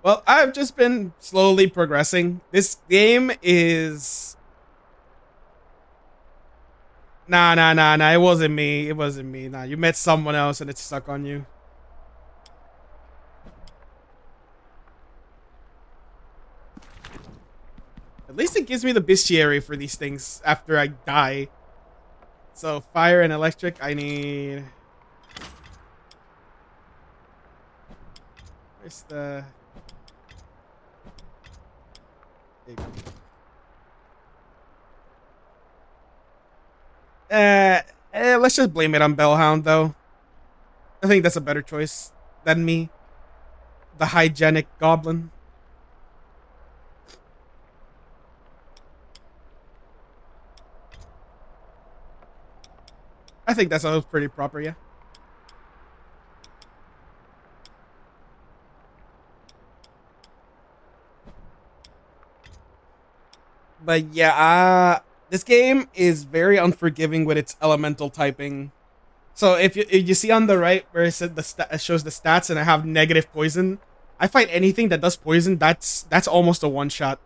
Speaker 1: Well, I've just been slowly progressing. This game is... Nah. It wasn't me. It wasn't me. Nah, you met someone else and it's stuck on you. At least it gives me the bestiary for these things after I die. So, fire and electric, I need... Where's the... Let's just blame it on Bellhound, though. I think that's a better choice than me. The hygienic goblin. I think that sounds pretty proper, yeah. But yeah, this game is very unforgiving with its elemental typing. So if you see on the right where it said it shows the stats and I have negative poison, I fight anything that does poison. That's almost a one shot.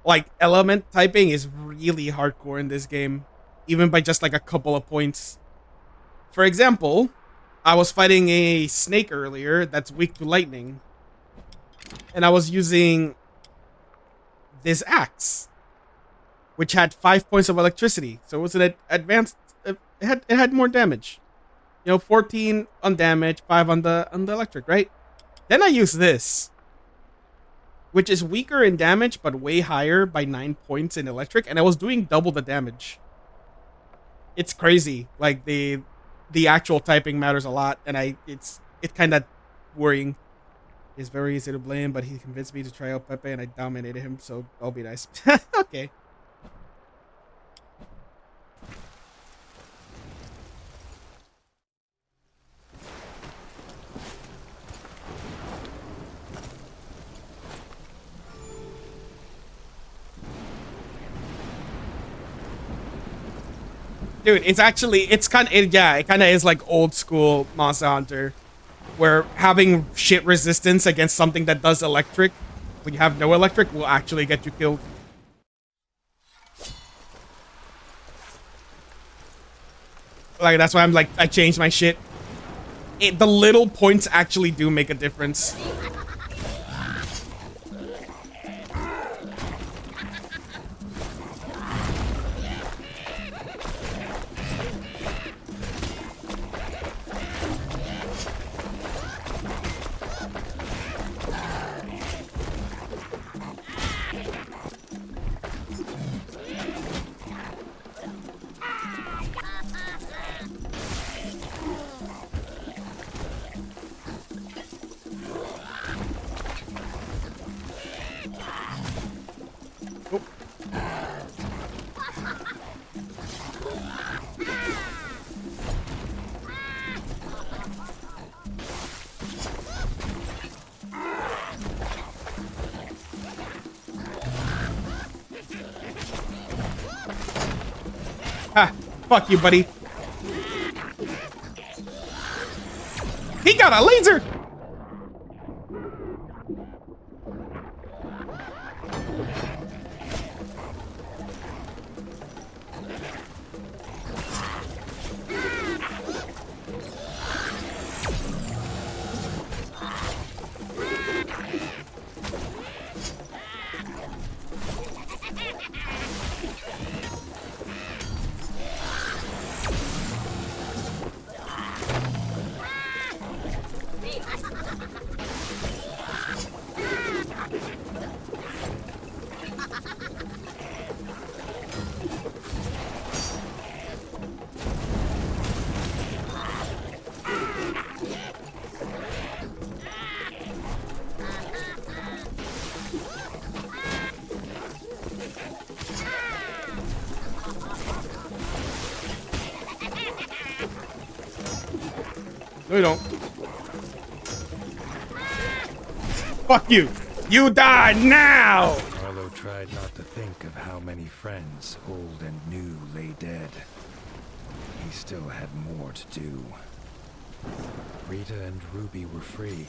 Speaker 1: Like element typing is really hardcore in this game, even by just like a couple of points. For example, I was fighting a snake earlier that's weak to lightning, and I was using this axe, which had 5 points of electricity. So it was an advanced. It had more damage. You know, 14 on damage, 5 on the electric, right? Then I use this, which is weaker in damage but way higher by 9 points in electric, and I was doing double the damage. It's crazy. Like the actual typing matters a lot, and it's it kind of worrying. He's very easy to blame, but he convinced me to try out Pepe, and I dominated him. So I'll be nice. Okay. Dude, it's kind of, it kind of is like old school Monster Hunter, where having shit resistance against something that does electric, when you have no electric, will actually get you killed. Like, that's why I'm like, I changed my shit. The little points actually do make a difference. Ha! Fuck you, buddy. He got a laser! No, you don't. Fuck you. You die now!
Speaker 2: Arlo tried not to think of how many friends, old and new, lay dead. He still had more to do. Rita and Ruby were free.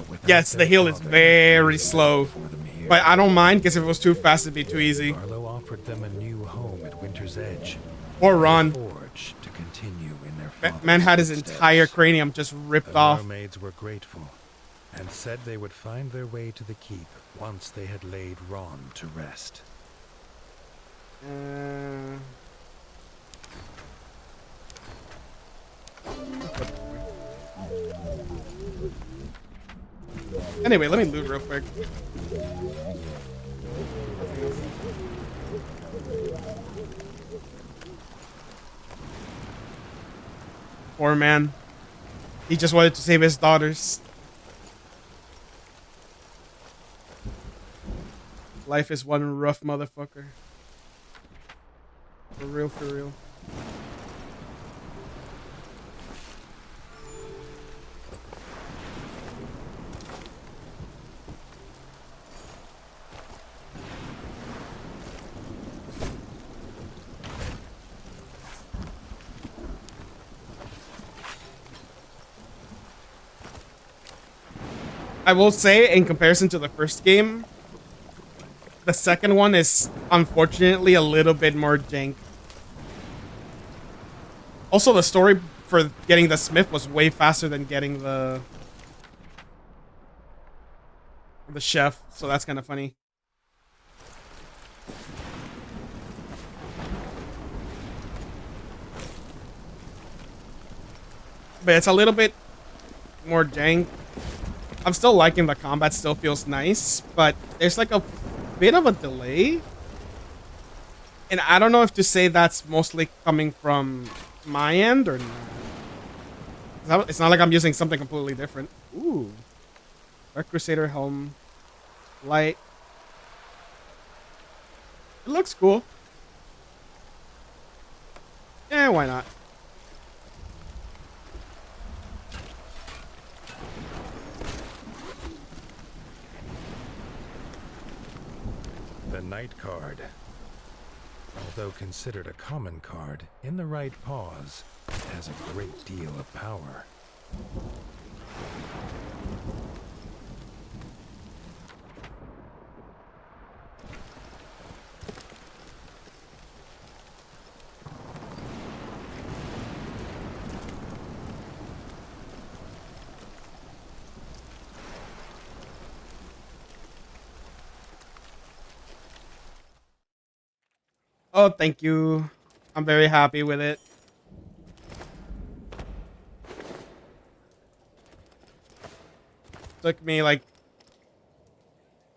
Speaker 2: But
Speaker 1: yes, the hill is very slow. But I don't mind, because if it was too fast, it'd be too easy.
Speaker 2: Arlo offered them a new home at Winter's Edge.
Speaker 1: Or run.
Speaker 2: Forge to continue in their
Speaker 1: Man had his entire cranium just ripped off.
Speaker 2: The mermaids were grateful, and said they would find their way to the keep once they had laid Ron to rest.
Speaker 1: Anyway, let me loot real quick. Poor man. He just wanted to save his daughters. Life is one rough motherfucker. For real, for real. I will say, in comparison to the first game, the second one is unfortunately a little bit more jank. Also, the story for getting the Smith was way faster than getting the chef, so that's kind of funny. But it's a little bit more jank. I'm still liking the combat, still feels nice, but there's like a bit of a delay. And I don't know if to say that's mostly coming from my end or not. It's not like I'm using something completely different. Ooh. Dark Crusader helm. Light. It looks cool. Yeah, why not?
Speaker 2: The Knight card. Although considered a common card, in the right paws, it has a great deal of power.
Speaker 1: Oh, thank you. I'm very happy with it. Took me like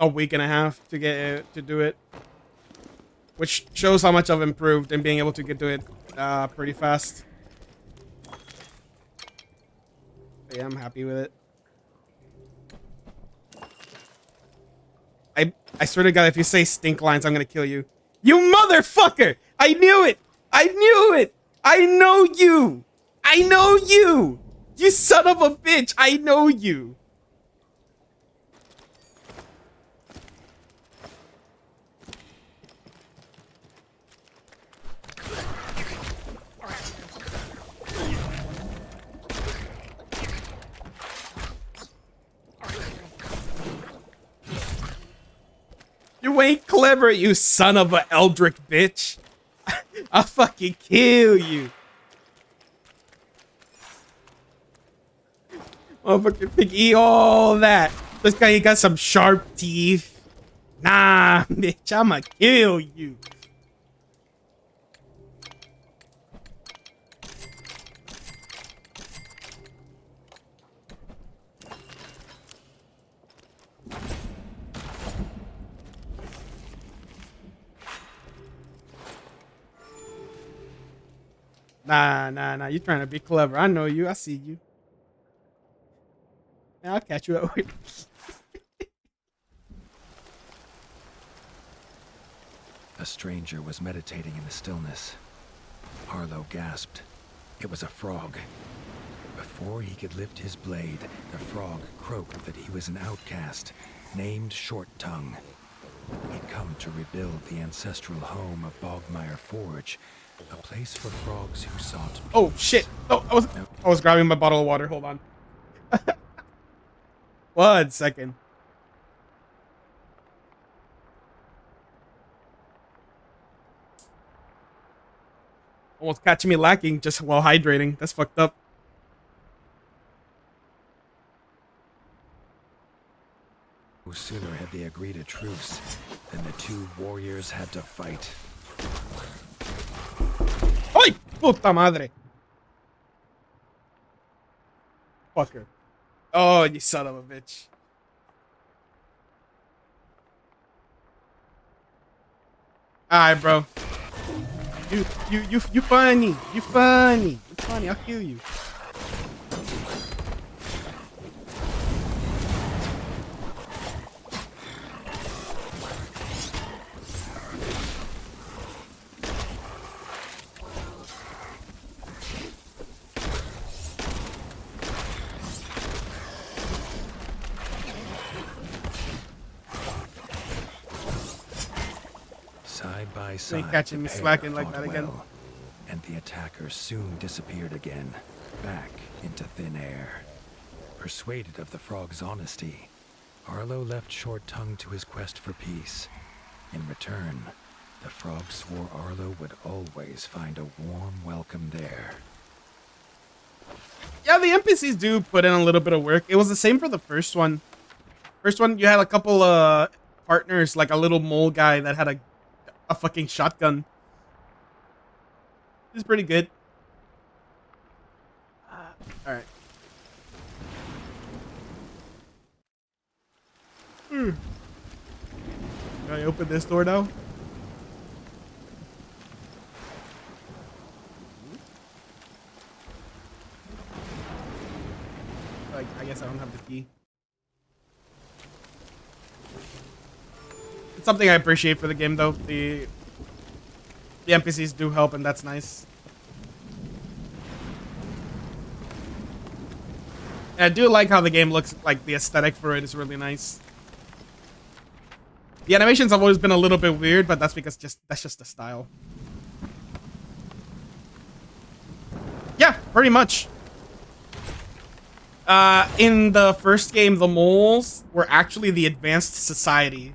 Speaker 1: a week and a half to get it, to do it, which shows how much I've improved in being able to get to it pretty fast. But yeah, I'm happy with it. I swear to God, if you say stink lines, I'm gonna kill you. You motherfucker! I knew it! I knew it! I know you! I know you! You son of a bitch! I know you! You ain't clever, you son of a Eldritch bitch. I'll fucking kill you. Motherfucker, pick eat all that. This guy, he got some sharp teeth. Nah, bitch, I'ma kill you. Nah. You trying to be clever. I know you. I see you. Man, I'll catch you up with.
Speaker 2: A stranger was meditating in the stillness. Arlo gasped. It was a frog. Before he could lift his blade, the frog croaked that he was an outcast, named Short Tongue. He'd come to rebuild the ancestral home of Bogmire Forge, a place for frogs who sought peace.
Speaker 1: Oh shit! Oh, I was grabbing my bottle of water. Hold on. 1 second. Almost catching me lacking just while hydrating. That's fucked up.
Speaker 2: No sooner had they agreed a truce than the two warriors had to fight.
Speaker 1: Ay, puta madre. Fucker. Oh, you son of a bitch. Alright, bro. You funny. You funny. You funny. I'll kill you.
Speaker 2: Side by
Speaker 1: Ain't
Speaker 2: side,
Speaker 1: catching me
Speaker 2: the pair
Speaker 1: slacking like
Speaker 2: fought
Speaker 1: that again.
Speaker 2: well, and the attacker soon disappeared again, back into thin air. Persuaded of the frog's honesty, Arlo left Short Tongue to his quest for peace. In return, the frog swore Arlo would always find a warm welcome there.
Speaker 1: Yeah, the NPCs do put in a little bit of work. It was the same for the first one. First one, you had a couple partners, like a little mole guy that had a fucking shotgun. It's pretty good. All right. Can I open this door now? key. It's something I appreciate for the game, though. The NPCs do help, and that's nice. And I do like how the game looks. Like the aesthetic for it is really nice. The animations have always been a little bit weird, but that's because that's just the style. Yeah, pretty much. In the first game, the moles were actually the advanced society,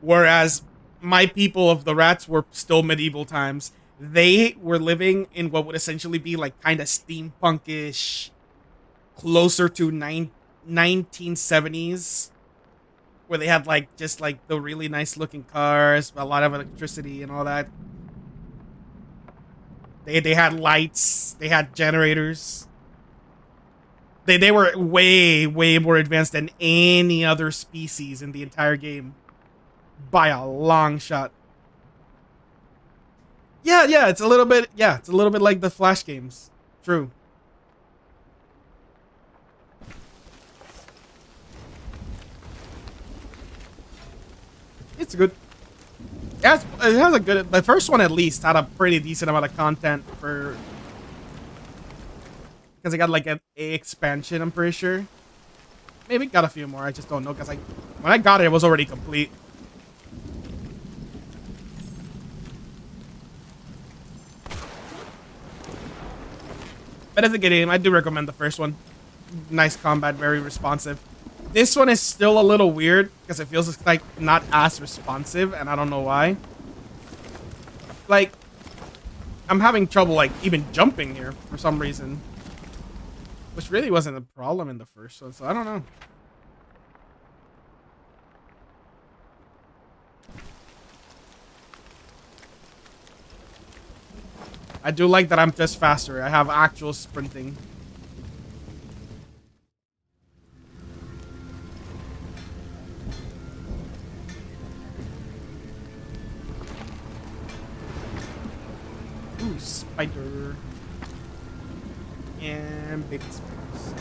Speaker 1: whereas my people of the rats were still medieval times. They were living in what would essentially be like kind of steampunkish, closer to 1970s, where they had like just like the really nice looking cars, a lot of electricity and all that. They had lights, they had generators. They were way more advanced than any other species in the entire game, by a long shot. Yeah, it's a little bit like the Flash games. True. It's good. Yeah, it has a good. The first one at least had a pretty decent amount of content for, because it got like an A expansion. I'm pretty sure. Maybe got a few more. I just don't know because when I got it, it was already complete. But as a game, I do recommend the first one. Nice combat, very responsive. This one is still a little weird because it feels like not as responsive, and I don't know why. Like, I'm having trouble like even jumping here for some reason, which really wasn't a problem in the first one, so I don't know. I do like that I'm just faster. I have actual sprinting. Ooh, spider. And baby spiders.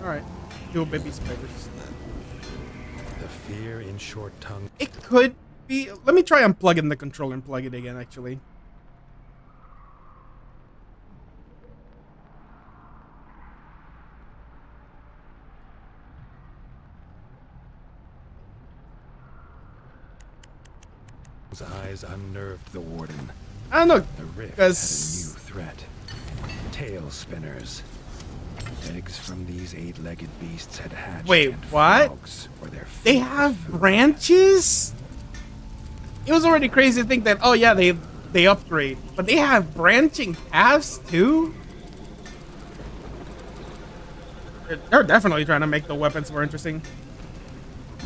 Speaker 1: Alright. Two baby spiders.
Speaker 2: The fear in short tongue.
Speaker 1: It could be. Let me try unplugging the controller and plug it again, actually.
Speaker 2: His eyes unnerved the warden.
Speaker 1: I don't know.
Speaker 2: The rift
Speaker 1: Because
Speaker 2: had a new threat. Tail spinners. Eggs from these 8-legged beasts had hatched.
Speaker 1: Wait,
Speaker 2: and
Speaker 1: what?
Speaker 2: frogs were their
Speaker 1: they
Speaker 2: favorite
Speaker 1: have
Speaker 2: food.
Speaker 1: branches? It was already crazy to think that, oh yeah, they upgrade. But they have branching paths too? They're definitely trying to make the weapons more interesting.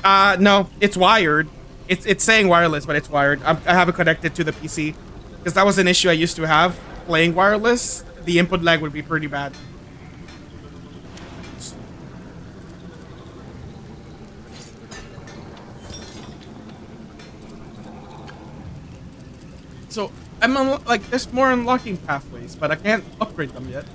Speaker 1: No, it's wired. It's saying wireless, but it's wired. I have it connected to the PC. Because that was an issue I used to have. Playing wireless, the input lag would be pretty bad. So, I'm like, there's more unlocking pathways, but I can't upgrade them yet.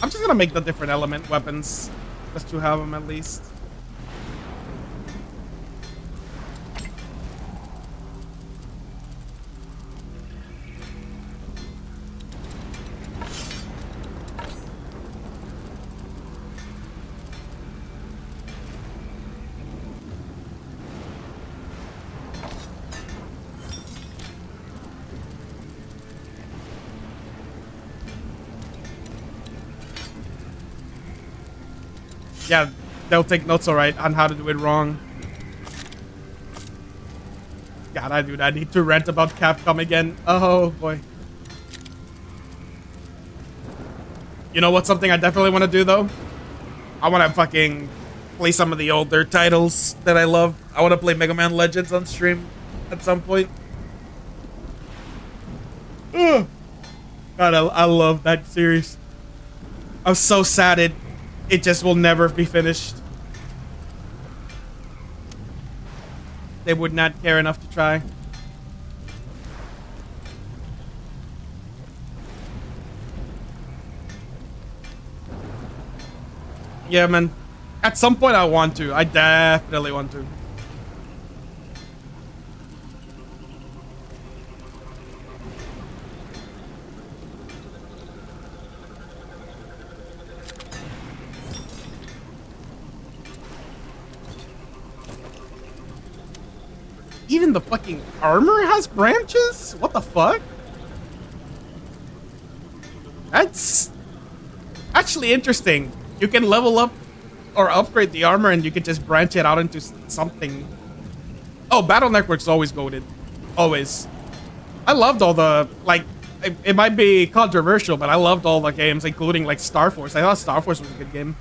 Speaker 1: I'm just gonna make the different element weapons, just to have them at least. Yeah, they'll take notes, alright, on how to do it wrong. God, I need to rant about Capcom again. Oh, boy. You know what's something I definitely want to do, though? I want to fucking play some of the older titles that I love. I want to play Mega Man Legends on stream at some point. Ugh. God, I love that series. I'm so sad it just will never be finished. They would not care enough to try. Yeah, man. At some point I want to. I definitely want to. Even the fucking armor has branches? What the fuck? That's actually interesting. You can level up or upgrade the armor and you can just branch it out into something. Oh, Battle Network's always goated. Always. I loved all the, like, it might be controversial, but I loved all the games, including, like, Star Force. I thought Star Force was a good game.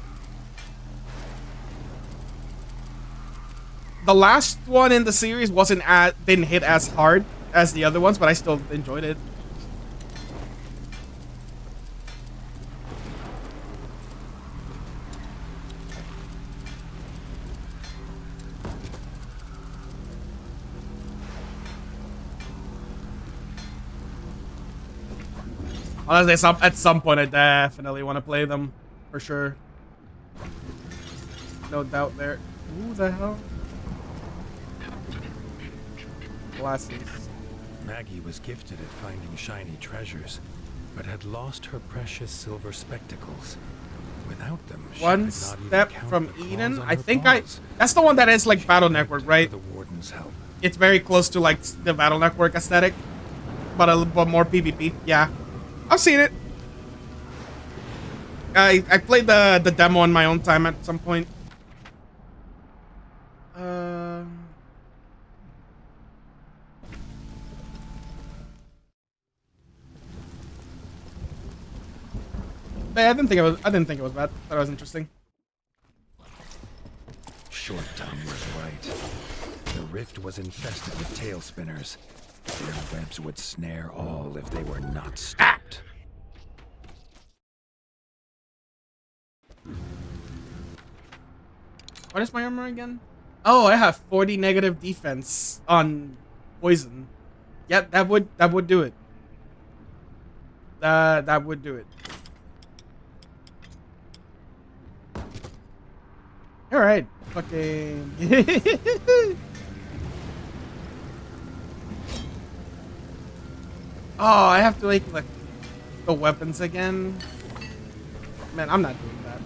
Speaker 1: The last one in the series didn't hit as hard as the other ones, but I still enjoyed it. Honestly, at some point, I definitely want to play them, for sure. No doubt there. Who the hell? Glasses.
Speaker 2: Maggie was gifted at finding shiny treasures, but had lost her precious silver spectacles. Without them, she
Speaker 1: One
Speaker 2: could not even
Speaker 1: step
Speaker 2: count
Speaker 1: from
Speaker 2: the claws
Speaker 1: Eden.
Speaker 2: on
Speaker 1: I
Speaker 2: her
Speaker 1: think
Speaker 2: paws.
Speaker 1: that's the one that is like Battle Network, right?
Speaker 2: The Warden's help.
Speaker 1: It's very close to like the Battle Network aesthetic, but more PvP. Yeah, I've seen it. I played the demo on my own time at some point. I didn't think it was bad. Thought it was interesting.
Speaker 2: Short Tongue was right. The rift was infested with tail spinners. Their webs would snare all if they were not stopped.
Speaker 1: What is my armor again? Oh, I have 40 negative defense on poison. Yeah, that would do it. That would do it. All right, fucking. Oh, I have to like the weapons again. Man, I'm not doing that.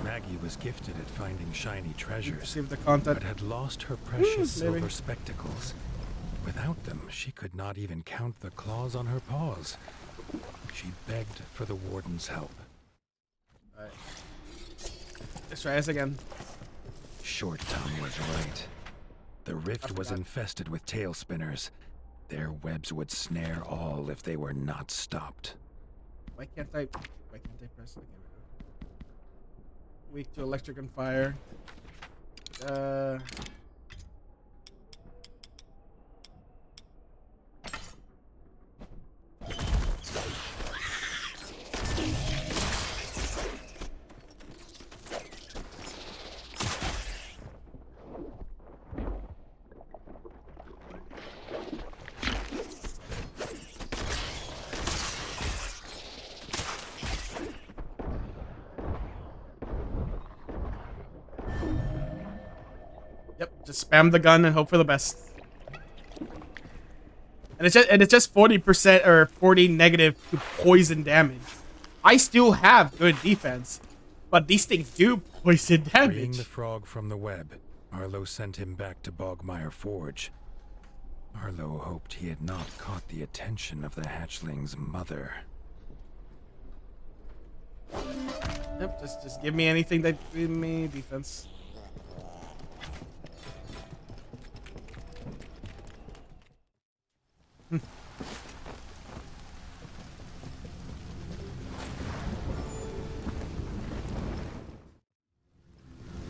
Speaker 2: Maggie was gifted at finding shiny treasures,
Speaker 1: See if the content.
Speaker 2: but had lost her precious
Speaker 1: maybe.
Speaker 2: silver spectacles. Without them, she could not even count the claws on her paws. She begged for the Warden's help.
Speaker 1: Alright. Let's try this again.
Speaker 2: Short Tongue was right. The rift was infested with tail spinners. Their webs would snare all if they were not stopped.
Speaker 1: Why can't I press it again? Weak to electric and fire. Yep, just spam the gun and hope for the best. And it's just 40% or 40 negative to poison damage. I still have good defense, but these things do poison
Speaker 2: Freeing
Speaker 1: damage.
Speaker 2: the frog from the web, Arlo sent him back to Bogmire Forge. Arlo hoped he had not caught the attention of the hatchling's mother.
Speaker 1: Yep, just give me anything that gives me defense.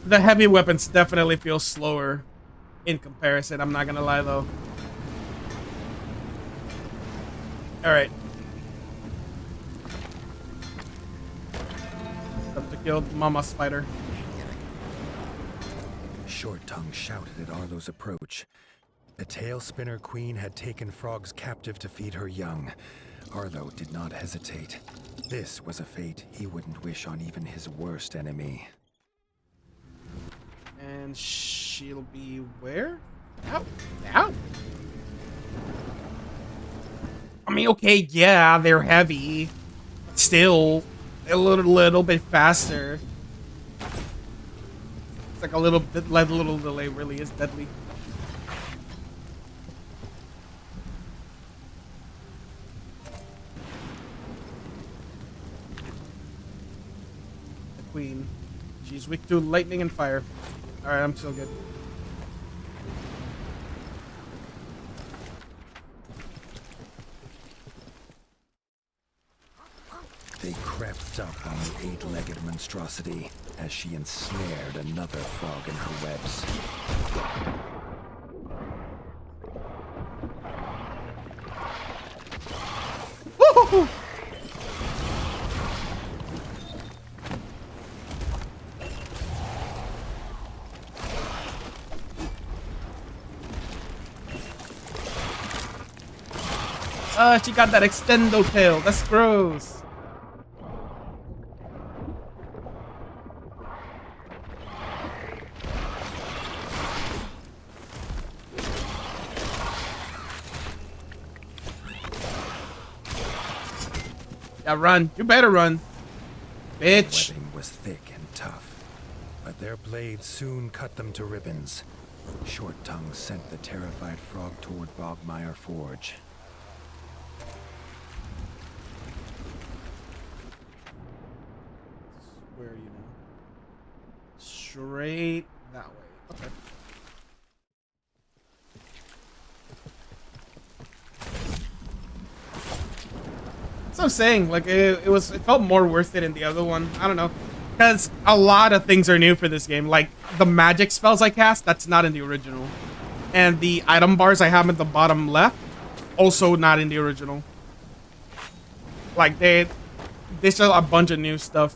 Speaker 1: The heavy weapons definitely feel slower. in comparison. I'm not gonna lie though. All right. Time to kill Mama Spider.
Speaker 2: Short Tongue shouted at Arlo's approach. The tail spinner queen had taken frogs captive to feed her young. Arlo did not hesitate. This was a fate he wouldn't wish on even his worst enemy.
Speaker 1: And she'll be where? Out. Out. I mean, okay, yeah, they're heavy. Still, a little bit faster. It's like a little delay really is deadly. The queen. She's weak to lightning and fire. Alright, I'm still good.
Speaker 2: They crept up on the eight-legged monstrosity as she ensnared another frog in her webs.
Speaker 1: Woo-hoo-hoo! She got that extendo tail. That's gross. Yeah, run. You better run. Bitch.
Speaker 2: The webbing was thick and tough, but their blades soon cut them to ribbons. Short Tongue sent the terrified frog toward Bogmire Forge.
Speaker 1: Where are you now? Straight that way. Okay. That's what I'm saying. Like it felt more worth it in the other one. I don't know, because a lot of things are new for this game. Like the magic spells I cast, that's not in the original, and the item bars I have at the bottom left, also not in the original. Like they still a bunch of new stuff.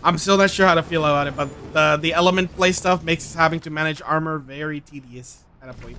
Speaker 1: I'm still not sure how to feel about it, but the element play stuff makes having to manage armor very tedious at a point.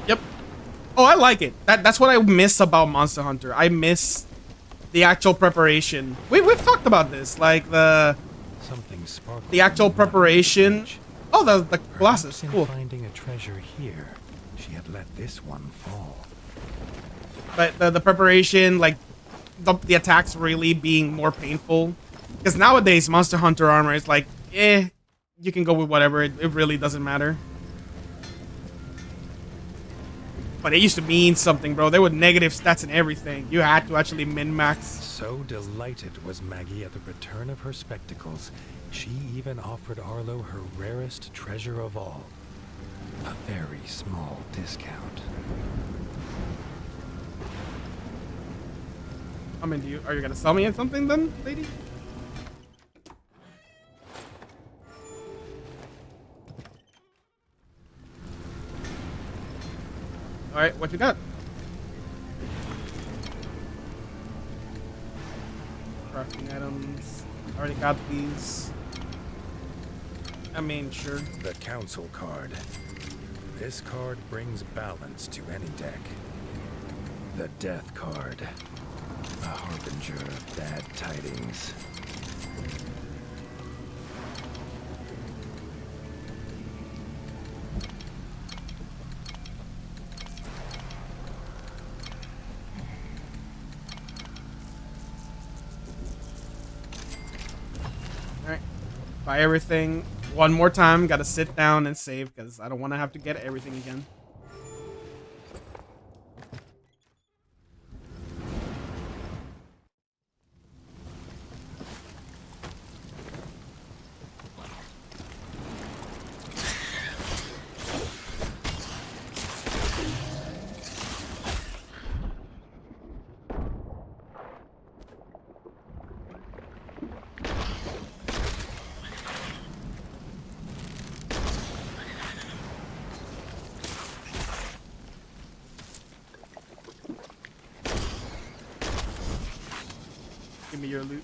Speaker 1: Yep. Oh, I like it. That's what I miss about Monster Hunter. I miss the actual preparation. We've talked about this, like the actual preparation. Oh, the glasses. Cool.
Speaker 2: Finding a treasure here, she had let this one fall.
Speaker 1: But the preparation, like the attacks really being more painful, because nowadays Monster Hunter armor is like, you can go with whatever. It really doesn't matter. But it used to mean something, bro. There were negative stats and everything. You had to actually min-max.
Speaker 2: So delighted was Maggie at the return of her spectacles, she even offered Arlo her rarest treasure of all. A very small discount.
Speaker 1: I mean, are you gonna sell me something then, lady? All right, what you got? Crafting items. Already got these. I mean, sure.
Speaker 2: The Council card. This card brings balance to any deck. The Death card. A harbinger of bad tidings.
Speaker 1: Alright. Buy everything one more time. Gotta sit down and save because I don't want to have to get everything again. Give me your loot.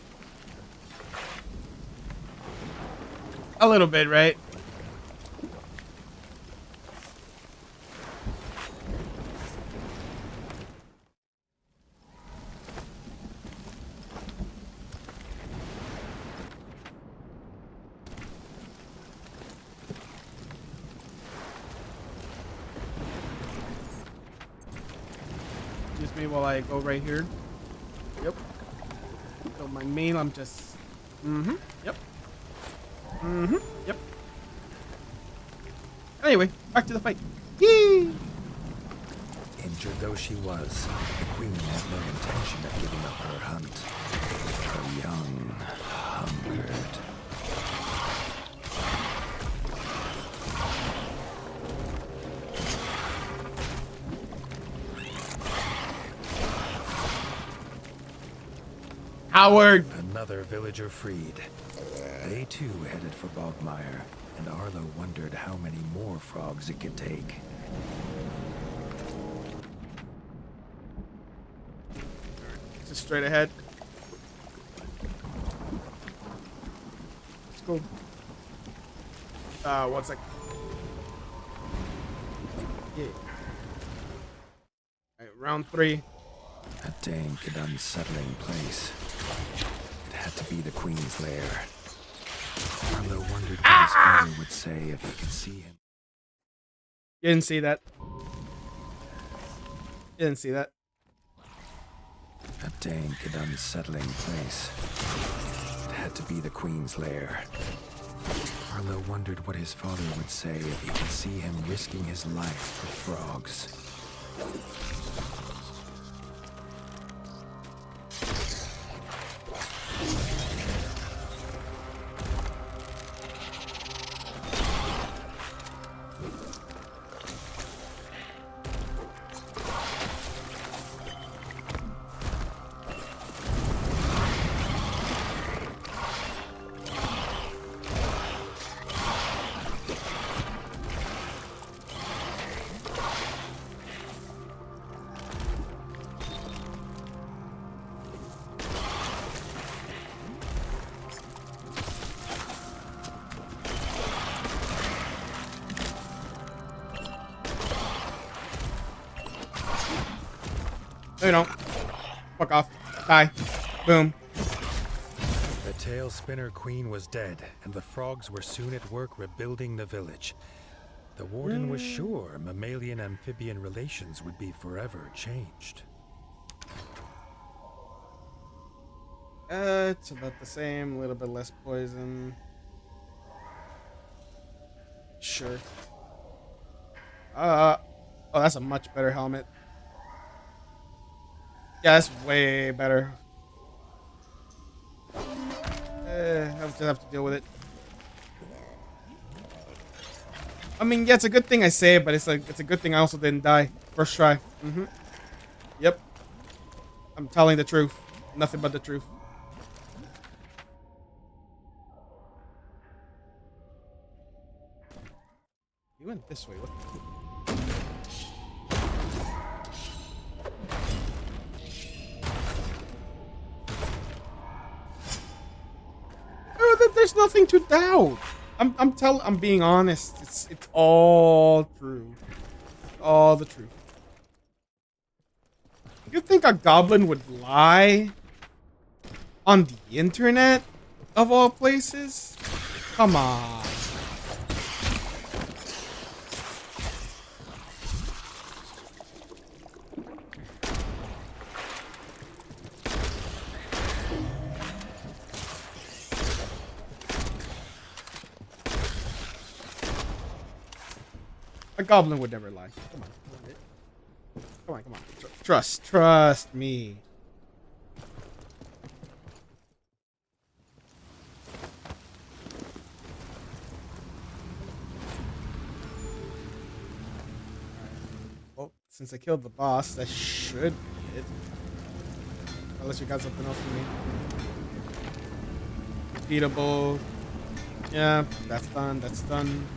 Speaker 1: A little bit, right? Excuse me while I go right here. Yep. So my main, I'm just. Yep. Yep. Anyway, back to the fight. Yee!
Speaker 2: Injured though she was, the Queen had no intention of giving up her hunt. Her young hungered.
Speaker 1: Howard!
Speaker 2: Another villager freed. They too headed for Bogmire, and Arlo wondered how many more frogs it could take.
Speaker 1: Just straight ahead. Let's go. 1 sec. Yeah. Alright, round 3.
Speaker 2: A dank and unsettling place. It had to be the Queen's lair. Arlo wondered what his father would say if he could see him.
Speaker 1: You didn't see that. You didn't see that.
Speaker 2: A dank and unsettling place. It had to be the Queen's lair. Arlo wondered what his father would say if he could see him risking his life for frogs.
Speaker 1: No, you don't. Fuck off. Die. Boom.
Speaker 2: The tail spinner queen was dead, and the frogs were soon at work rebuilding the village. The warden was sure mammalian-amphibian relations would be forever changed.
Speaker 1: It's about the same, a little bit less poison. Sure. Oh, that's a much better helmet. Yeah, that's way better. I'll just have to deal with it. I mean, yeah, it's a good thing I saved, but it's a good thing I also didn't die. First try. Yep. I'm telling the truth. Nothing but the truth. You went this way. What? There's nothing to doubt. I'm being honest. It's all true. All the truth. You think a goblin would lie on the internet of all places? Come on. A goblin would never lie. Come on. Come on, come on. Trust me. Well, since I killed the boss, that should be it. Unless you got something else for me. Repeatable. Yeah, that's done. That's done.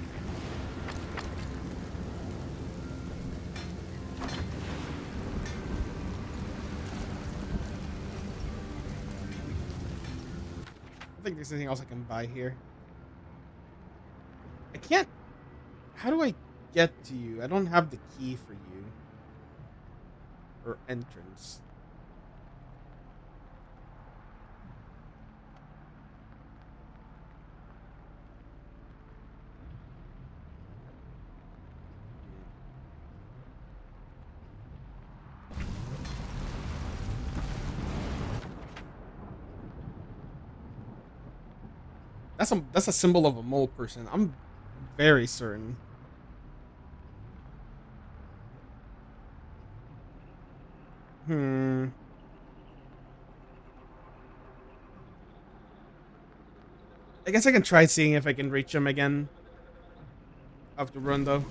Speaker 1: I think there's anything else I can buy here. I can't. How do I get to you? I don't have the key for you. Or entrance. That's a symbol of a mole person. I'm very certain. Hmm. I guess I can try seeing if I can reach him again. I have to run though.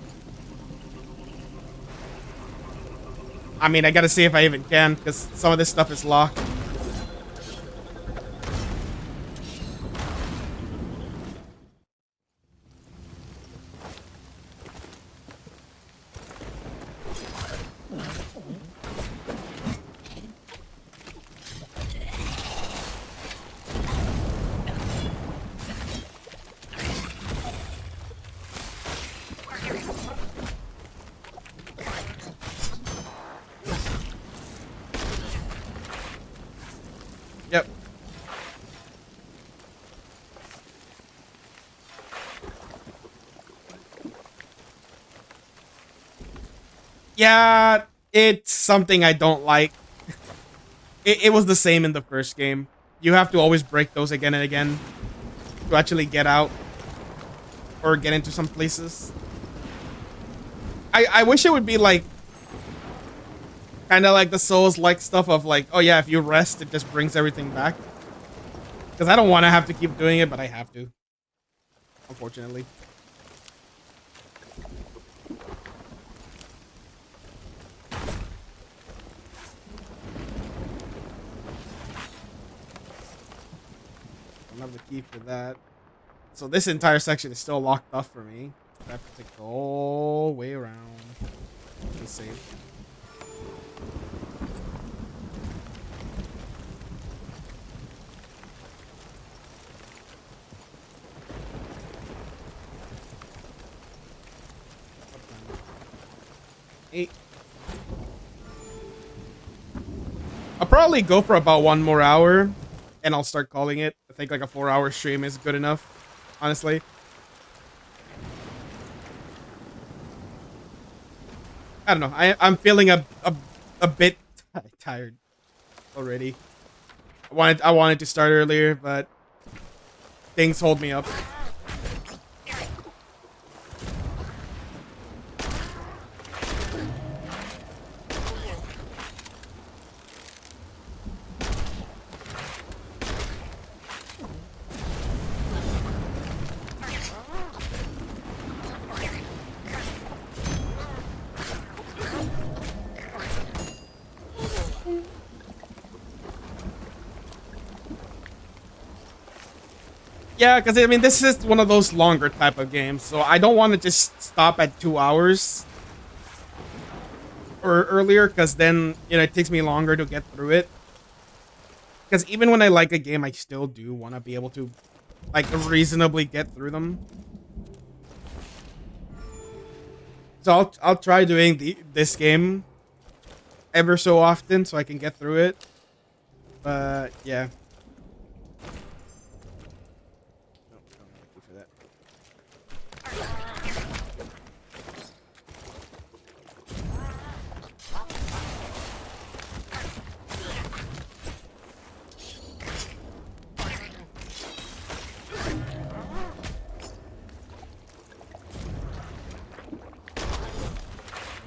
Speaker 1: I mean, I gotta see if I even can, because some of this stuff is locked. Yep. Yeah, it's something I don't like. It was the same in the first game. You have to always break those again and again to actually get out or get into some places. I wish it would be like kind of like the Souls-like stuff of like, oh yeah, if you rest, it just brings everything back. Because I don't want to have to keep doing it, but I have to. Unfortunately. I don't have the key for that. So this entire section is still locked off for me. I have to take the whole way around. Let's save. Eight. I'll probably go for about 1 more hour and I'll start calling it. I think like a 4-hour stream is good enough, honestly. I don't know. I'm feeling a bit tired already. I wanted to start earlier, but things hold me up. Yeah, because I mean, this is one of those longer type of games, so I don't want to just stop at 2 hours or earlier, because then, you know, it takes me longer to get through it. Because even when I like a game, I still do want to be able to like reasonably get through them. So I'll try doing this game ever so often so I can get through it. But yeah. No, thank you for that.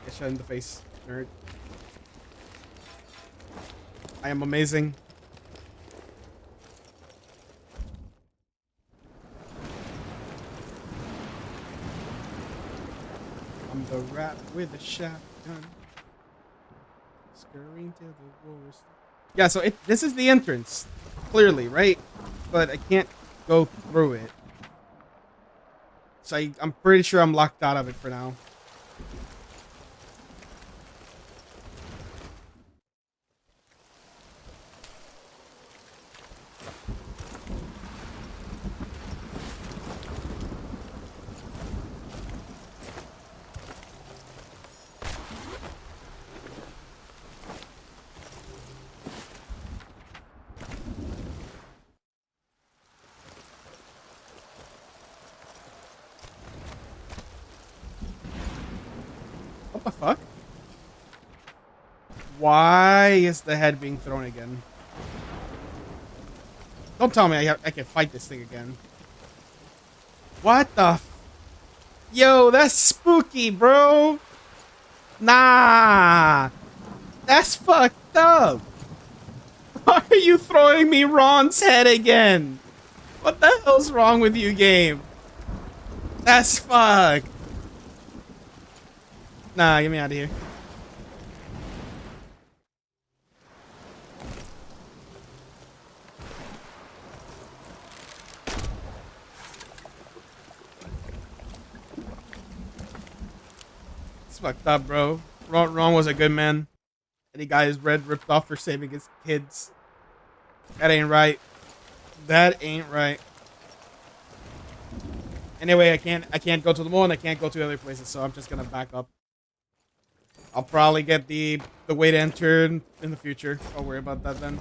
Speaker 1: Get shot in the face, nerd. I am amazing. I'm the rat with a shotgun. Scurrying to the wars. Yeah, so this is the entrance. Clearly, right? But I can't go through it. So I'm pretty sure I'm locked out of it for now. What the fuck? Why is the head being thrown again? Don't tell me I can fight this thing again. What the Yo, that's spooky, bro. Nah. That's fucked up. Why are you throwing me Ron's head again? What the hell's wrong with you, game? That's fucked. Nah, get me out of here. It's fucked up, bro. Ron was a good man. And he got his red ripped off for saving his kids. That ain't right. That ain't right. Anyway, I can't go to the mall and I can't go to other places, so I'm just gonna back up. I'll probably get the way to enter in the future. I'll worry about that then.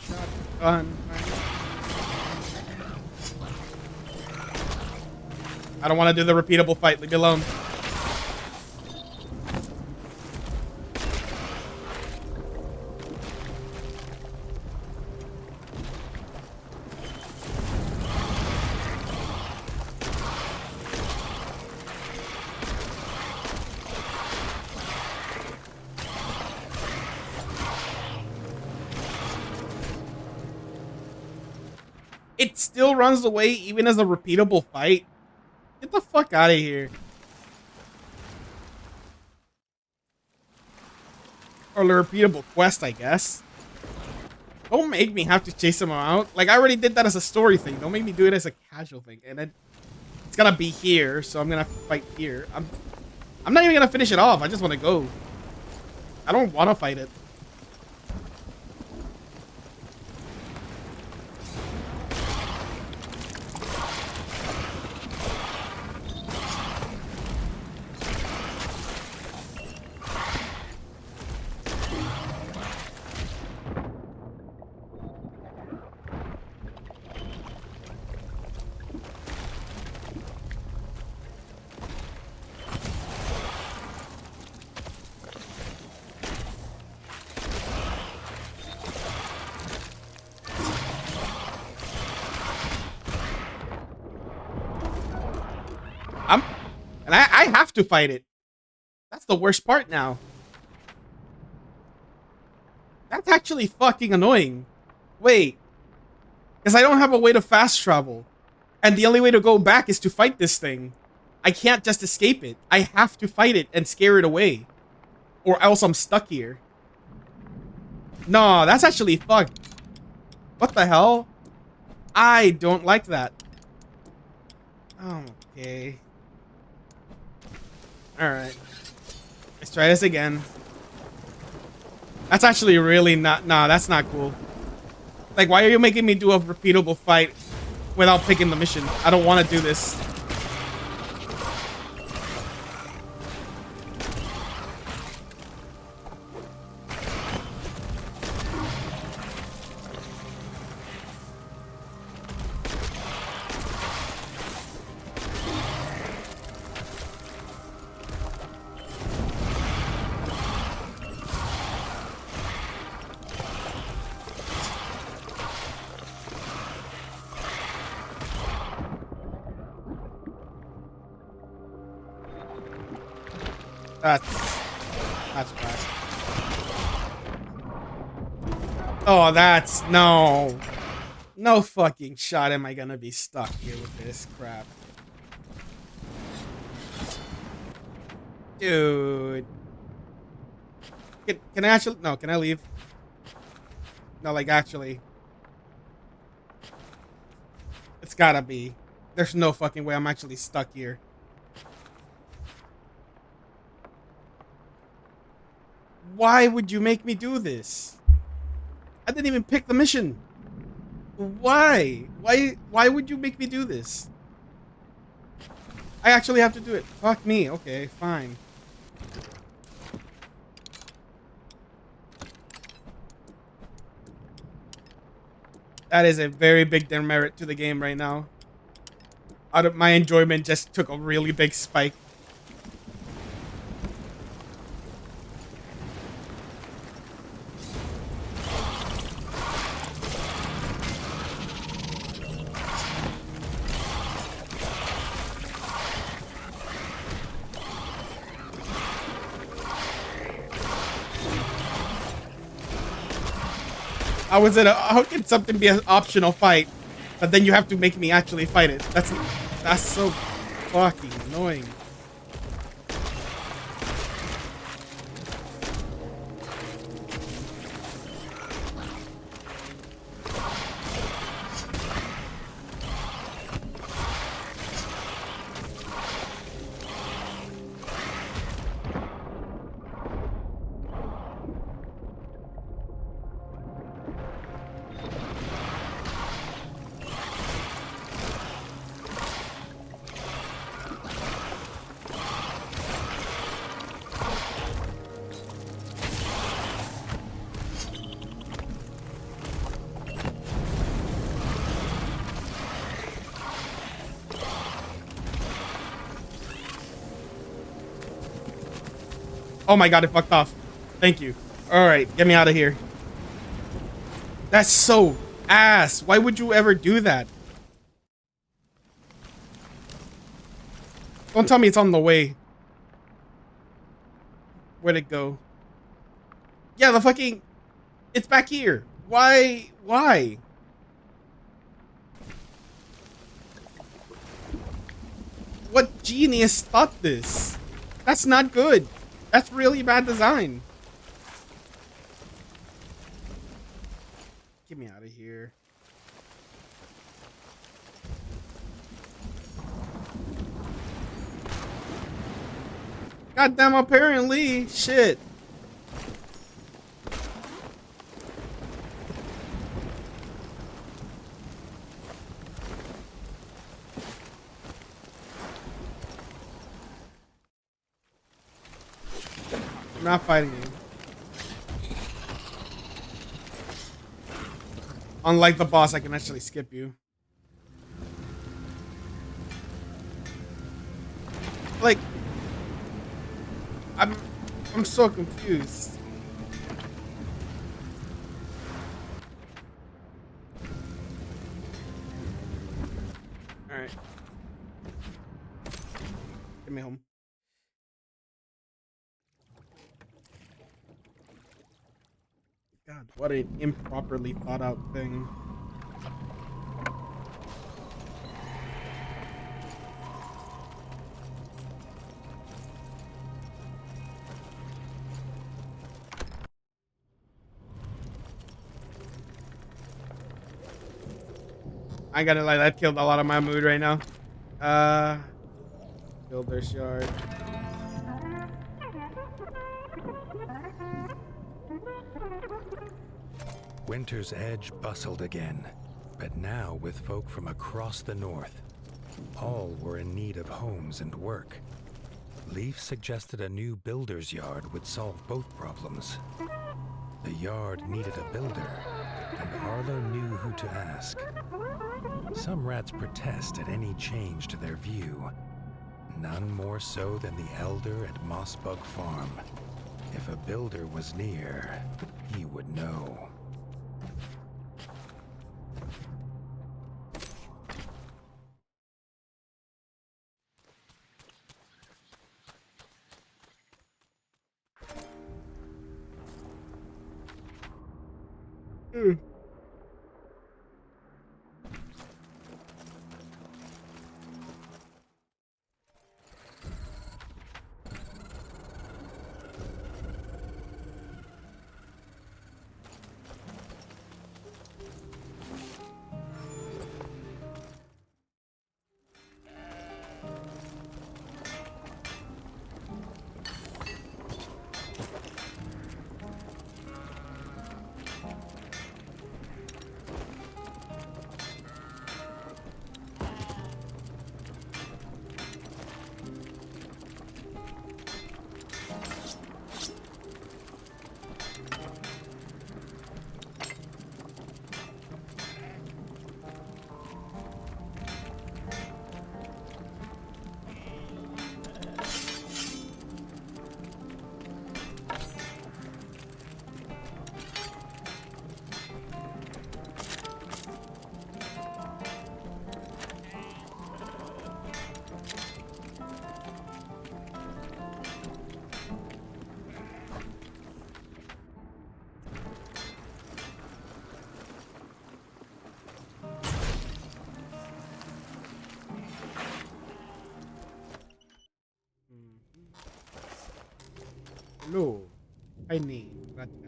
Speaker 1: Shotgun. I don't want to do the repeatable fight. Leave me alone. It still runs away even as a repeatable fight. Get the fuck out of here. Or the repeatable quest, I guess. Don't make me have to chase him out. Like, I already did that as a story thing. Don't make me do it as a casual thing. And then it's gonna be here, so I'm gonna have to fight here. I'm not even gonna finish it off. I just want to go. I don't want to fight it. And I have to fight it. That's the worst part now. That's actually fucking annoying. Wait. Because I don't have a way to fast travel. And the only way to go back is to fight this thing. I can't just escape it. I have to fight it and scare it away. Or else I'm stuck here. No, that's actually fucked. What the hell? I don't like that. Okay. Alright. Let's try this again. That's actually really not... Nah, that's not cool. Like, why are you making me do a repeatable fight without picking the mission? I don't want to do this. That's bad. Oh, that's no. No fucking shot am I gonna be stuck here with this crap. Dude. Can I actually no, can I leave? No, like actually. It's gotta be. There's no fucking way I'm actually stuck here. Why would you make me do this? I didn't even pick the mission. Why? Why would you make me do this? I actually have to do it. Fuck me. Okay, fine. That is a very big demerit to the game right now. Out of my enjoyment just took a really big spike. How can something be an optional fight, but then you have to make me actually fight it? That's so fucking annoying. Oh my god, it fucked off. Thank you. Alright, get me out of here. That's so ass. Why would you ever do that? Don't tell me it's on the way. Where'd it go? Yeah, the fucking... It's back here. Why? Why? What genius thought this? That's not good. That's really bad design. Get me out of here. Goddamn, apparently. Shit. I'm not fighting you. Unlike the boss, I can actually skip you. Like, I'm so confused. All right, get me home. God, what an improperly thought out thing. I gotta lie, that killed a lot of my mood right now. Builder's yard.
Speaker 2: Winter's Edge bustled again, but now with folk from across the north. All were in need of homes and work. Leaf suggested a new builder's yard would solve both problems. The yard needed a builder, and Arlo knew who to ask. Some rats protest at any change to their view. None more so than the elder at Mossbug Farm. If a builder was near, he would know.
Speaker 1: Hello. I need that guy.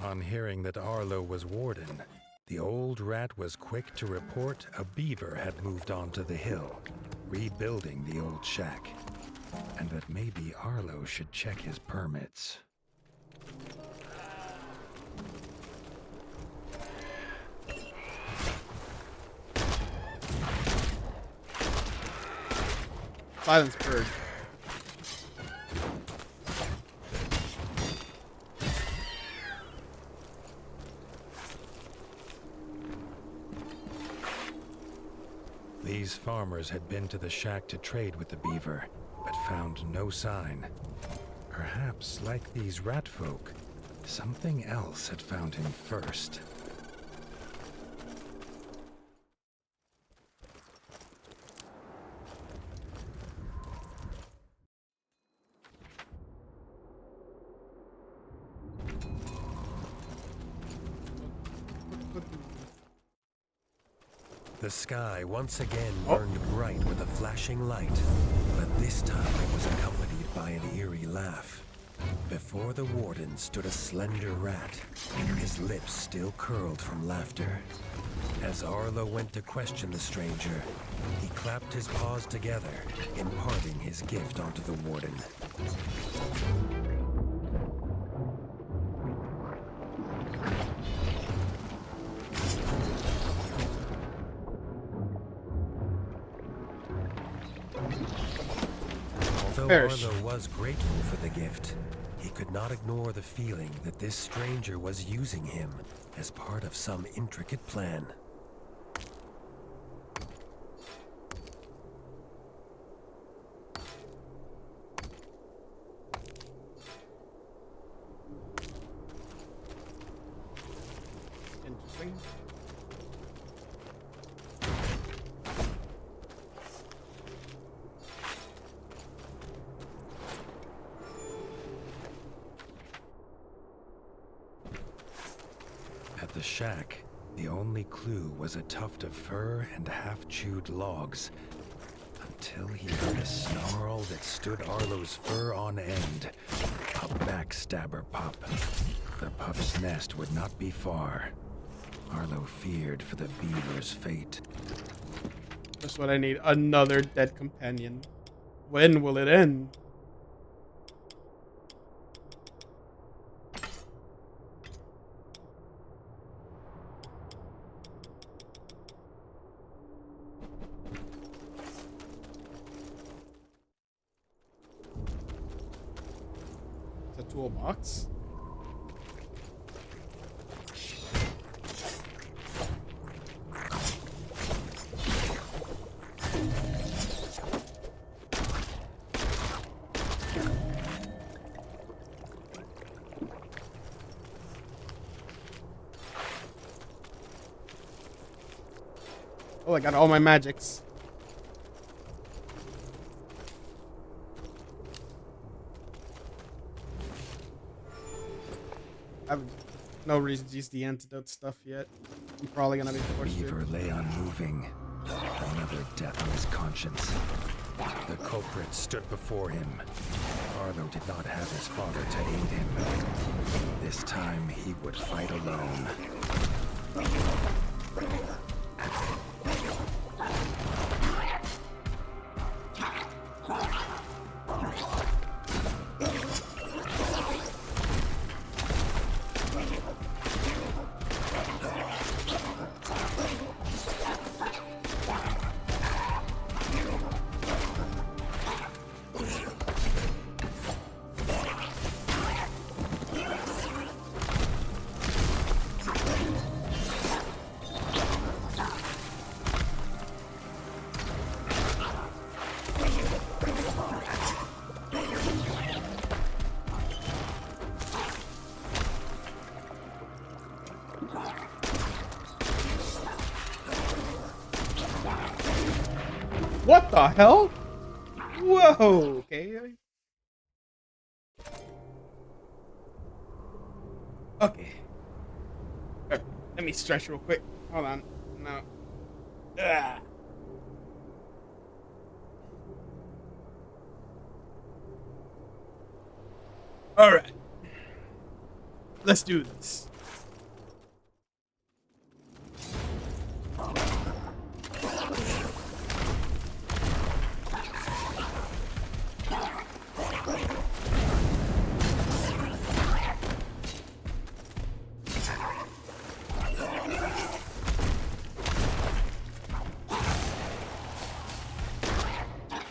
Speaker 2: On hearing that Arlo was warden, the old rat was quick to report a beaver had moved onto the hill, rebuilding the old shack, and that maybe Arlo should check his permits.
Speaker 1: Silence bird.
Speaker 2: These farmers had been to the shack to trade with the beaver, but found no sign. Perhaps, like these rat folk, something else had found him first. The sky once again burned bright with a flashing light, but this time it was accompanied by an eerie laugh. Before the warden stood a slender rat, his lips still curled from laughter. As Arlo went to question the stranger, he clapped his paws together, imparting his gift onto the warden. Although Arlo was grateful for the gift, he could not ignore the feeling that this stranger was using him as part of some intricate plan.
Speaker 1: Interesting.
Speaker 2: At the shack, the only clue was a tuft of fur and half-chewed logs, until he heard a snarl that stood Arlo's fur on end. A backstabber pup. The pup's nest would not be far. Arlo feared for the beaver's fate.
Speaker 1: That's what I need. Another dead companion. When will it end? The toolbox. Oh, I got all my magics. I have no reason to use the antidote stuff yet. I'm probably gonna be forced
Speaker 2: Beaver
Speaker 1: to.
Speaker 2: lay unmoving, another death on his conscience. The culprit stood before him. Arlo did not have his father to aid him. This time he would fight alone.
Speaker 1: What the hell? Whoa, okay. Okay. Let me stretch real quick. Hold on. No. Ugh. Alright. Let's do this.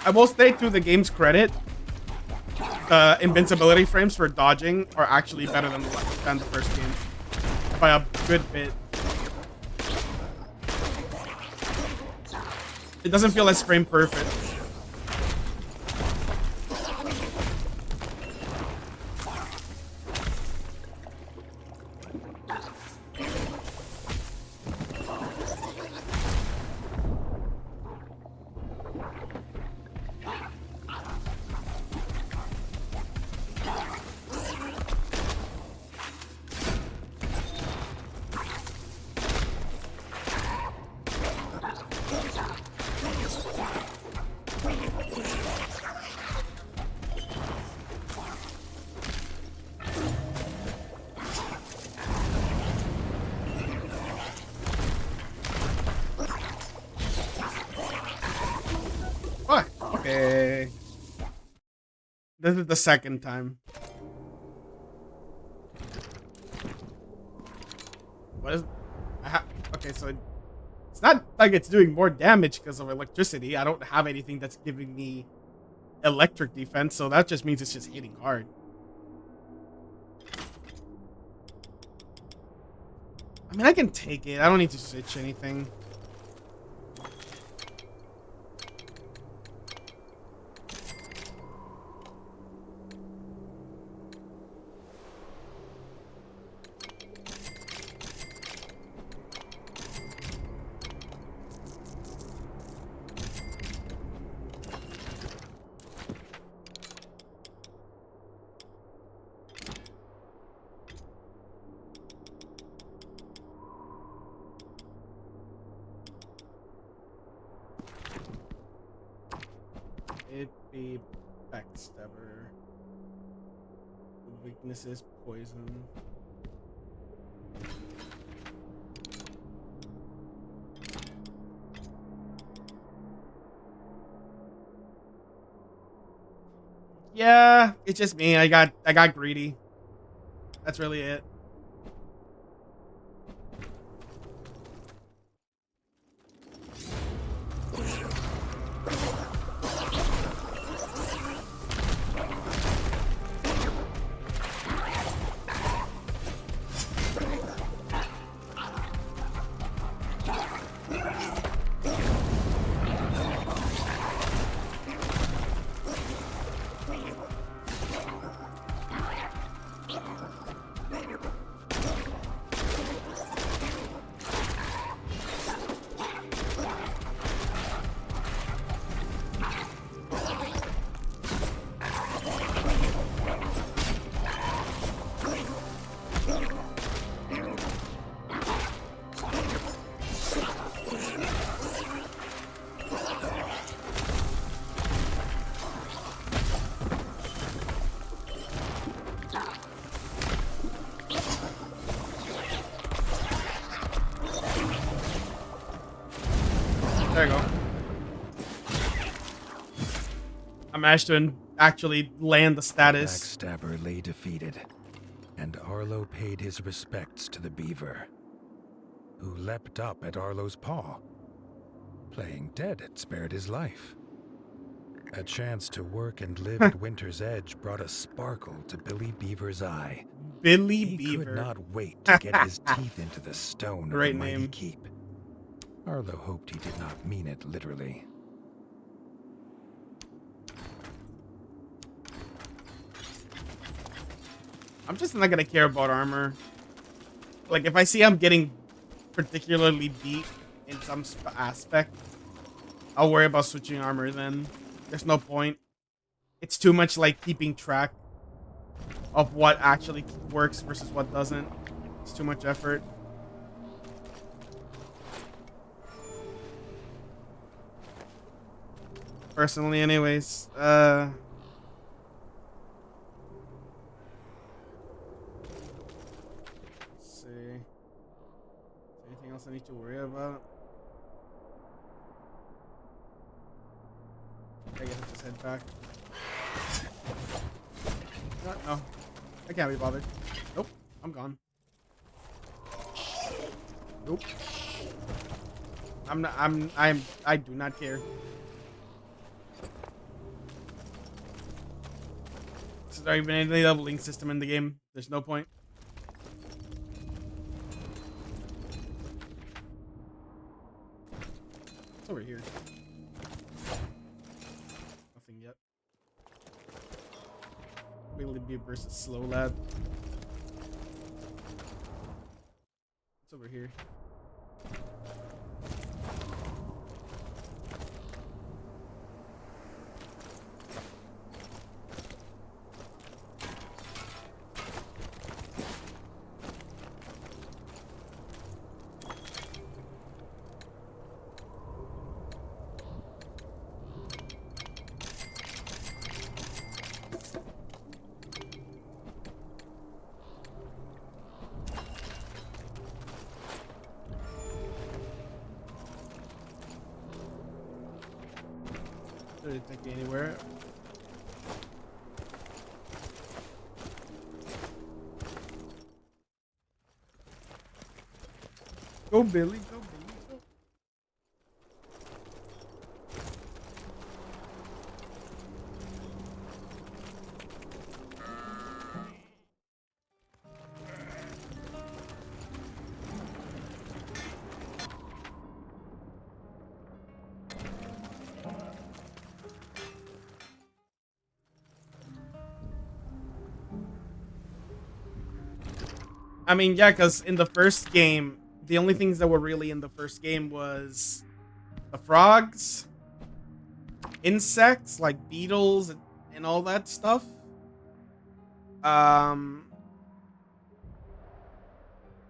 Speaker 1: I will say, to the game's credit, invincibility frames for dodging are actually better than the first game by a good bit. It doesn't feel as frame perfect. What? Okay. This is the second time. What is... okay, so it's not like it's doing more damage because of electricity. I don't have anything that's giving me electric defense, so that just means it's just hitting hard. I mean, I can take it. I don't need to switch anything. it be Backstabber? Weakness is poison. Yeah, it's just me. I got greedy. That's really it. There you go. I managed to actually land the status.
Speaker 2: Backstabber lay defeated, and Arlo paid his respects to the beaver, who leapt up at Arlo's paw. Playing dead had spared his life. A chance to work and live at Winter's Edge brought a sparkle to Billy Beaver's eye.
Speaker 1: Billy
Speaker 2: He
Speaker 1: Beaver.
Speaker 2: could not wait to get his teeth into the stone
Speaker 1: Great
Speaker 2: of the mighty
Speaker 1: name.
Speaker 2: keep. Arlo hoped he did not mean it literally.
Speaker 1: I'm just not gonna care about armor. Like, if I see I'm getting particularly beat in some aspect, I'll worry about switching armor then. There's no point. It's too much like keeping track of what actually works versus what doesn't. It's too much effort. Personally, anyways. Let's see. Is there anything else I need to worry about? I guess I'll just head back. No, I can't be bothered. Nope, I'm gone. Nope. I do not care. There's not even any leveling system in the game. There's no point. It's over here. Nothing yet. Billy Beaver versus Slow Lad. It's over here. Didn't take me anywhere. Go Billy, go Billy, go. I mean, yeah, because in the first game, the only things that were really in the first game was the frogs, insects like beetles and all that stuff.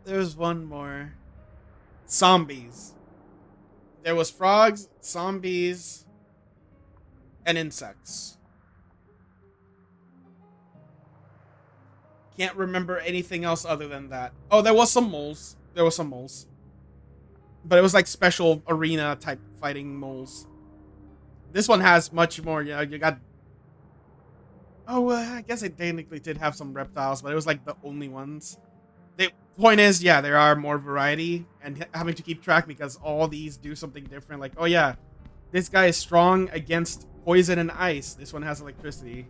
Speaker 1: There's one more. Zombies. There was frogs, zombies, and insects. Can't remember anything else other than that. Oh, there was some moles. But it was like special arena type fighting moles. This one has much more. You know, you got. Oh, I guess it technically did have some reptiles, but it was like the only ones. The point is, yeah, there are more variety, and having to keep track because all these do something different. Like, oh yeah, this guy is strong against poison and ice. This one has electricity.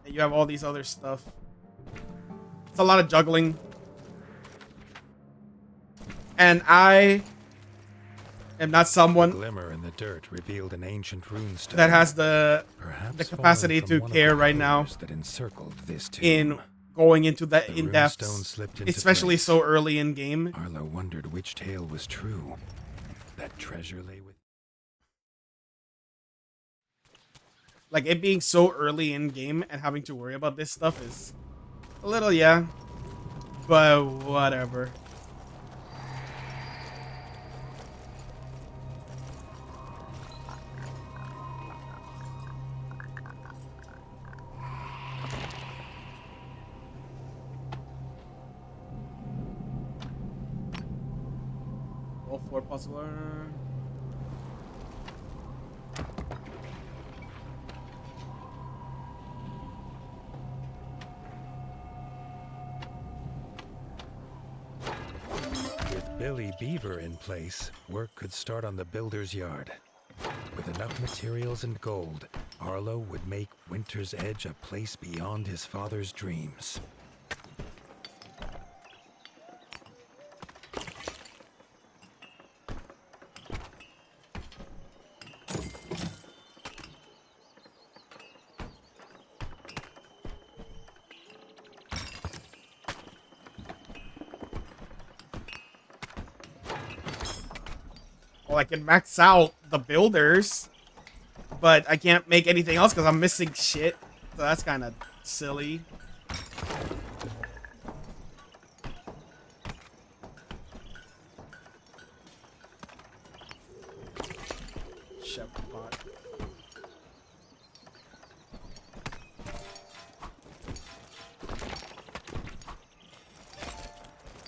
Speaker 1: And you have all these other stuff. It's a lot of juggling. And I am not someone
Speaker 2: Glimmer in the dirt revealed an ancient runestone
Speaker 1: that has the
Speaker 2: perhaps
Speaker 1: capacity
Speaker 2: fallen
Speaker 1: to
Speaker 2: from one of
Speaker 1: care
Speaker 2: the
Speaker 1: right now
Speaker 2: pillars that encircled this tomb.
Speaker 1: in going into the
Speaker 2: The
Speaker 1: in-depths,
Speaker 2: runestone slipped into
Speaker 1: especially
Speaker 2: place.
Speaker 1: so early in game.
Speaker 2: Arlo wondered which tale was true. That treasure lay with.
Speaker 1: Like, it being so early in game and having to worry about this stuff is a little, yeah, but whatever. All 4 puzzler.
Speaker 2: With Billy Beaver in place, work could start on the builder's yard. With enough materials and gold, Arlo would make Winter's Edge a place beyond his father's dreams.
Speaker 1: Well, I can max out the builders, but I can't make anything else because I'm missing shit. So that's kind of silly. Shepherd pot.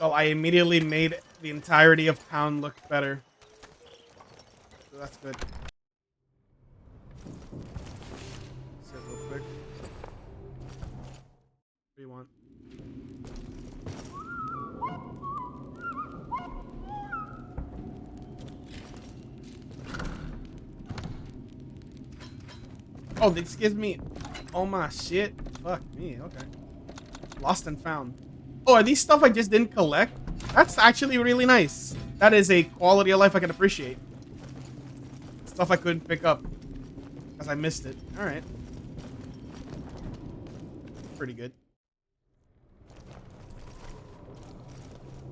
Speaker 1: Oh, I immediately made the entirety of town look better. So that's good. Save real quick. What do you want? Oh, this gives me all my shit. Fuck me. Okay. Lost and found. Oh, are these stuff I just didn't collect? That's actually really nice. That is a quality of life I can appreciate. Stuff I couldn't pick up because I missed it. All right. Pretty good.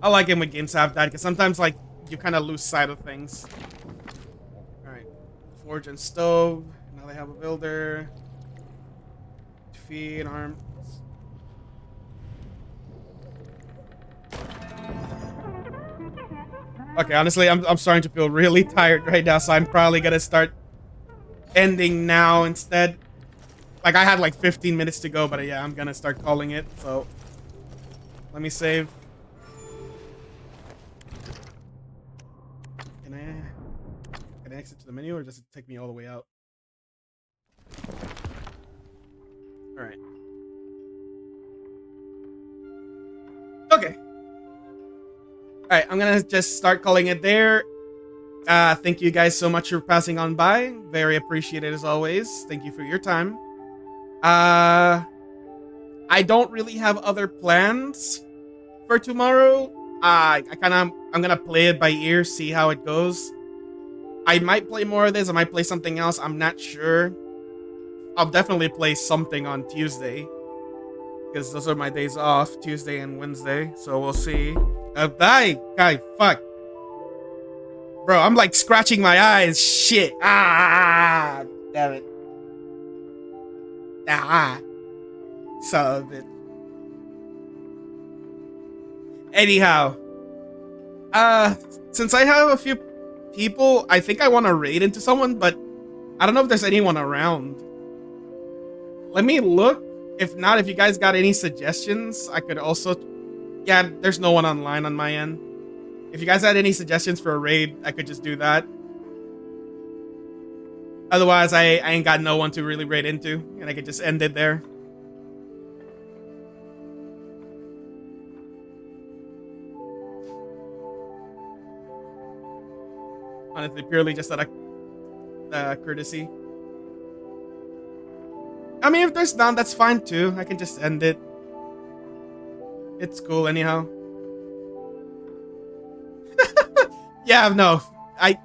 Speaker 1: I like it when games have that because sometimes, like, you kind of lose sight of things. All right. Forge and stove. Now they have a builder. Feed, arm. Okay, honestly, I'm starting to feel really tired right now, so I'm probably gonna start ending now instead. Like, I had like 15 minutes to go, but yeah, I'm gonna start calling it, so let me save. Can I exit to the menu, or does it take me all the way out? Alright. Okay. Alright, I'm gonna just start calling it there. Thank you guys so much for passing on by. Very appreciated as always. Thank you for your time. I don't really have other plans for tomorrow. I'm gonna play it by ear, see how it goes. I might play more of this, I might play something else, I'm not sure. I'll definitely play something on Tuesday, because those are my days off, Tuesday and Wednesday, so we'll see. Guy, fuck. Bro, I'm like scratching my eyes. Shit. Ah, damn it. Ah. Son of it. Anyhow. Since I have a few people, I think I want to raid into someone, but I don't know if there's anyone around. Let me look. If not, if you guys got any suggestions, I could also... Yeah, there's no one online on my end. If you guys had any suggestions for a raid, I could just do that. Otherwise, I ain't got no one to really raid into, and I could just end it there. Honestly, purely just out of courtesy. I mean, if there's none, that's fine too. I can just end it. It's cool anyhow. Yeah, no. I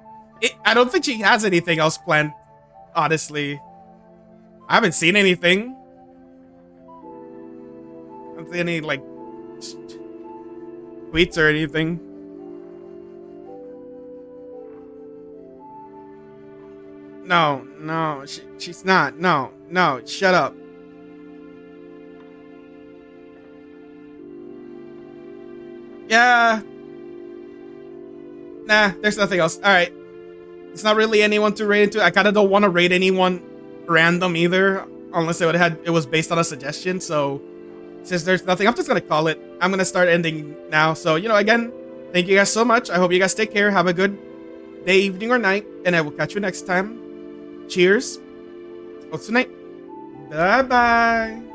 Speaker 1: don't think she has anything else planned, honestly. I haven't seen anything. I don't see any, like, tweets or anything. No, she's not. No, shut up. Yeah. Nah, there's nothing else. Alright. It's not really anyone to raid into. I kind of don't want to raid anyone random either. Unless it was based on a suggestion. So, since there's nothing, I'm just going to call it. I'm going to start ending now. So, again, thank you guys so much. I hope you guys take care. Have a good day, evening, or night. And I will catch you next time. Cheers. What's tonight? Bye-bye.